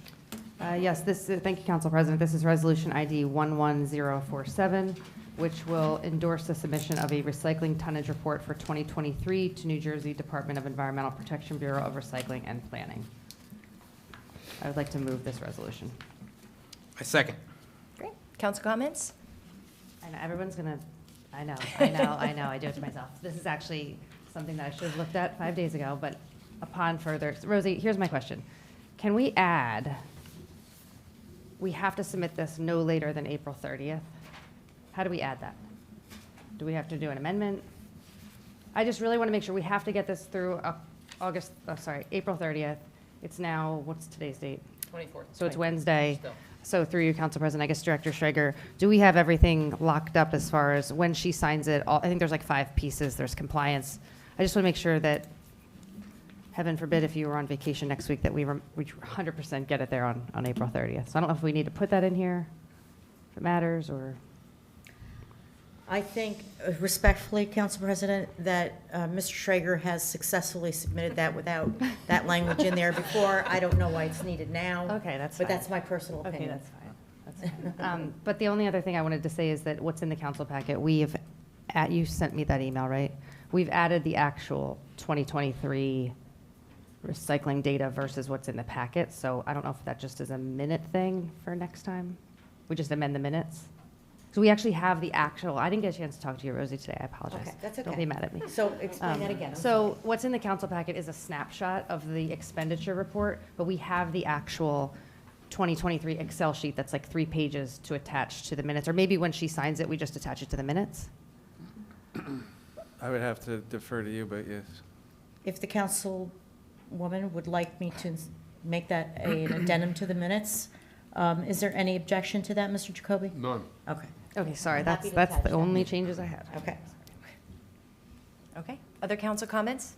Yes, thank you, Council President. This is Resolution ID 11047, which will endorse the submission of a recycling tonnage report for 2023 to New Jersey Department of Environmental Protection Bureau of Recycling and Planning. I would like to move this resolution. I second. Great. Council comments? I know, everyone's gonna, I know, I do it to myself. This is actually something that I should have looked at 5 days ago, but upon further, Rosie, here's my question. Can we add, we have to submit this no later than April 30th? How do we add that? Do we have to do an amendment? I just really want to make sure we have to get this through April 30th. It's now, what's today's date? 24th. So it's Wednesday. So through you, Council President, I guess Director Schrager, do we have everything locked up as far as when she signs it? I think there's like 5 pieces. There's compliance. I just want to make sure that, heaven forbid, if you were on vacation next week, that we 100% get it there on April 30th. So I don't know if we need to put that in here, if it matters, or... I think respectfully, Council President, that Mr. Schrager has successfully submitted that without that language in there before. I don't know why it's needed now. Okay, that's But fine. that's my personal Okay, opinion. that's fine. But the only other thing I wanted to say is that what's in the council packet, you sent me that email, right? We've added the actual 2023 recycling data versus what's in the packet. So I don't know if that just is a minute thing for next time. We just amend the minutes. So we actually have the actual, I didn't get a chance to talk to you, Rosie, today. I apologize. Okay, that's okay. Don't be mad at me. So explain that again. I'm So what's in the council packet is a snapshot of the expenditure report, but we have the actual 2023 Excel sheet that's like 3 pages to attach to the minutes. Or maybe when she signs it, we just attach it to the minutes? I would have to defer to you, but yes. If the councilwoman would like me to make that an addendum to the minutes, is there any objection to that, Mr. Jacoby? None. Okay, Okay, sorry, I'm happy that's to attach the that. only changes I had. okay. Okay. Other council comments?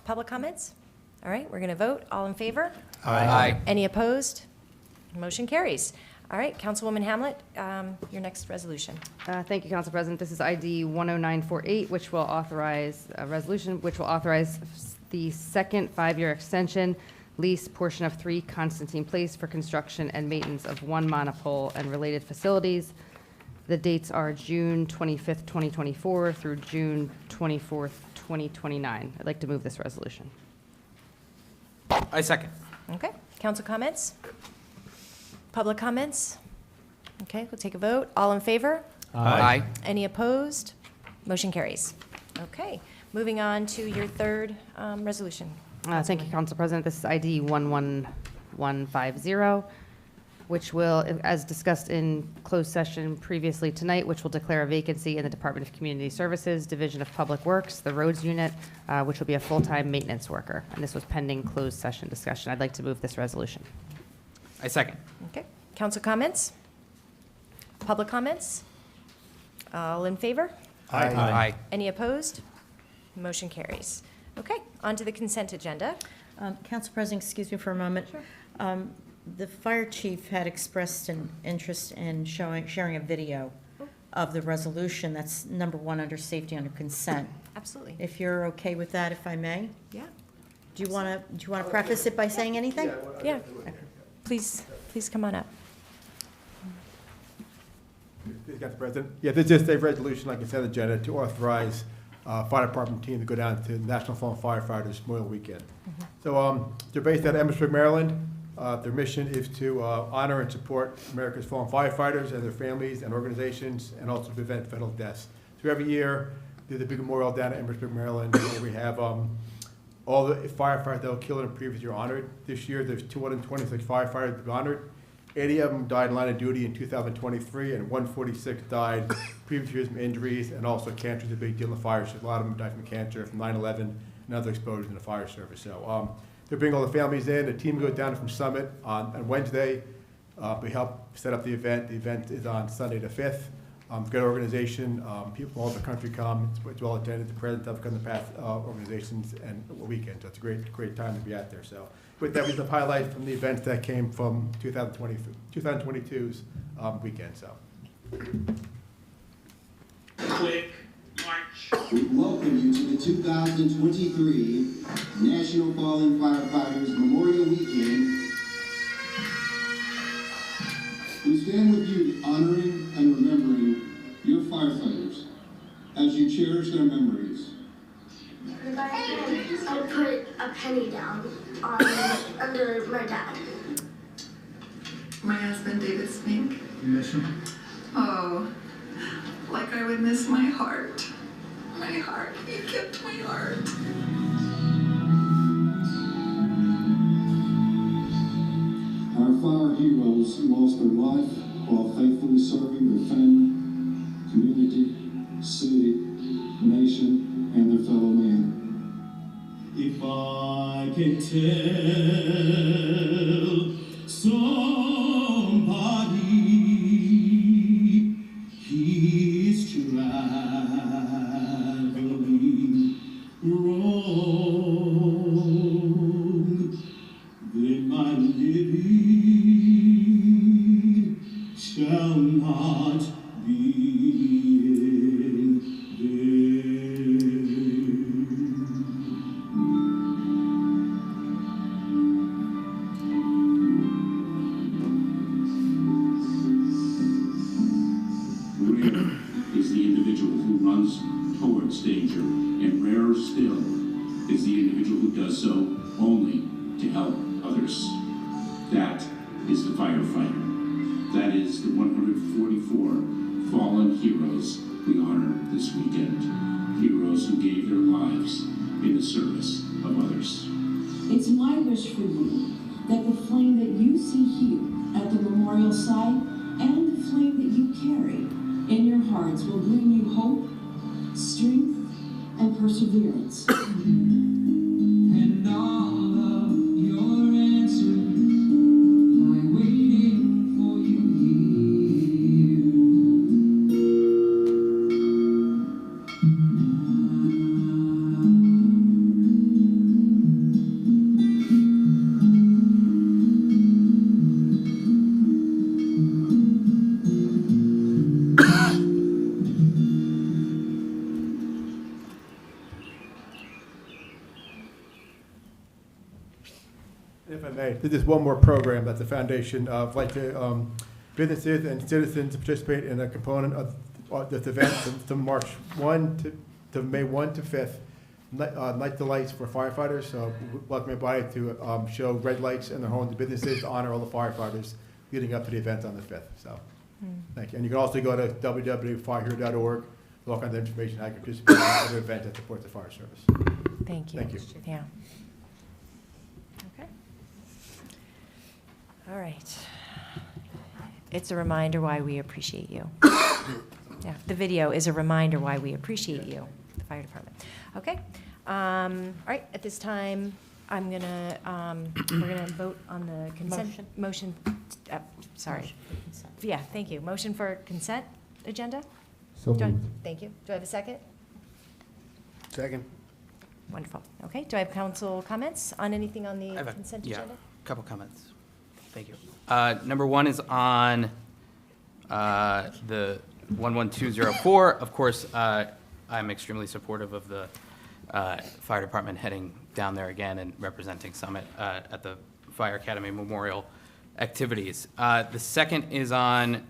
Public comments? All right, we're going to vote. All in favor? Aye. Any opposed? Motion carries. All right, Councilwoman Hamlet, your next resolution. Thank you, Council President. This is ID 10948, which will authorize a resolution, which will authorize the second 5-year extension lease portion of 3 Constantine Place for construction and maintenance of 1 monopole and related facilities. The dates are June 25th, 2024 through June 24th, 2029. I'd like to move this resolution. I second. Okay, council comments? Public comments? Okay, we'll take a vote. All in favor? Aye. Any opposed? Motion carries. Okay, moving on to your third resolution. Thank you, Council President. This is ID 11150, which will, as discussed in closed session previously tonight, which will declare a vacancy in the Department of Community Services, Division of Public Works, the Roads Unit, which will be a full-time maintenance worker. And this was pending closed session discussion. I'd like to move this resolution. I second. Okay, council comments? Public comments? All in favor? Aye. Any opposed? Motion carries. Okay, on to the consent agenda. Council President, excuse me for a moment. Sure. The fire chief had expressed an interest in sharing a video of the resolution. That's number 1 under safety under consent. Absolutely. If you're okay with that, if I may? Yeah. Do you want to preface it by saying anything? Yeah. Please come on up. Council President. Yeah, this is a resolution on consent agenda to authorize fire department team to go down to National Fallen Firefighters Memorial Weekend. So they're based out of Emmitsburg, Maryland. Their mission is to honor and support America's fallen firefighters and their families and organizations, and also to prevent fatal deaths. So every year, there's a big memorial down at Emmitsburg, Maryland, where we have all the firefighters that were killed in a previous year honored. This year, there's 226 firefighters that were honored. 80 of them died in line of duty in 2023, and 146 died previous years from injuries, and also cancer is a big deal in the fire service. A lot of them died from cancer, from 9/11, and other exposures in the fire service. So they're bringing all the families in. The team goes down from Summit on Wednesday. We help set up the event. The event is on Sunday the 5th. Good organization. People from all over the country come. It's well attended. The president of the past organizations and a weekend. So it's a great time to be out there. So with that, we have highlights from the events that came from 2022's weekend. So. Quick march. We welcome you to the 2023 National Fallen Firefighters Memorial Weekend. We stand with you honoring and remembering your firefighters as you cherish their memories. I put a penny down under my dad. My husband, David Spink. You miss him? Oh, like I would miss my heart. My heart. He kept my heart. Our fire heroes lost their life while faithfully serving their family, community, city, nation, and their fellow man. If I can tell somebody he's traveling wrong, then my living shall not be in Rare is the individual who runs towards danger, and rarer still is the individual who does so only to help others. That is the firefighter. That is the 144 fallen heroes we honor this weekend. Heroes who gave their lives in the service of others. It's my wish for you that the flame that you see here at the memorial site and the flame that you carry in your hearts will bring you hope, strength, and perseverance. And all of your answers lie waiting for you If I may, there's just one more program that the foundation would like to businesses and citizens to participate in a component of this event from March 1 to May 1 to 5th. Night delights for firefighters. So we welcome everybody to show red lights in their homes and businesses to honor all the firefighters leading up to the event on the 5th. So thank you. And you can also go to www.firehero.org for all kinds of information how you can participate in other events that support the fire service. Thank you. Thank you. Yeah. Okay. All right. It's a reminder why we appreciate you. Yeah, the video is a reminder why we appreciate you, the fire department. Okay. All right, at this time, we're gonna vote on the consent. Motion. Sorry. Yeah, thank you. Motion for consent agenda? So moved. Thank you. Do I have a second? Second. Wonderful. Okay, do I have council comments on anything on the consent agenda? A couple comments. Thank you. Number one is on the 11204. Of course, I'm extremely supportive of the fire department heading down there again and representing Summit at the Fire Academy Memorial activities. The second is on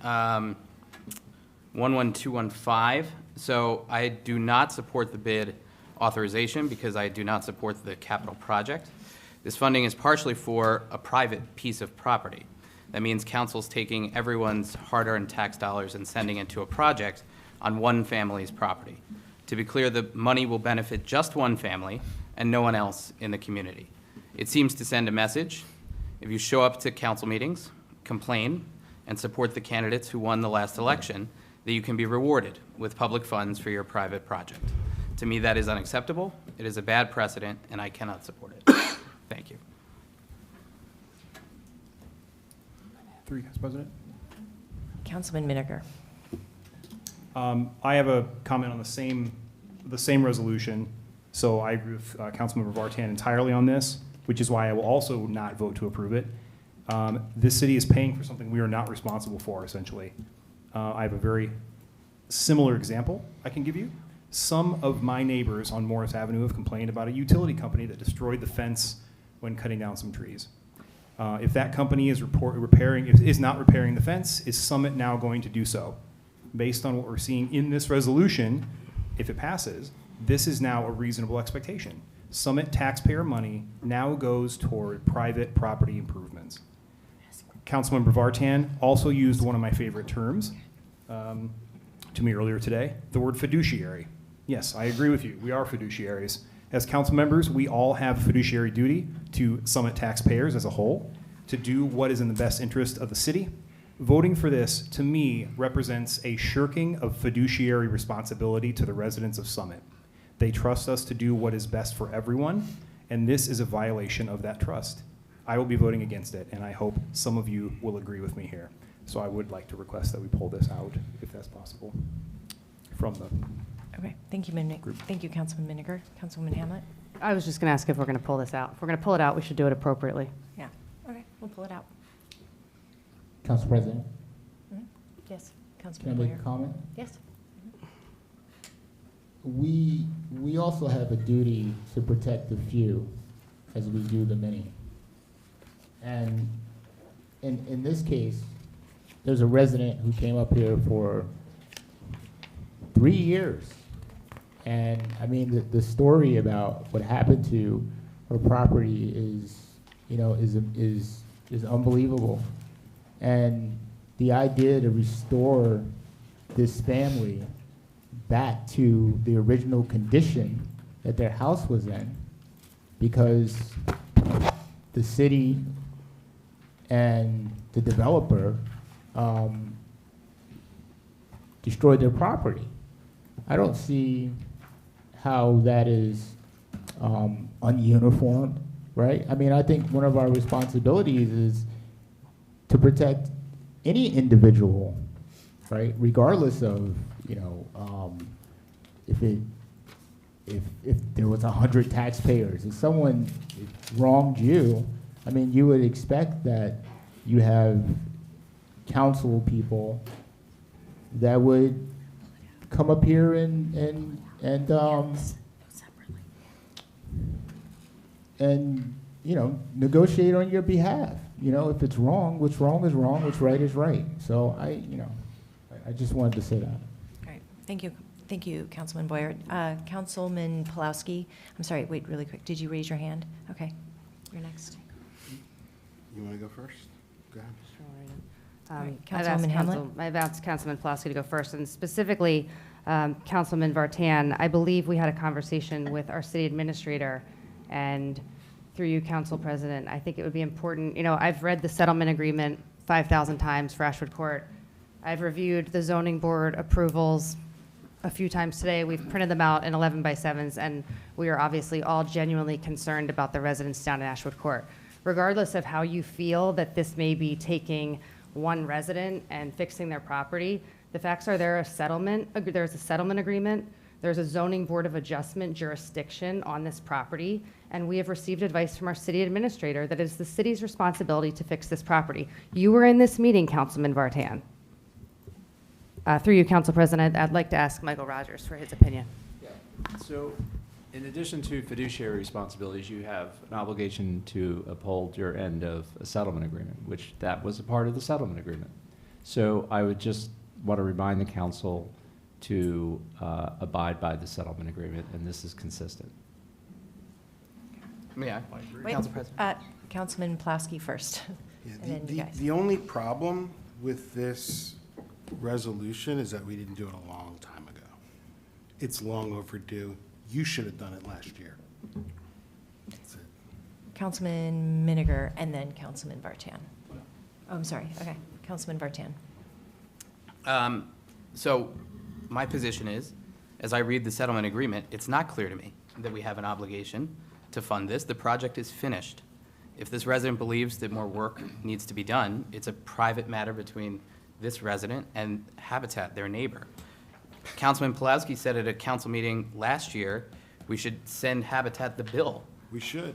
11215. So I do not support the bid authorization because I do not support the capital project. This funding is partially for a private piece of property. That means council's taking everyone's hard-earned tax dollars and sending it to a project on one family's property. To be clear, the money will benefit just one family, and no one else in the community. It seems to send a message. If you show up to council meetings, complain, and support the candidates who won the last election, that you can be rewarded with public funds for your private project. To me, that is unacceptable. It is a bad precedent, and I cannot support it. Thank you. Through you, Council President. Councilman Miniger. I have a comment on the same resolution. So I agree with Councilmember Vartan entirely on this, which is why I will also not vote to approve it. This city is paying for something we are not responsible for, essentially. I have a very similar example I can give you. Some of my neighbors on Morris Avenue have complained about a utility company that destroyed the fence when cutting down some trees. If that company is not repairing the fence, is Summit now going to do so? Based on what we're seeing in this resolution, if it passes, this is now a reasonable expectation. Summit taxpayer money now goes toward private property improvements. Councilmember Vartan also used one of my favorite terms to me earlier today, the word fiduciary. Yes, I agree with you. We are fiduciaries. As council members, we all have fiduciary duty to Summit taxpayers as a whole to do what is in the best interest of the city. Voting for this, to me, represents a shirking of fiduciary responsibility to the residents of Summit. They trust us to do what is best for everyone, and this is a violation of that trust. I will be voting against it, and I hope some of you will agree with me here. So I would like to request that we pull this out, if that's possible, from the Okay, thank you, Thank you, Councilman Miniger. Councilwoman Hamlet? I was just going to ask if we're going to pull this out. If we're going to pull it out, we should do it appropriately. Yeah, okay, we'll pull it out. Council President, Yes, can I Councilman make Boyer? a comment? Yes. We also have a duty to protect the few as we do the many. And in this case, there's a resident who came up here for 3 years. And I mean, the story about what happened to her property is unbelievable. And the idea to restore this family back to the original condition that their house was in, because the city and the developer destroyed their property. I don't see how that is ununiformed, right? I mean, I think one of our responsibilities is to protect any individual, right? Regardless of, if there was 100 taxpayers, if someone wronged you, I mean, you would expect that you have council people that would come up here and negotiate on your behalf. If it's wrong, what's wrong is wrong, what's right is right. So I just wanted to say that. All right, thank you, Councilman Boyer. Councilman Pulowski, I'm sorry, wait, really quick, did you raise your hand? Okay, you're next. You want to go first? Go ahead. Councilwoman Hamlet? I've asked Councilman Pulaski to go first, and specifically, Councilman Vartan, I believe we had a conversation with our city administrator, and through you, Council President, I think it would be important, I've read the settlement agreement 5,000 times for Ashwood Court. I've reviewed the zoning board approvals a few times today. We've printed them out in 11x7s, and we are obviously all genuinely concerned about the residents down in Ashwood Court. Regardless of how you feel that this may be taking one resident and fixing their property, the facts are there's a settlement agreement, there's a zoning board of adjustment jurisdiction on this property, and we have received advice from our city administrator that it is the city's responsibility to fix this property. You were in this meeting, Councilman Vartan. Through you, Council President, I'd like to ask Michael Rogers for his opinion. So, in addition to fiduciary responsibilities, you have an obligation to uphold your end of a settlement agreement, which that was a part of the settlement agreement. So I would just want to remind the council to abide by the settlement agreement, and this is consistent. May I? Wait, Council President. Councilman Pulowski first. And then you guys. The only problem with this resolution is that we didn't do it a long time ago. It's long overdue. You should have done it last year. Councilman Miniger, and then Councilman Vartan. Oh, I'm sorry. Okay, Councilman Vartan. So my position is, as I read the settlement agreement, it's not clear to me that we have an obligation to fund this. The project is finished. If this resident believes that more work needs to be done, it's a private matter between this resident and Habitat, their neighbor. Councilman Pulaski said at a council meeting last year, we should send Habitat the bill. We should.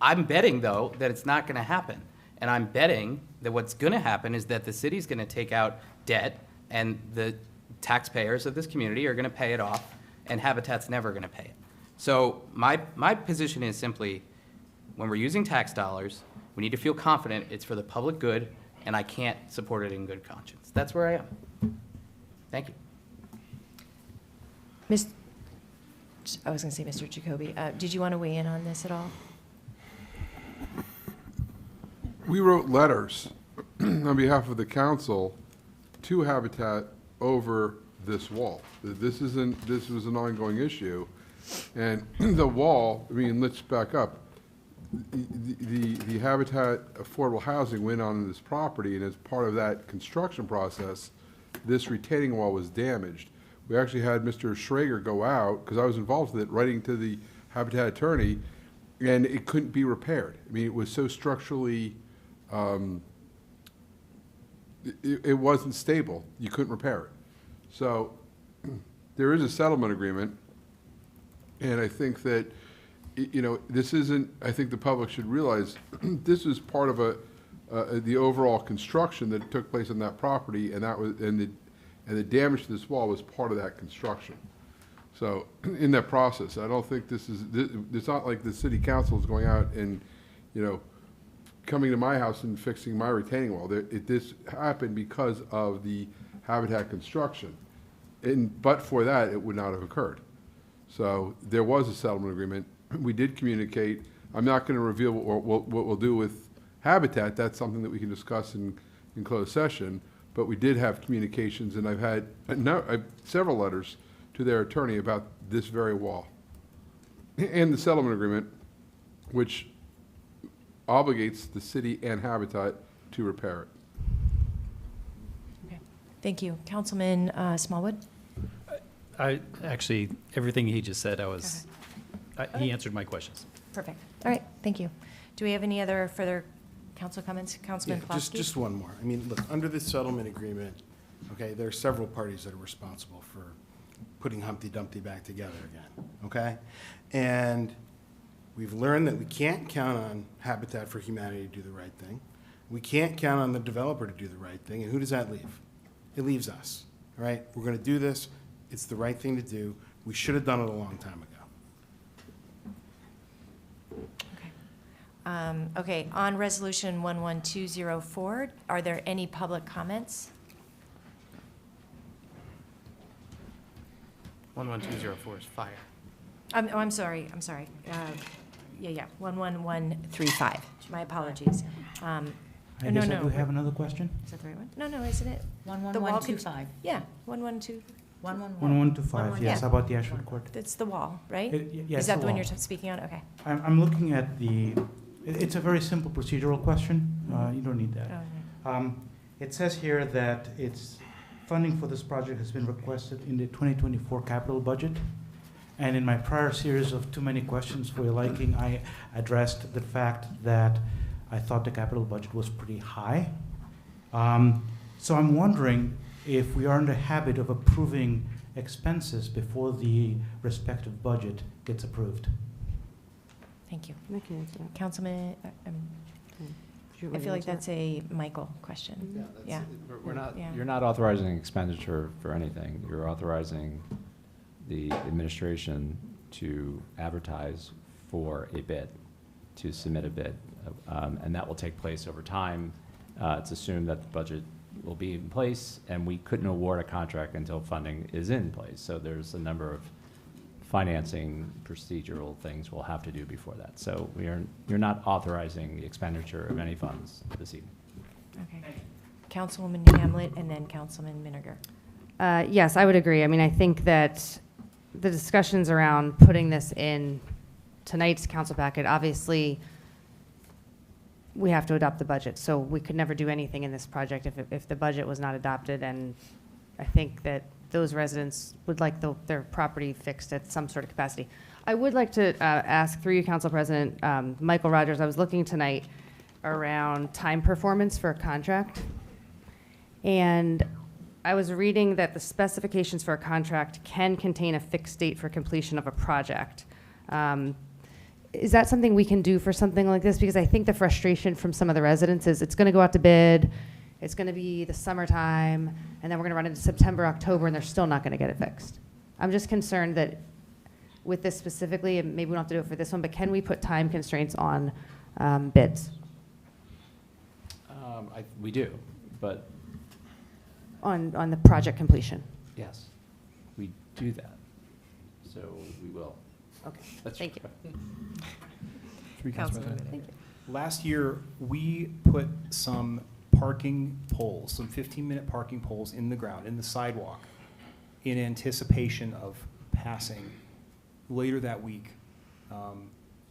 I'm betting, though, that it's not going to happen. And I'm betting that what's going to happen is that the city's going to take out debt, and the taxpayers of this community are going to pay it off, and Habitat's never going to pay it. So my position is simply, when we're using tax dollars, we need to feel confident it's for the public good, and I can't support it in good conscience. That's where I am. Thank you. I was going to say Mr. Jacoby. Did you want to weigh in on this at all? We wrote letters on behalf of the council to Habitat over this wall. This was an ongoing issue. And the wall, I mean, let's back up. The Habitat Affordable Housing went on this property, and as part of that construction process, this retaining wall was damaged. We actually had Mr. Schrager go out, because I was involved with it, writing to the Habitat attorney, and it couldn't be repaired. I mean, it was so structurally, it wasn't stable. You couldn't repair it. So there is a settlement agreement, and I think that, you know, this isn't, I think the public should realize this is part of the overall construction that took place on that property, and that was, and the damage to this wall was part of that construction. So in that process, I don't think it's not like the city council is going out and, you know, coming to my house and fixing my retaining wall. This happened because of the Habitat construction. But for that, it would not have occurred. So there was a settlement agreement. We did communicate. I'm not going to reveal what we'll do with Habitat. That's something that we can discuss in closed session. But we did have communications, and I've had several letters to their attorney about this very wall. And the settlement agreement, which obligates the city and Habitat to repair it. Okay. Thank you. Councilman Smallwood? Actually, everything he just said, he Okay. answered my questions. Perfect. All right, thank you. Do we have any other further council comments? Councilman Yeah, Pulaski? just one more. I mean, look, under this settlement agreement, okay, there are several parties that are responsible for putting Humpty Dumpty back together again, okay? And we've learned that we can't count on Habitat for Humanity to do the right thing. We can't count on the developer to do the right thing, and who does that leave? It leaves us, all right? We're gonna do this. It's the right thing to do. We should have done it a long time ago. Okay, on Resolution 11204, are there any public comments? 11204 is fire. I'm sorry. Yeah, 11135. My apologies. I no, guess I no. do have another question. Is that the right one? No, isn't it? The wall cont- 11125. Yeah, 112. 1125, yes, Yeah. about the Ashford Court. That's the wall, right? Yes, Is that the one wall. you're speaking on? Okay. I'm looking at it's a very simple procedural question. You don't need that. Oh, It says here that funding for this project has been requested in the 2024 capital budget. And in my prior series of too many questions for your liking, I addressed the fact that I thought the capital budget was pretty high. So I'm wondering if we are in the habit of approving expenses before the respective budget gets approved. Thank you. I can answer that. Councilman, I feel like that's a Michael question. Yeah. Yeah. You're not authorizing expenditure for anything. You're authorizing the administration to advertise for a bid, to submit a bid. And that will take place over time. It's assumed that the budget will be in place, and we couldn't award a contract until funding is in place. So there's a number of financing procedural things we'll have to do before that. So you're not authorizing the expenditure of any funds this evening. Okay. Councilwoman Hamlet and then Councilman Miniger. Yes, I would agree. I mean, I think that the discussions around putting this in tonight's council packet, obviously, we have to adopt the budget. So we could never do anything in this project if the budget was not adopted. And I think that those residents would like their property fixed at some sort of capacity. I would like to ask, through you, Council President, Michael Rogers, I was looking tonight around time performance for a contract. And I was reading that the specifications for a contract can contain a fixed date for completion of a project. Is that something we can do for something like this? Because I think the frustration from some of the residents is it's going to go out to bid, it's going to be the summertime, and then we're going to run into September, October, and they're still not going to get it fixed. I'm just concerned that with this specifically, and maybe we don't have to do it for this one, but can we put time constraints on bids? We do, but On the project completion? yes, we do that. So we will. Okay, That's thank you. Through Council President. Thank you. Last year, we put some parking poles, some 15-minute parking poles in the ground, in the sidewalk, in anticipation of passing later that week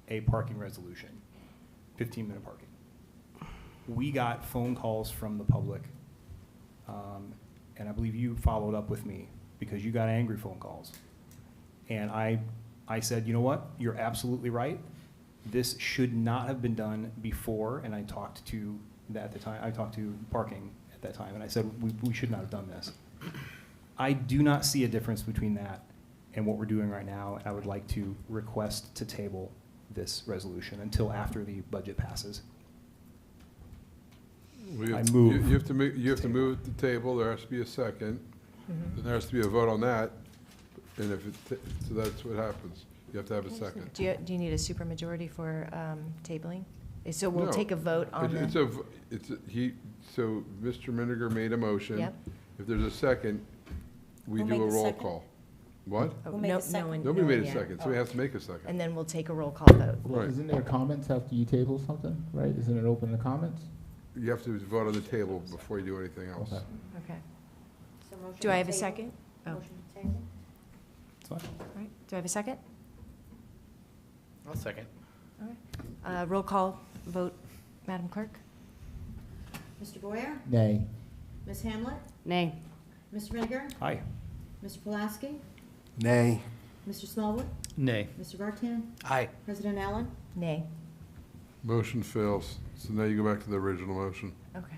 a parking resolution, 15-minute parking. We got phone calls from the public, and I believe you followed up with me because you got angry phone calls. And I said, you know what, you're absolutely right. This should not have been done before, and I talked to at the time. I talked to parking at that time, and I said we should not have done this. I do not see a difference between that and what we're doing right now, and I would like to request to table this resolution until after the budget passes. I move. You have to move, you have to move at the table, there has to be a second, then there has to be a vote on that, and if it, so that's what happens. You have to have a second. Do you need a supermajority for tabling? So we'll No. take a vote on It's the, so Mr. Miniger made a motion. Yep. If there's a second, we Who do made a the roll second? call. What? oh, Who made the second? one- Nobody no made one a yet. second, so we have to make a second. And then we'll take a roll call vote. Well, Right. isn't there comments after you table something, right? Isn't it open to comments? You have to vote on the table before you do anything else. Okay. Okay. Do I have a second? Oh, all It's fine. right. Do I have a second? I'll second. Roll call vote, Madam Clerk? Mr. Boyer? Nay. Ms. Hamlet? Nay. Mr. Miniger? Aye. Mr. Pulaski? Nay. Mr. Smallwood? Nay. Mr. Vartan? Aye. President Allen? Nay. Motion fails. So now you go back to the original motion. Okay.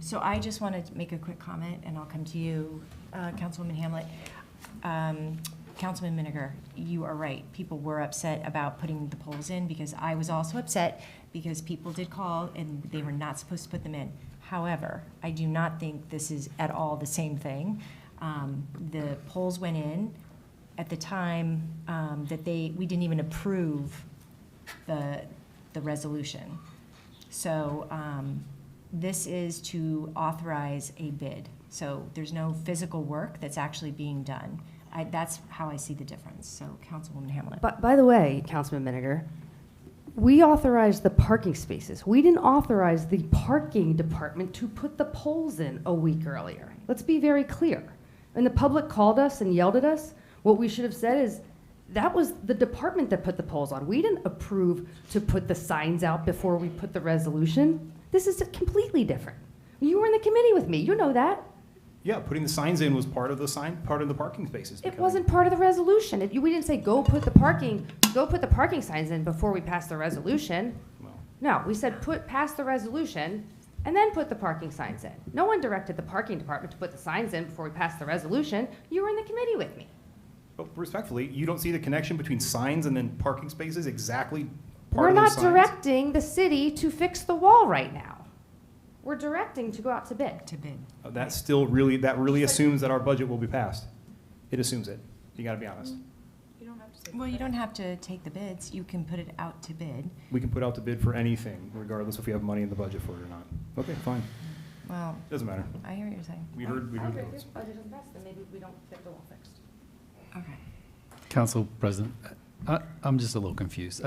So I just wanted to make a quick comment, and I'll come to you, Councilwoman Hamlet. Councilman Miniger, you are right. People were upset about putting the polls in because I was also upset because people did call and they were not supposed to put them in. However, I do not think this is at all the same thing. The polls went in at the time that we didn't even approve the resolution. So this is to authorize a bid. So there's no physical work that's actually being done. That's how I see the difference. So Councilwoman Hamlet. But by the way, Councilman Miniger, we authorized the parking spaces. We didn't authorize the parking department to put the polls in a week earlier. Let's be very clear. When the public called us and yelled at us, what we should have said is, that was the department that put the polls on. We didn't approve to put the signs out before we put the resolution. This is completely different. You were in the committee with me. You know that. Yeah, putting the signs in was part of the parking spaces. It wasn't part of the resolution. We didn't say, go put the parking signs in before we pass the resolution. Well, No, we said pass the resolution and then put the parking signs in. No one directed the parking department to put the signs in before we passed the resolution. You were in the committee with me. but respectfully, you don't see the connection between signs and then parking spaces exactly part We're of not those signs? directing the city to fix the wall right now. We're directing to go out to bid. To bid. That really assumes that our budget will be passed. It assumes it. You gotta be honest. Well, you don't have to take the bids. You can put it out to bid. We can put out the bid for anything, regardless if we have money in the budget for it or not. Okay, fine. Well, Doesn't matter. I hear what you're saying. We heard Okay, if those. budget doesn't pass, then maybe we don't get the wall fixed. Okay. Council President, I'm just a little confused.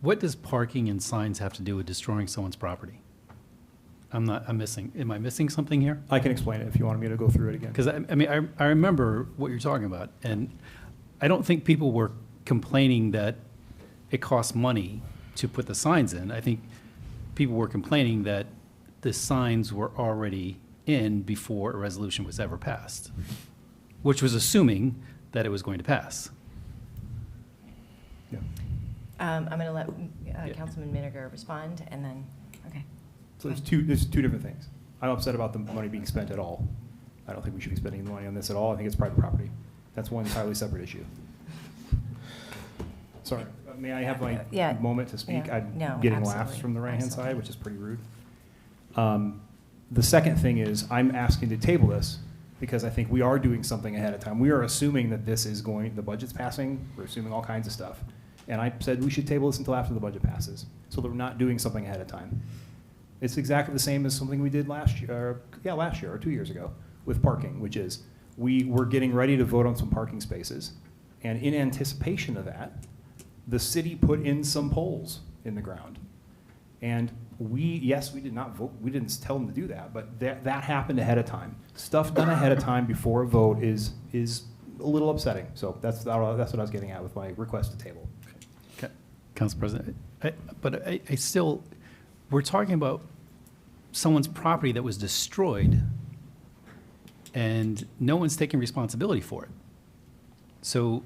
What does parking and signs have to do with destroying someone's property? am I missing something here? I can explain it if you want me to go through it again. Because I remember what you're talking about, and I don't think people were complaining that it costs money to put the signs in. I think people were complaining that the signs were already in before a resolution was ever passed, which was assuming that it was going to pass. I'm going to let Councilman Miniger respond, and then, okay. So there's two different things. I'm upset about the money being spent at all. I don't think we should be spending the money on this at all. I think it's private property. That's one entirely separate issue. Sorry, may I have my Yeah. moment to speak? Yeah. I'm No, getting laughs absolutely. from the right-hand Absolutely. side, which is pretty rude. The second thing is I'm asking to table this because I think we are doing something ahead of time. We are assuming that this is the budget's passing. We're assuming all kinds of stuff. And I said we should table this until after the budget passes so that we're not doing something ahead of time. It's exactly the same as something we did last year or 2 years ago with parking, which is we were getting ready to vote on some parking spaces. And in anticipation of that, the city put in some poles in the ground. And we did not vote, we didn't tell them to do that, but that happened ahead of time. Stuff done ahead of time before a vote is a little upsetting. So that's what I was getting at with my request to table. Council President, I still, we're talking about someone's property that was destroyed, and no one's taking responsibility for it. So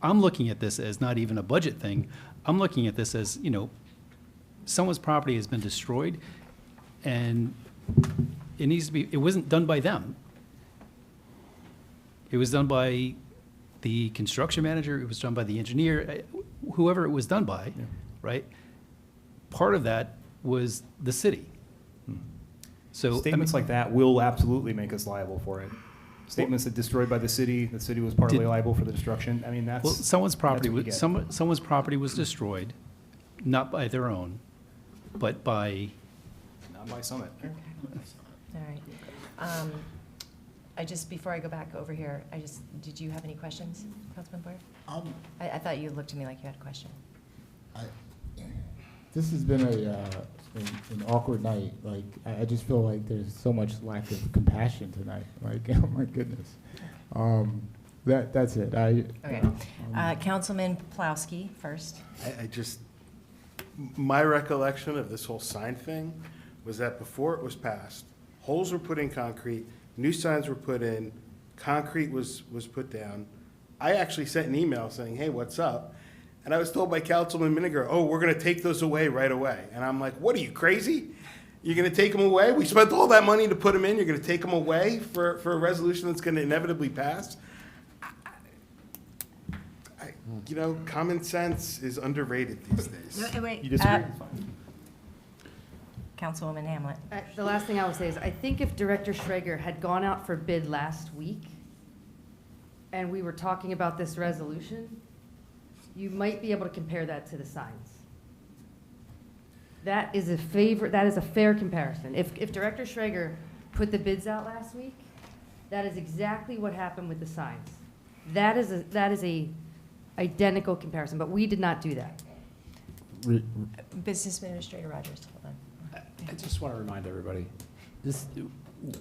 I'm looking at this as not even a budget thing. I'm looking at this as, someone's property has been destroyed, and it needs to be, it wasn't done by them. It was done by the construction manager, it was done by the engineer, whoever it was done by, right? Part of that was the city. So Statements like that will absolutely make us liable for it. Statements that destroyed by the city was partly liable for the destruction. I mean, Well, someone's property, what you was get. someone's property was destroyed, not by their own, but by, Not by Summit. All right. Before I go back over here, did you have any questions, Councilman Boyer? I thought you looked at me like you had a question. This has been an awkward night. Like, I just feel like there's so much lack of compassion tonight. Like, oh my goodness. That's it. Okay. Councilman Plowski first. My recollection of this whole sign thing was that before it was passed, holes were put in concrete, new signs were put in, concrete was put down. I actually sent an email saying, hey, what's up? And I was told by Councilman Miniger, oh, we're gonna take those away right away. And I'm like, what, are you crazy? You're gonna take them away? We spent all that money to put them in, you're gonna take them away for a resolution that's gonna inevitably pass? Common sense is underrated these days. No, wait. You disagree? It's fine. Councilwoman Hamlet. The last thing I would say is, I think if Director Schrager had gone out for bid last week, and we were talking about this resolution, you might be able to compare that to the signs. That is a fair comparison. If Director Schrager put the bids out last week, that is exactly what happened with the signs. That is a identical comparison, but we did not do that. Business Administrator Rogers, hold on. I just want to remind everybody,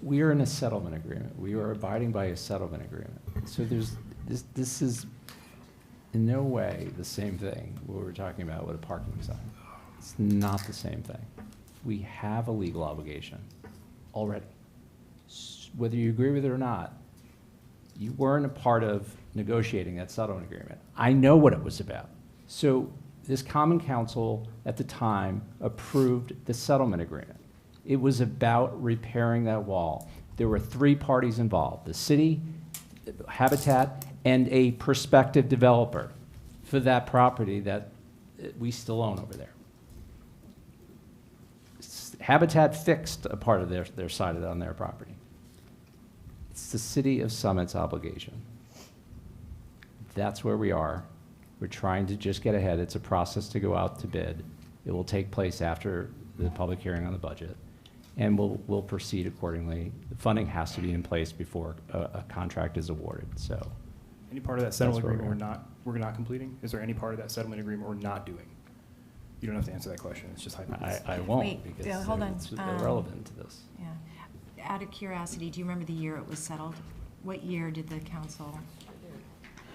we are in a settlement agreement. We are abiding by a settlement agreement. So this is in no way the same thing what we're talking about with a parking sign. It's not the same thing. We have a legal obligation already. Whether you agree with it or not, you weren't a part of negotiating that settlement agreement. I know what it was about. So this Common Council at the time approved the settlement agreement. It was about repairing that wall. There were 3 parties involved: the city, Habitat, and a prospective developer for that property that we still own over there. Habitat fixed a part of their side on their property. It's the City of Summit's obligation. That's where we are. We're trying to just get ahead. It's a process to go out to bid. It will take place after the public hearing on the budget, and we'll proceed accordingly. The funding has to be in place before a contract is awarded, so. Any part of that settlement That's where agreement we're not completing? Is there any part of that settlement agreement we're not doing? You don't have to answer that question. It's just hypothetical. I won't, Wait, because hold on. it's irrelevant to this. Yeah. Out of curiosity, do you remember the year it was settled? What year did the council?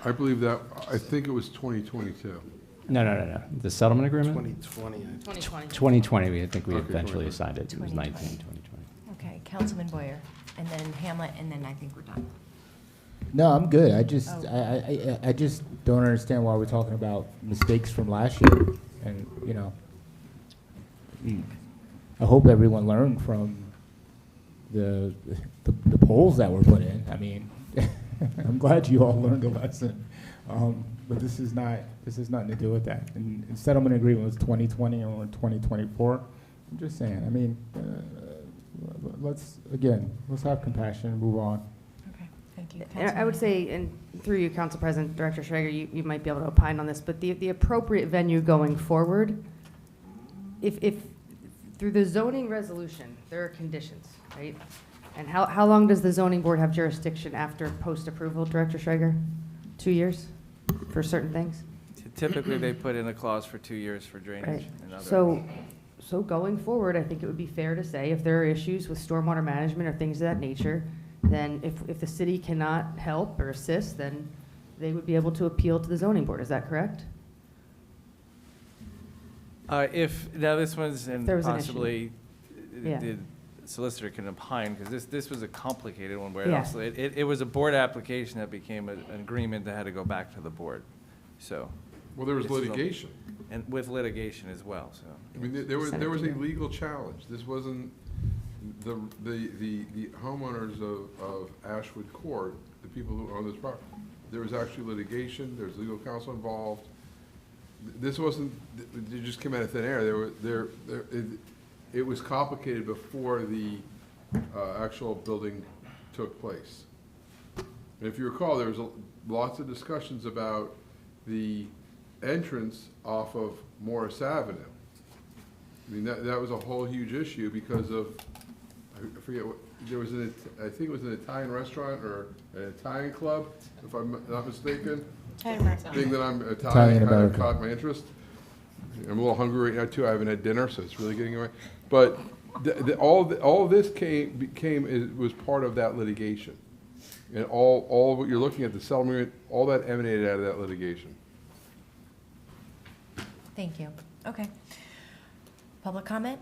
I think it was 2022. No. The settlement agreement? 2020. 2020. 2020, I think we Okay, eventually 2020. assigned it. It was 19, 2020. 2020. Okay, Councilman Boyer, and then Hamlet, and then I think we're done. No, I'm good. I just, Oh. I just don't understand why we're talking about mistakes from last year. And, you know, I hope everyone learned from the polls that were put in. I mean, I'm glad you all learned a lesson. But this has nothing to do with that. And settlement agreement was 2020 or 2024. I'm just saying, I mean, let's have compassion and move on. Okay, thank you. And I would say, and through you, Council President, Director Schrager, you might be able to opine on this, but the appropriate venue going forward, if through the zoning resolution, there are conditions, right? And how long does the zoning board have jurisdiction after post-approval, Director Schrager? 2 years for certain things? Typically, they put in a clause for 2 years for Right. drainage and other. So going forward, I think it would be fair to say if there are issues with stormwater management or things of that nature, then if the city cannot help or assist, then they would be able to appeal to the zoning board. Is that correct? Now this one's, and there was an issue. possibly Yeah. the solicitor can opine, because this was a complicated one where Yeah. also, it was a board application that became an agreement that had to go back to the board, so. Well, there was It's a- litigation. And with litigation as well, so. I mean, there was a legal challenge. This wasn't the homeowners of Ashwood Court, the people who own this property. There was actually litigation, there was legal counsel involved. This wasn't, it just came out of thin air. It was complicated before the actual building took place. And if you recall, there was lots of discussions about the entrance off of Morris Avenue. I mean, that was a whole huge issue because of, I forget what, there was I think it was an Italian restaurant or an Italian club, if I'm not mistaken. Being that I'm Italian Italian, kind of American. caught my interest. I'm a little hungry right now too. I haven't had dinner, so it's really getting away. But all of this was part of that litigation, and all of what you're looking at, the settlement, all that emanated out of that litigation. Thank you. Okay. Public comment?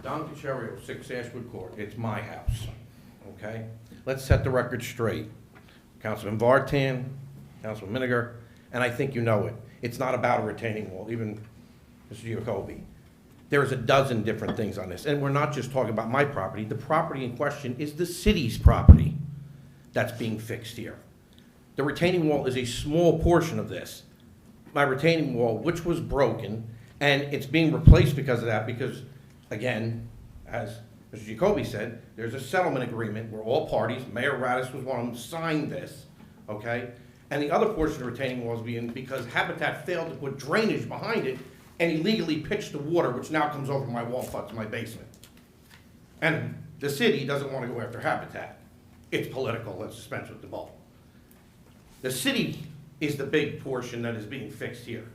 Don Cacherio, 6 Ashwood Court. It's my house, okay? Let's set the record straight. Councilman Vartan, Councilman Miniger, and I think you know it. It's not about a retaining wall, even Mr. Giacobi. There's a dozen different things on this, and we're not just talking about my property. The property in question is the city's property that's being fixed here. The retaining wall is a small portion of this. My retaining wall, which was broken, and it's being replaced because of that, because, again, as Mr. Jacoby said, there's a settlement agreement where all parties, Mayor Radis was one of them, signed this, okay? And the other portion of the retaining wall is being, because Habitat failed to put drainage behind it and illegally pitched the water, which now comes over my wall front to my basement. And the city doesn't want to go after Habitat. It's political, let's dispense with the ball. The city is the big portion that is being fixed here.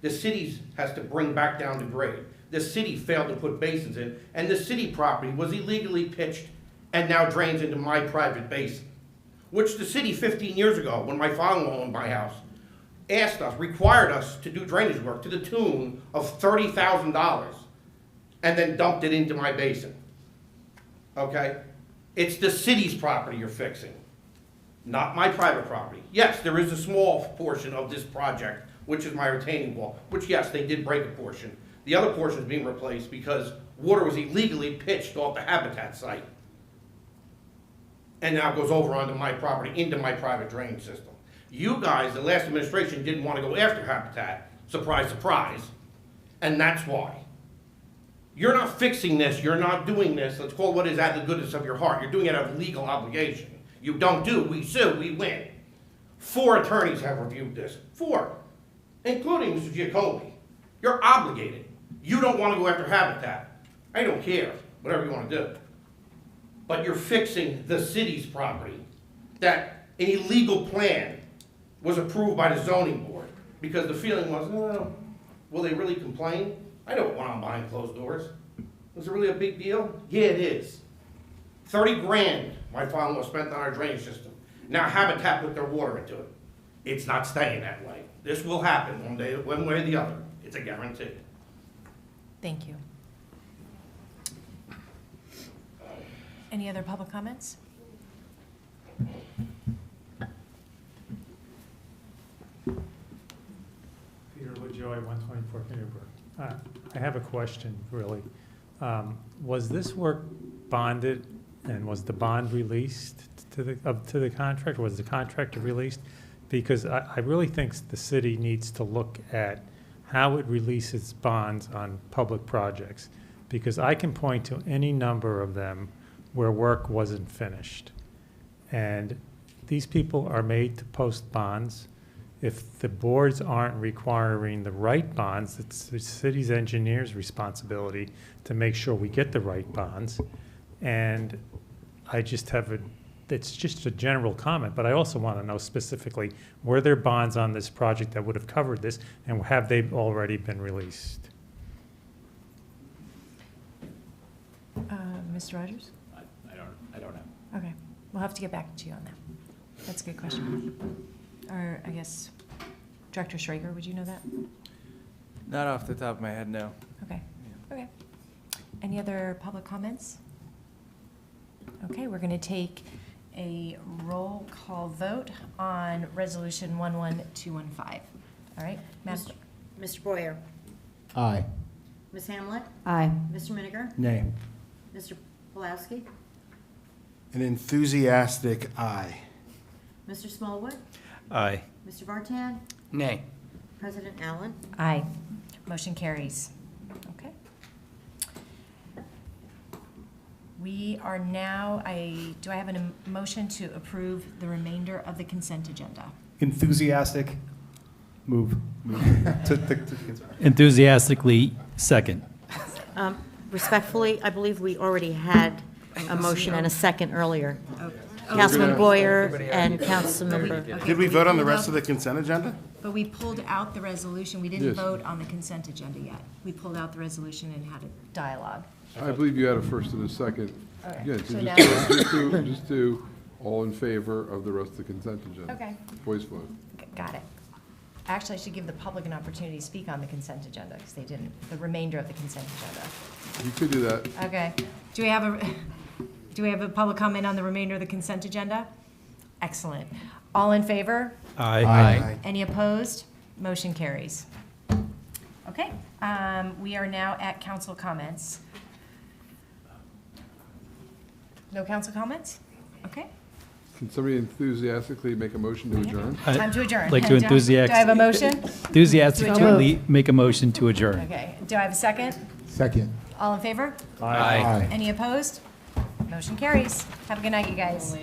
The city has to bring back down the grade. The city failed to put basins in, and the city property was illegally pitched and now drains into my private basin, which the city 15 years ago, when my father-in-law owned my house, required us to do drainage work to the tune of $30,000 and then dumped it into my basin. Okay? It's the city's property you're fixing, not my private property. Yes, there is a small portion of this project, which is my retaining wall, which, yes, they did break a portion. The other portion is being replaced because water was illegally pitched off the Habitat site and now goes over onto my property, into my private drainage system. You guys, the last administration, didn't want to go after Habitat, surprise, surprise, and that's why. You're not fixing this, you're not doing this, let's call it what is out of the goodness of your heart. You're doing it out of legal obligation. You don't do, we sue, we win. 4 attorneys have reviewed this, 4, including Mr. Giacobi. You're obligated. You don't want to go after Habitat. I don't care, whatever you want to do. But you're fixing the city's property that an illegal plan was approved by the zoning board because the feeling was, oh, will they really complain? I know what went on behind closed doors. Was it really a big deal? Yeah, it is. 30 grand my father-in-law spent on our drainage system. Now Habitat put their water into it. It's not staying that way. This will happen one day, one way or the other. It's a guarantee. Thank you. Any other public comments? Peter LaJoy, 124 Newburgh. I have a question, really. Was this work bonded, and was the bond released to the contractor? Was the contractor released? Because I really think the city needs to look at how it releases bonds on public projects, because I can point to any number of them where work wasn't finished. And these people are made to post bonds. If the boards aren't requiring the right bonds, it's the city's engineer's responsibility to make sure we get the right bonds. And I just have it's just a general comment, but I also want to know specifically, were there bonds on this project that would have covered this, and have they already been released? Mr. Rogers? I don't know. Okay, we'll have to get back to you on that. That's a good question. Or I guess, Director Schrager, would you know that? Not off the top of my head, no. Okay, okay. Any other public comments? Okay, we're going to take a roll call vote on Resolution 11215. All right, Madam Clerk. Mr. Boyer? Aye. Ms. Hamlet? Aye. Mr. Miniger? Nay. Mr. Pulowski? An enthusiastic aye. Mr. Smallwood? Aye. Mr. Vartan? Nay. President Allen? Aye. Motion carries. Okay. We are now, do I have a motion to approve the remainder of the consent agenda? Enthusiastic, move. Enthusiastically second. Respectfully, I believe we already had a motion and a second earlier. Oh, Councilman Boyer and Councilmember. Okay, Did we vote on the rest vote- of the consent agenda? But we pulled out the resolution. We didn't Yes. vote on the consent agenda yet. We pulled out the resolution and had a dialogue. I believe you had a first and a second. Okay, Again, so so now- just do all in favor of the rest of the consent agenda. Okay. Voice vote. Got it. Actually, I should give the public an opportunity to speak on the consent agenda, because they didn't, the remainder of the consent agenda. You could do that. Okay. Do we have a public comment on the remainder of the consent agenda? Excellent. All in favor? Aye. Any opposed? Motion carries. Okay, we are now at council comments. No council comments? Okay. Can somebody enthusiastically make a motion to adjourn? Time to adjourn. Like to Do I have a motion? enthusiastically make a motion to adjourn. Okay. Do I have a second? Second. All in favor? Aye. Any opposed? Motion carries. Have a good night, you guys.